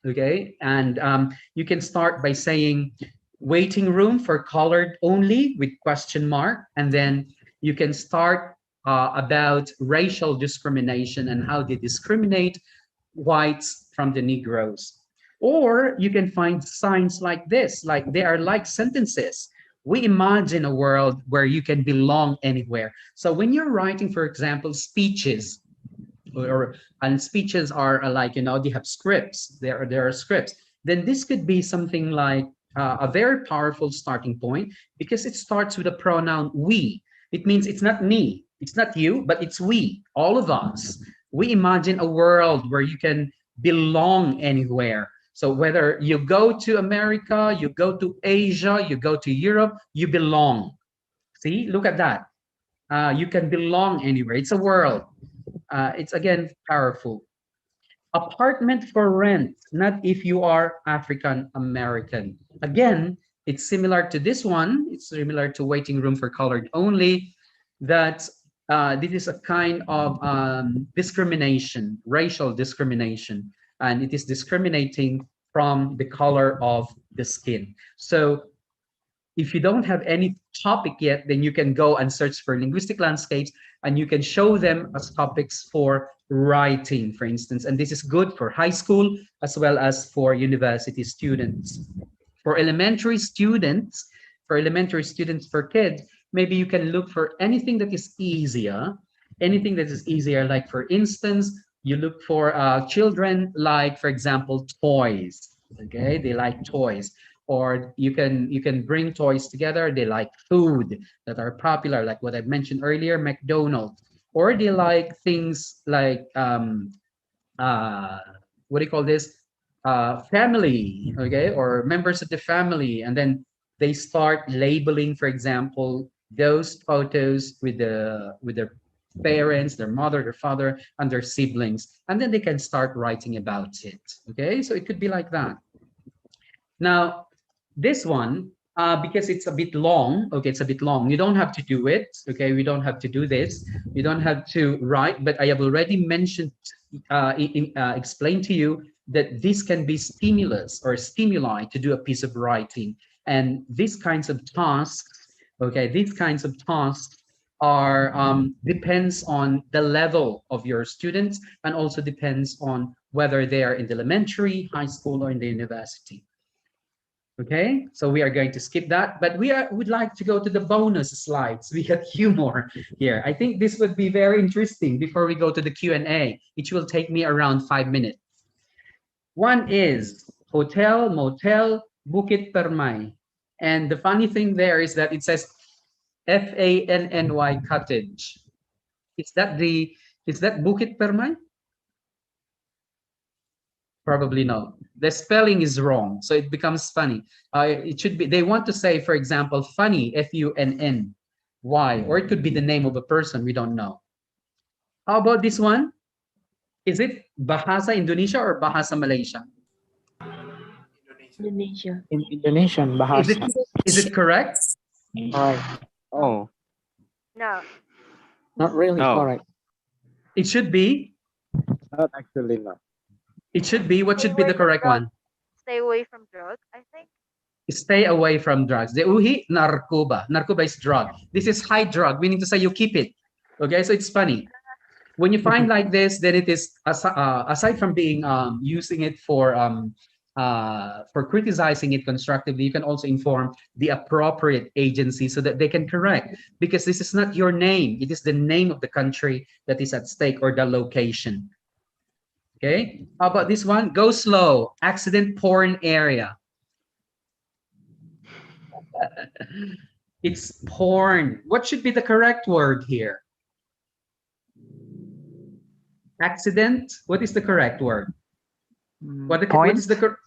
Okay, and you can start by saying waiting room for colored only with question mark, and then you can start about racial discrimination and how they discriminate whites from the Negroes. Or you can find signs like this, like they are like sentences. We imagine a world where you can belong anywhere. So when you're writing, for example, speeches, and speeches are like, you know, they have scripts, there are scripts, then this could be something like a very powerful starting point, because it starts with a pronoun we. It means it's not me, it's not you, but it's we, all of us. We imagine a world where you can belong anywhere. So whether you go to America, you go to Asia, you go to Europe, you belong. See, look at that. You can belong anywhere. It's a world. It's again powerful. Apartment for rent, not if you are African American. Again, it's similar to this one. It's similar to waiting room for colored only, that this is a kind of discrimination, racial discrimination, and it is discriminating from the color of the skin. So if you don't have any topic yet, then you can go and search for linguistic landscapes, and you can show them as topics for writing, for instance. And this is good for high school as well as for university students. For elementary students, for kids, maybe you can look for anything that is easier, like for instance, you look for children like, for example, toys. Okay, they like toys. Or you can bring toys together. They like food that are popular, like what I mentioned earlier, McDonald's. Or they like things like what do you call this? Family, okay, or members of the family, and then they start labeling, for example, those photos with their parents, their mother, their father, and their siblings, and then they can start writing about it. Okay, so it could be like that. Now, this one, because it's a bit long, okay, it's a bit long. You don't have to do it, okay? We don't have to do this. You don't have to write, but I have already mentioned, explained to you that this can be stimulus or stimuli to do a piece of writing. And these kinds of tasks, okay, these kinds of tasks are depends on the level of your students, and also depends on whether they are in the elementary, high school, or in the university. Okay, so we are going to skip that, but would like to go to the bonus slides. We have humor here. I think this would be very interesting before we go to the Q&A. It will take me around 5 minutes. One is hotel, motel, Bukit Permai. And the funny thing there is that it says FANNY cottage. Is that Bukit Permai? Probably no. The spelling is wrong, so it becomes funny. It should be, they want to say, for example, funny, FUNNY, or it could be the name of a person, we don't know. How about this one? Is it Bahasa Indonesia or Bahasa Malaysia? Indonesia. In Indonesian, bahasa. Is it correct? Right. Oh. No. Not really correct. It should be? Not actually, no. It should be, what should be the correct one? Stay away from drugs, I think. Stay away from drugs. The uhi, narkoba. Narkoba is drug. This is high drug, meaning to say you keep it. Okay, so it's funny. When you find like this, then it is, aside from being using it for criticizing it constructively, you can also inform the appropriate agency so that they can correct, because this is not your name. It is the name of the country that is at stake, or the location. Okay, how about this one? Go slow, accident-prone area. It's porn. What should be the correct word here? Accident. What is the correct word? What is the?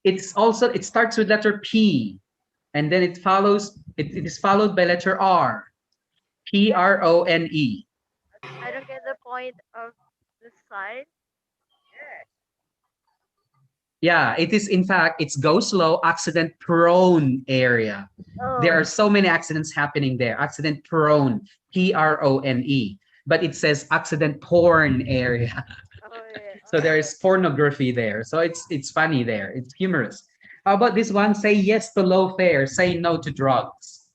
It's also, it starts with letter P, and then it follows. It is followed by letter R. PRONE. I don't get the point of the sign. Yeah, it is, in fact, it's go slow, accident prone area. There are so many accidents happening there. Accident prone, PRONE, but it says accident porn area. So there is pornography there. So it's funny there. It's humorous. How about this one? Say yes to low fare, say no to drugs.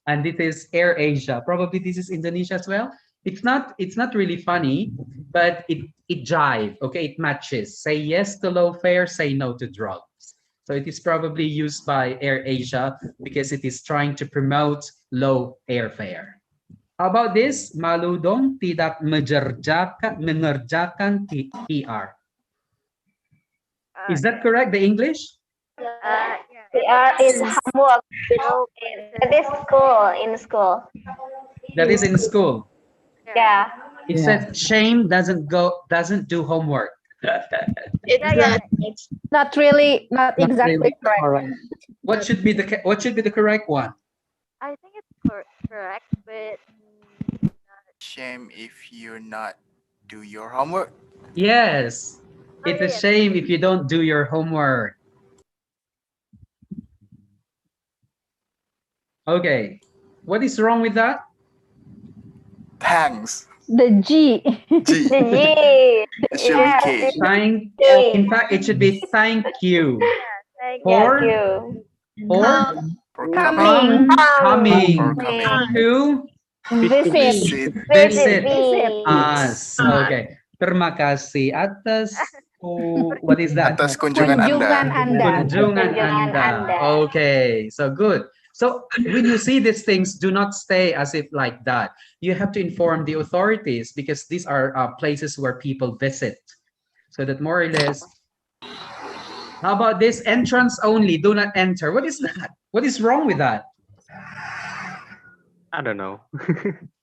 And this is Air Asia. Probably this is Indonesia as well. It's not really funny, but it jive. Okay, it matches. Say yes to low fare, say no to drugs. So it is probably used by Air Asia because it is trying to promote low airfare. How about this? Malu dong tidak mengerjakan PR. Is that correct, the English? PR is homework. That is school, in school. That is in school. Yeah. It says shame doesn't do homework. It's not really, not exactly correct. What should be the correct one? I think it's correct, but Shame if you not do your homework. Yes. It's a shame if you don't do your homework. Okay. What is wrong with that? Thanks. The G. G. The G. It should be K. In fact, it should be thank you. For Coming. To visit us. Okay. Terima kasih atas what is that? Atas kunjungan Anda. Kunjungan Anda. Okay, so good. So when you see these things, do not stay as if like that. You have to inform the authorities because these are places where people visit. So that more or less. How about this? Entrance only, do not enter. What is that? What is wrong with that? I don't know.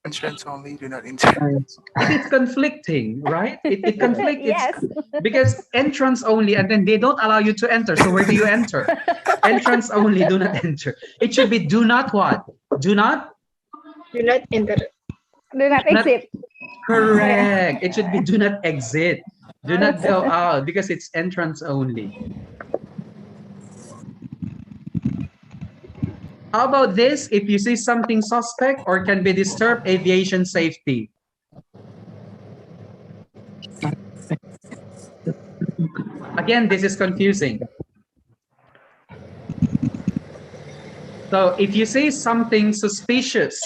Entrance only, do not enter. It is conflicting, right? It conflicts. Yes. Because entrance only, and then they don't allow you to enter. So where do you enter? Entrance only, do not enter. It should be do not what? Do not? do not enter. Do not exit. Correct. It should be do not exit. Do not go out because it's entrance only. How about this? If you see something suspect or can be disturbed, aviation safety. Again, this is confusing. So if you see something suspicious,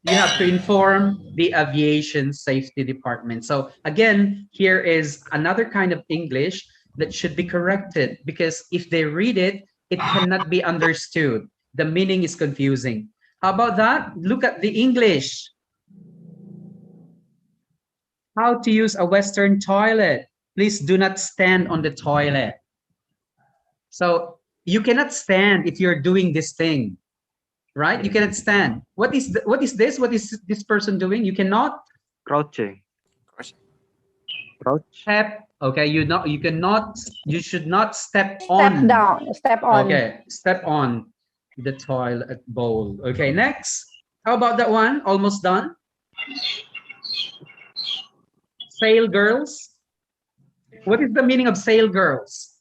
you have to inform the aviation safety department. So again, here is another kind of English that should be corrected because if they read it, it cannot be understood. The meaning is confusing. How about that? Look at the English. How to use a Western toilet. Please do not stand on the toilet. So you cannot stand if you're doing this thing, right? You cannot stand. What is this? What is this person doing? You cannot Crouching. step. Okay, you should not step on. Step on. Okay, step on the toilet bowl. Okay, next. How about that one? Almost done. Sale girls. What is the meaning of sale girls?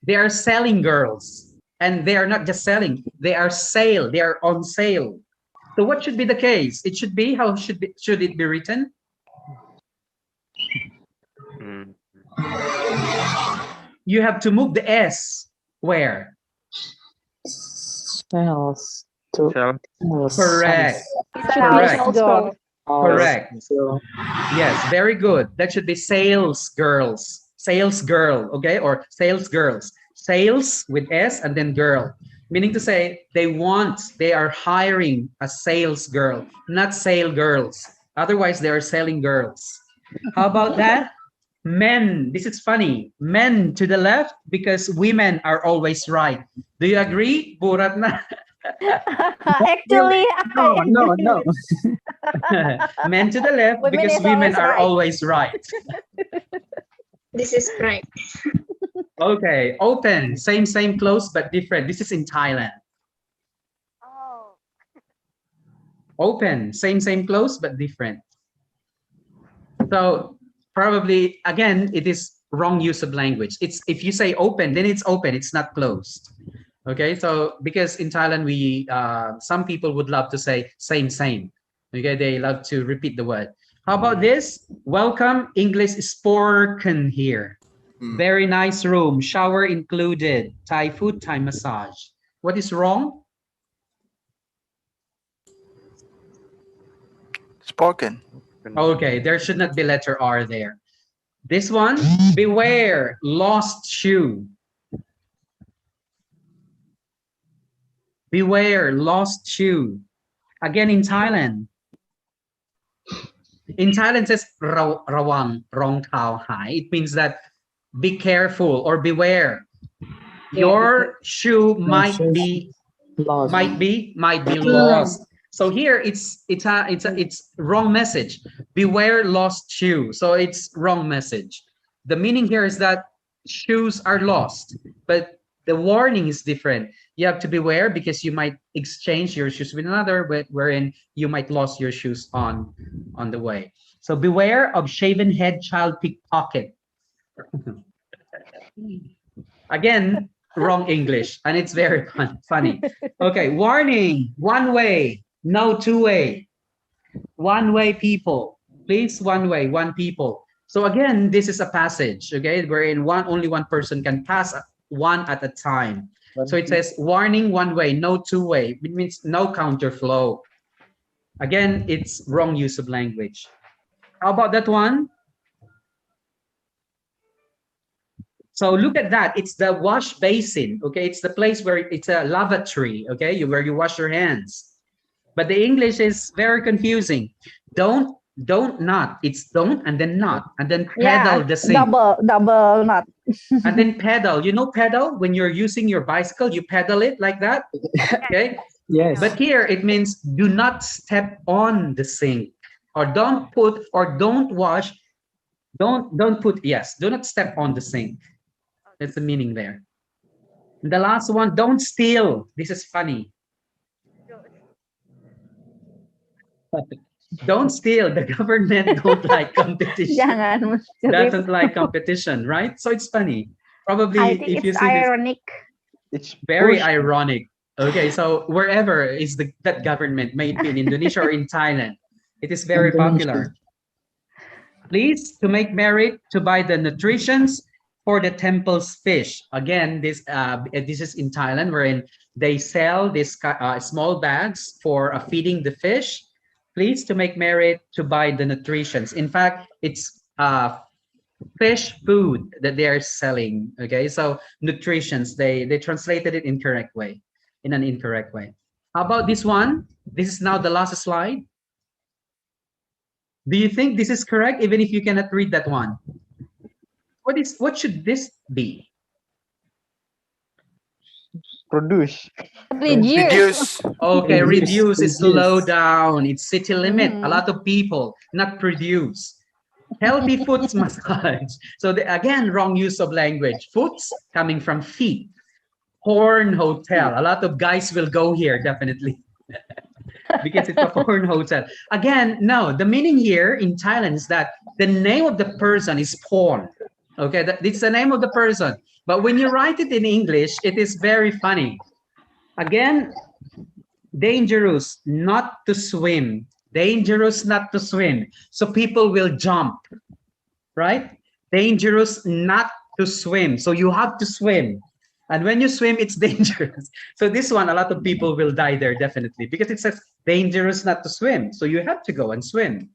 They are selling girls. And they are not just selling. They are sale. They are on sale. So what should be the case? It should be, how should it be written? You have to move the S. Where? Sales. Correct. Correct. Yes, very good. That should be sales girls. Sales girl, okay? Or sales girls. Sales with S and then girl. Meaning to say they are hiring a sales girl, not sale girls. Otherwise, they are selling girls. How about that? Men, this is funny. Men to the left because women are always right. Do you agree, Buratna? Actually, no. Men to the left because women are always right. This is correct. Okay, open, same, close, but different. This is in Thailand. Open, same, close, but different. So probably, again, it is wrong use of language. It's if you say open, then it's open, it's not closed. Okay, so because in Thailand, we some people would love to say same. Okay, they love to repeat the word. How about this? Welcome, English is spoken here. Very nice room, shower included, Thai food, Thai massage. What is wrong? Spoken. Okay, there should not be letter R there. This one, beware, lost shoe. Beware, lost shoe. Again, in Thailand. In Thailand, it says rawang, rong tao hai. It means that be careful or beware. Your shoe might be lost. So here it's wrong message. Beware lost shoe. So it's wrong message. The meaning here is that shoes are lost, but the warning is different. You have to beware because you might exchange your shoes with another, but wherein you might lose your shoes on the way. So beware of shaven head child pickpocket. Again, wrong English, and it's very funny. Okay, warning, one way, no two way. One way people, please, one way, one people. So again, this is a passage, okay, wherein only one person can pass one at a time. So it says warning, one way, no two way. It means no counterflow. Again, it's wrong use of language. How about that one? So look at that. It's the wash basin. Okay, it's the place where it's a lavatory. Okay, where you wash your hands. But the English is very confusing. Don't not. It's don't and then not and then pedal the sink. Double not. And then pedal. You know pedal when you're using your bicycle, you pedal it like that. Okay. Yes. But here it means do not step on the sink, or don't put, or don't wash. Don't put. Yes. Do not step on the sink. That's the meaning there. And the last one, don't steal. This is funny. Don't steal. The government don't like competition. Doesn't like competition, right? So it's funny. Probably I think if you it's see ironic. it's very ironic. Okay, so wherever is that government, may it be in Indonesia or in Thailand, it is very popular. Please, to make merit, to buy the nutritions for the temple's fish. Again, this is in Thailand, wherein they sell these small bags for feeding the fish. Please, to make merit, to buy the nutritions. In fact, it's fish food that they are selling. Okay, so nutritions, they translated it in an incorrect way. How about this one? This is now the last slide. Do you think this is correct, even if you cannot read that one? What should this be? Produce. Reduce. Okay, reduce is slow down. It's city limit. A lot of people, not produce. Healthy foods massage. So again, wrong use of language. Foods coming from feet. Porn hotel. A lot of guys will go here, definitely. Because it's a porn hotel. Again, no, the meaning here in Thailand is that the name of the person is porn. Okay, it's the name of the person. But when you write it in English, it is very funny. Again, dangerous not to swim. Dangerous not to swim. So people will jump, right? Dangerous not to swim. So you have to swim. And when you swim, it's dangerous. So this one, a lot of people will die there, definitely, because it says dangerous not to swim. So you have to go and swim.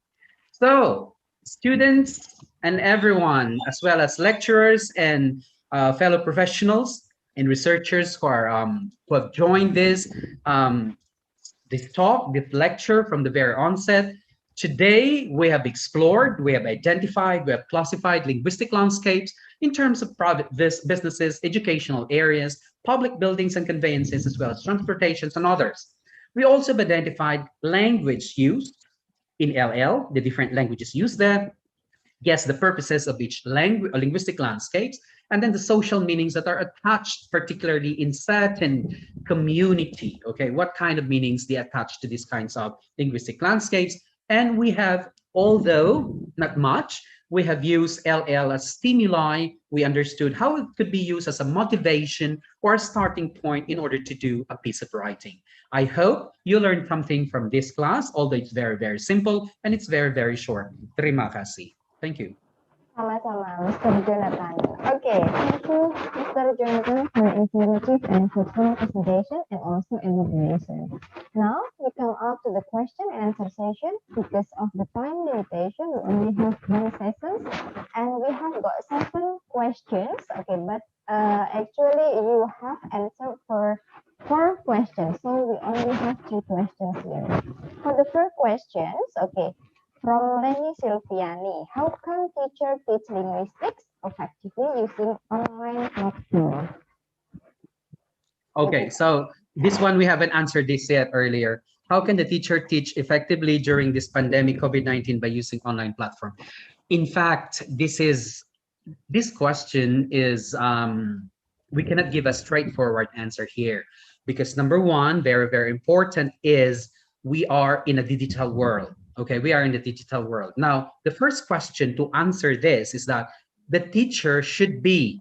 So students and everyone, as well as lecturers and fellow professionals and researchers who have joined this talk, this lecture from the very onset. Today, we have explored, we have identified, we have classified linguistic landscapes in terms of private businesses, educational areas, public buildings and conveyances, as well as transportations and others. We also have identified language use in LL, the different languages used there. Yes, the purposes of each linguistic landscapes, and then the social meanings that are attached, particularly in certain community. Okay, what kind of meanings they attach to these kinds of linguistic landscapes. And we have, although not much, we have used LL as stimuli. We understood how it could be used as a motivation or a starting point in order to do a piece of writing. I hope you learned something from this class, although it's very, very simple and it's very, very short. Terima kasih. Thank you. Sama-sama, Mr. Jonathan. Okay, thank you, Mr. Jonathan, for informative and fruitful presentation and also elaboration. Now we come up to the question and answer session. Because of the time limitation, we only have one session, and we have got 7 questions. Okay, but actually you have answered for 4 questions, so we only have 2 questions here. For the first questions, okay. From Leni Silviani, how can teacher teach linguistics effectively using online platform? Okay, so this one we haven't answered this yet earlier. How can the teacher teach effectively during this pandemic COVID-19 by using online platform? In fact, this question is we cannot give a straightforward answer here because number one, very, very important is we are in a digital world. Okay, we are in the digital world. Now, the first question to answer this is that the teacher should be,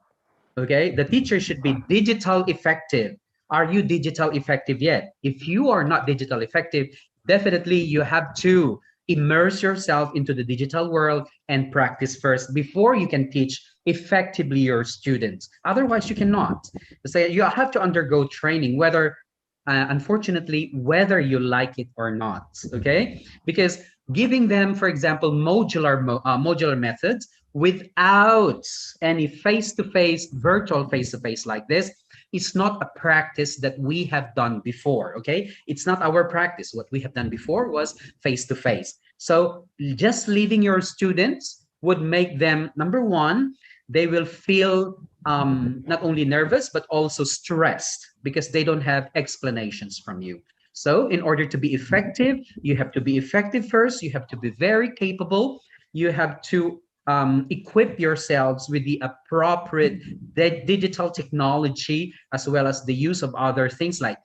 okay, the teacher should be digital effective. Are you digital effective yet? If you are not digital effective, definitely you have to immerse yourself into the digital world and practice first before you can teach effectively your students. Otherwise, you cannot. So you have to undergo training, whether unfortunately, whether you like it or not, okay? Because giving them, for example, modular methods without any face-to-face, virtual face-to-face like this, it's not a practice that we have done before, okay? It's not our practice. What we have done before was face-to-face. So just leaving your students would make them, number one, they will feel not only nervous, but also stressed because they don't have explanations from you. So in order to be effective, you have to be effective first. You have to be very capable. You have to equip yourselves with the appropriate digital technology, as well as the use of other things like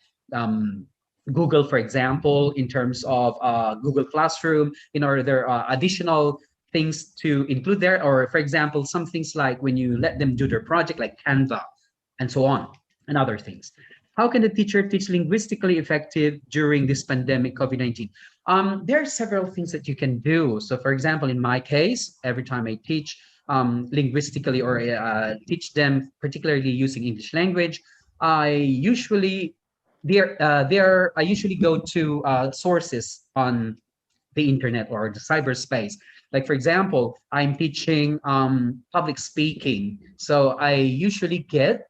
Google, for example, in terms of Google Classroom, in order there are additional things to include there, or for example, some things like when you let them do their project like Canva and so on, and other things. How can the teacher teach linguistically effective during this pandemic COVID-19? There are several things that you can do. So for example, in my case, every time I teach linguistically or teach them particularly using English language, I usually I usually go to sources on the internet or the cyberspace. Like for example, I'm teaching public speaking. So I usually get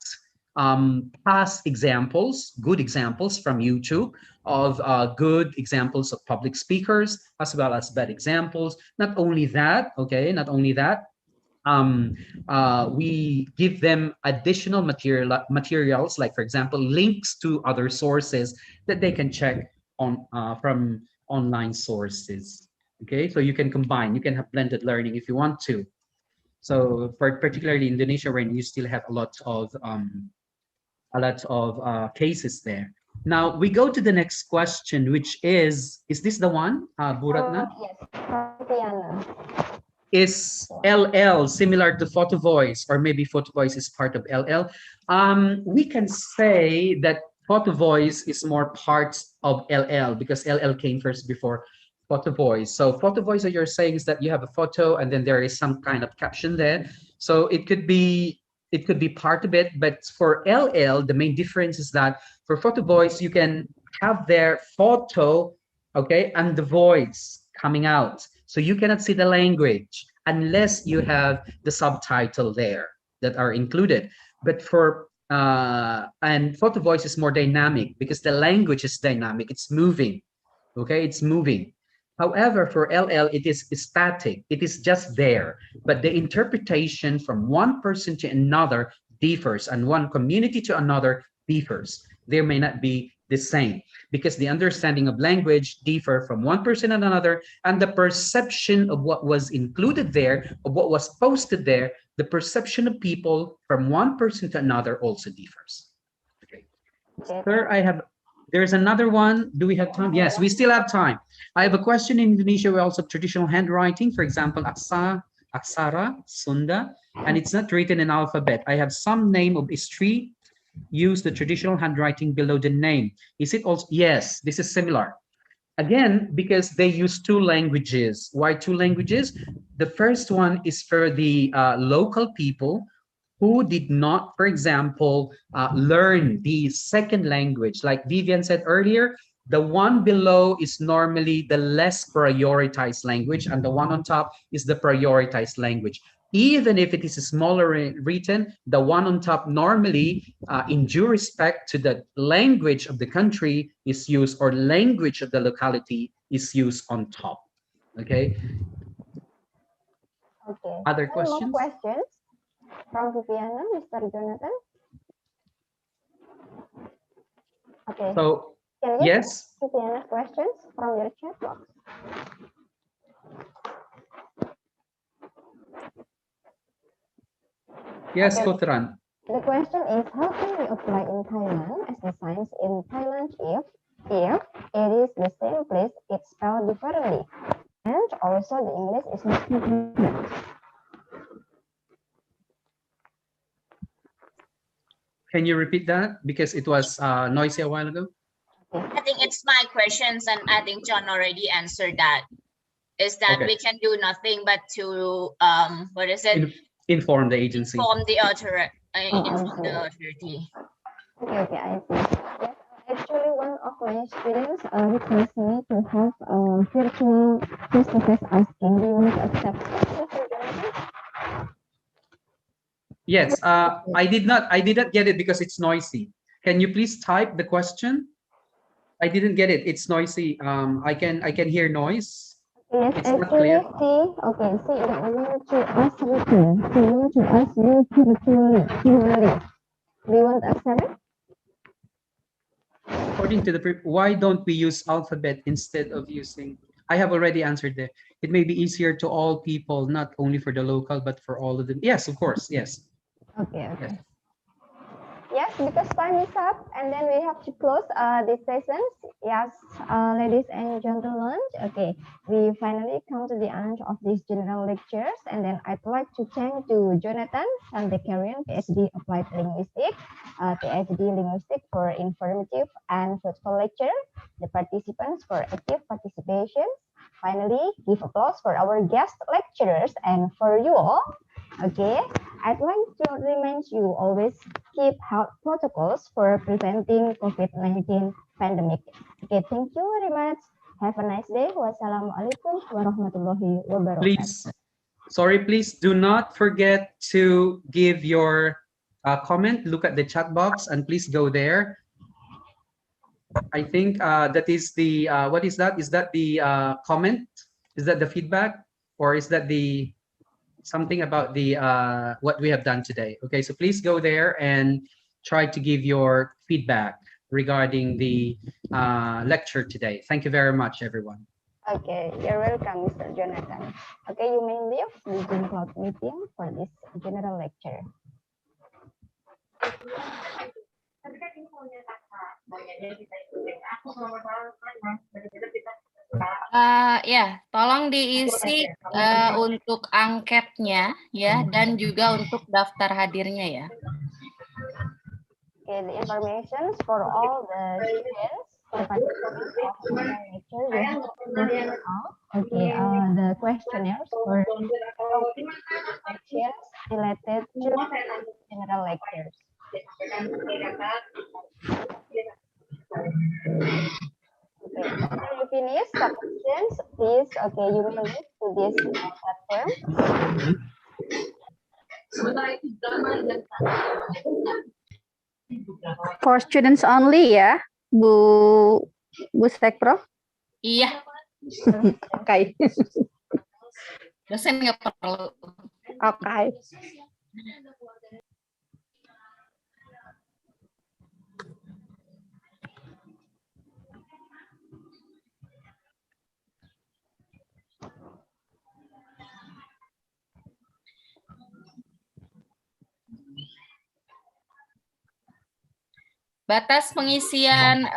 past examples, good examples from YouTube of good examples of public speakers, as well as bad examples. Not only that, okay, not only that, we give them additional materials, like for example, links to other sources that they can check on from online sources. Okay, so you can combine, you can have blended learning if you want to. So for particularly Indonesia, where you still have a lot of cases there. Now we go to the next question, which is this the one, Buratna? Yes, Tiana. Is LL similar to photo voice, or maybe photo voice is part of LL? We can say that photo voice is more parts of LL because LL came first before photo voice. So photo voice, what you're saying is that you have a photo and then there is some kind of caption there. So it could be part of it, but for LL, the main difference is that for photo voice, you can have their photo, okay, and the voice coming out. So you cannot see the language unless you have the subtitle there that are included. But for and photo voice is more dynamic because the language is dynamic. It's moving. Okay, it's moving. However, for LL, it is static. It is just there. But the interpretation from one person to another differs, and one community to another differs. There may not be the same because the understanding of language differ from one person and another, and the perception of what was included there, of what was posted there, the perception of people from one person to another also differs. Okay. Sir, there's another one. Do we have time? Yes, we still have time. I have a question. In Indonesia, we also have traditional handwriting, for example, aksara, sunda, and it's not written in alphabet. I have some name of a street, use the traditional handwriting below the name. Is it also? Yes, this is similar. Again, because they use 2 languages. Why 2 languages? The first one is for the local people who did not, for example, learn the second language. Like Vivian said earlier, the one below is normally the less prioritized language, and the one on top is the prioritized language. Even if it is smaller written, the one on top normally, in due respect to the language of the country, is used, or language of the locality is used on top. Okay. Okay. Other More questions? questions from Viviana, Mr. Jonathan? Okay. So, Can you yes. Viviana questions from your chat box? Yes, Okay. Kotran. The question is, how can we apply in Thailand as the signs in Thailand if it is the same place, it's spelled differently, and also the English is not correct? Can you repeat that? Because it was noisy a while ago. I think it's my questions, and I think John already answered that. Is that Okay. we can do nothing but to what is it? Inform the agency. Inform the authority. Inform the authority. Okay, I see. Yes, actually, one of my students requested me to have a virtual face-to-face asking. Do you want to accept it? Yes, I did not get it because it's noisy. Can you please type the question? I didn't get it. It's noisy. I can hear noise. Yes, It's not actually, clear. okay, see, I want to ask you, so I want to ask you virtually. Do you want to accept it? According to the why don't we use alphabet instead of using? I have already answered that. It may be easier to all people, not only for the local, but for all of them. Yes, of course. Yes. Okay, okay. Yes. Yes, because time is up, and then we have to close this session. Yes, ladies and gentlemen. Okay, we finally come to the end of these general lectures, and then I'd like to thank to Jonathan and the Karian, PhD Applied Linguistics, PhD Linguistics for informative and fruitful lecture, the participants for active participation. Finally, give applause for our guest lecturers and for you all. Okay, I'd like to remind you always keep health protocols for preventing COVID-19 pandemic. Okay, thank you very much. Have a nice day. Wassalamualaikum warahmatullahi wabarakatuh. Please, please do not forget to give your comment. Look at the chat box and please go there. I think that is the, what is that? Is that the comment? Is that the feedback? Or is that the something about the what we have done today? Okay, so please go there and try to give your feedback regarding the lecture today. Thank you very much, everyone. Okay, you're welcome, Mr. Jonathan. Okay, you may leave the Zoom cloud meeting for this general lecture. Ya, tolong diisi untuk angketnya ya, dan juga untuk daftar hadirnya ya. Okay, the information for all the students, the participants of the lecture, you have to fill out. Okay, the questionnaires for questions related to general lectures. Okay, after you finish submissions, please, okay, you may leave to this platform. For students only ya, Bu Sekpro? Iya. Oke. Dosen nggak perlu. Oke. Batas pengisian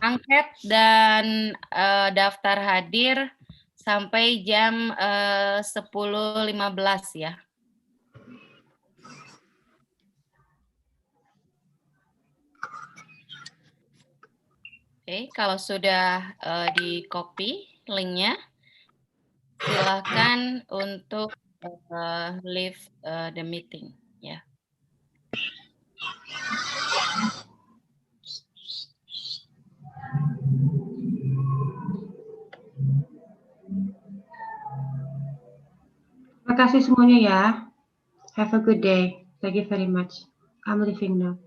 angket dan daftar hadir sampai jam 10.15 ya. Oke, kalau sudah di-copy linknya, silakan dipersilahkan untuk leave the meeting. Ya. Terima kasih semuanya ya. Have a good day. Thank you very much. I'm leaving now.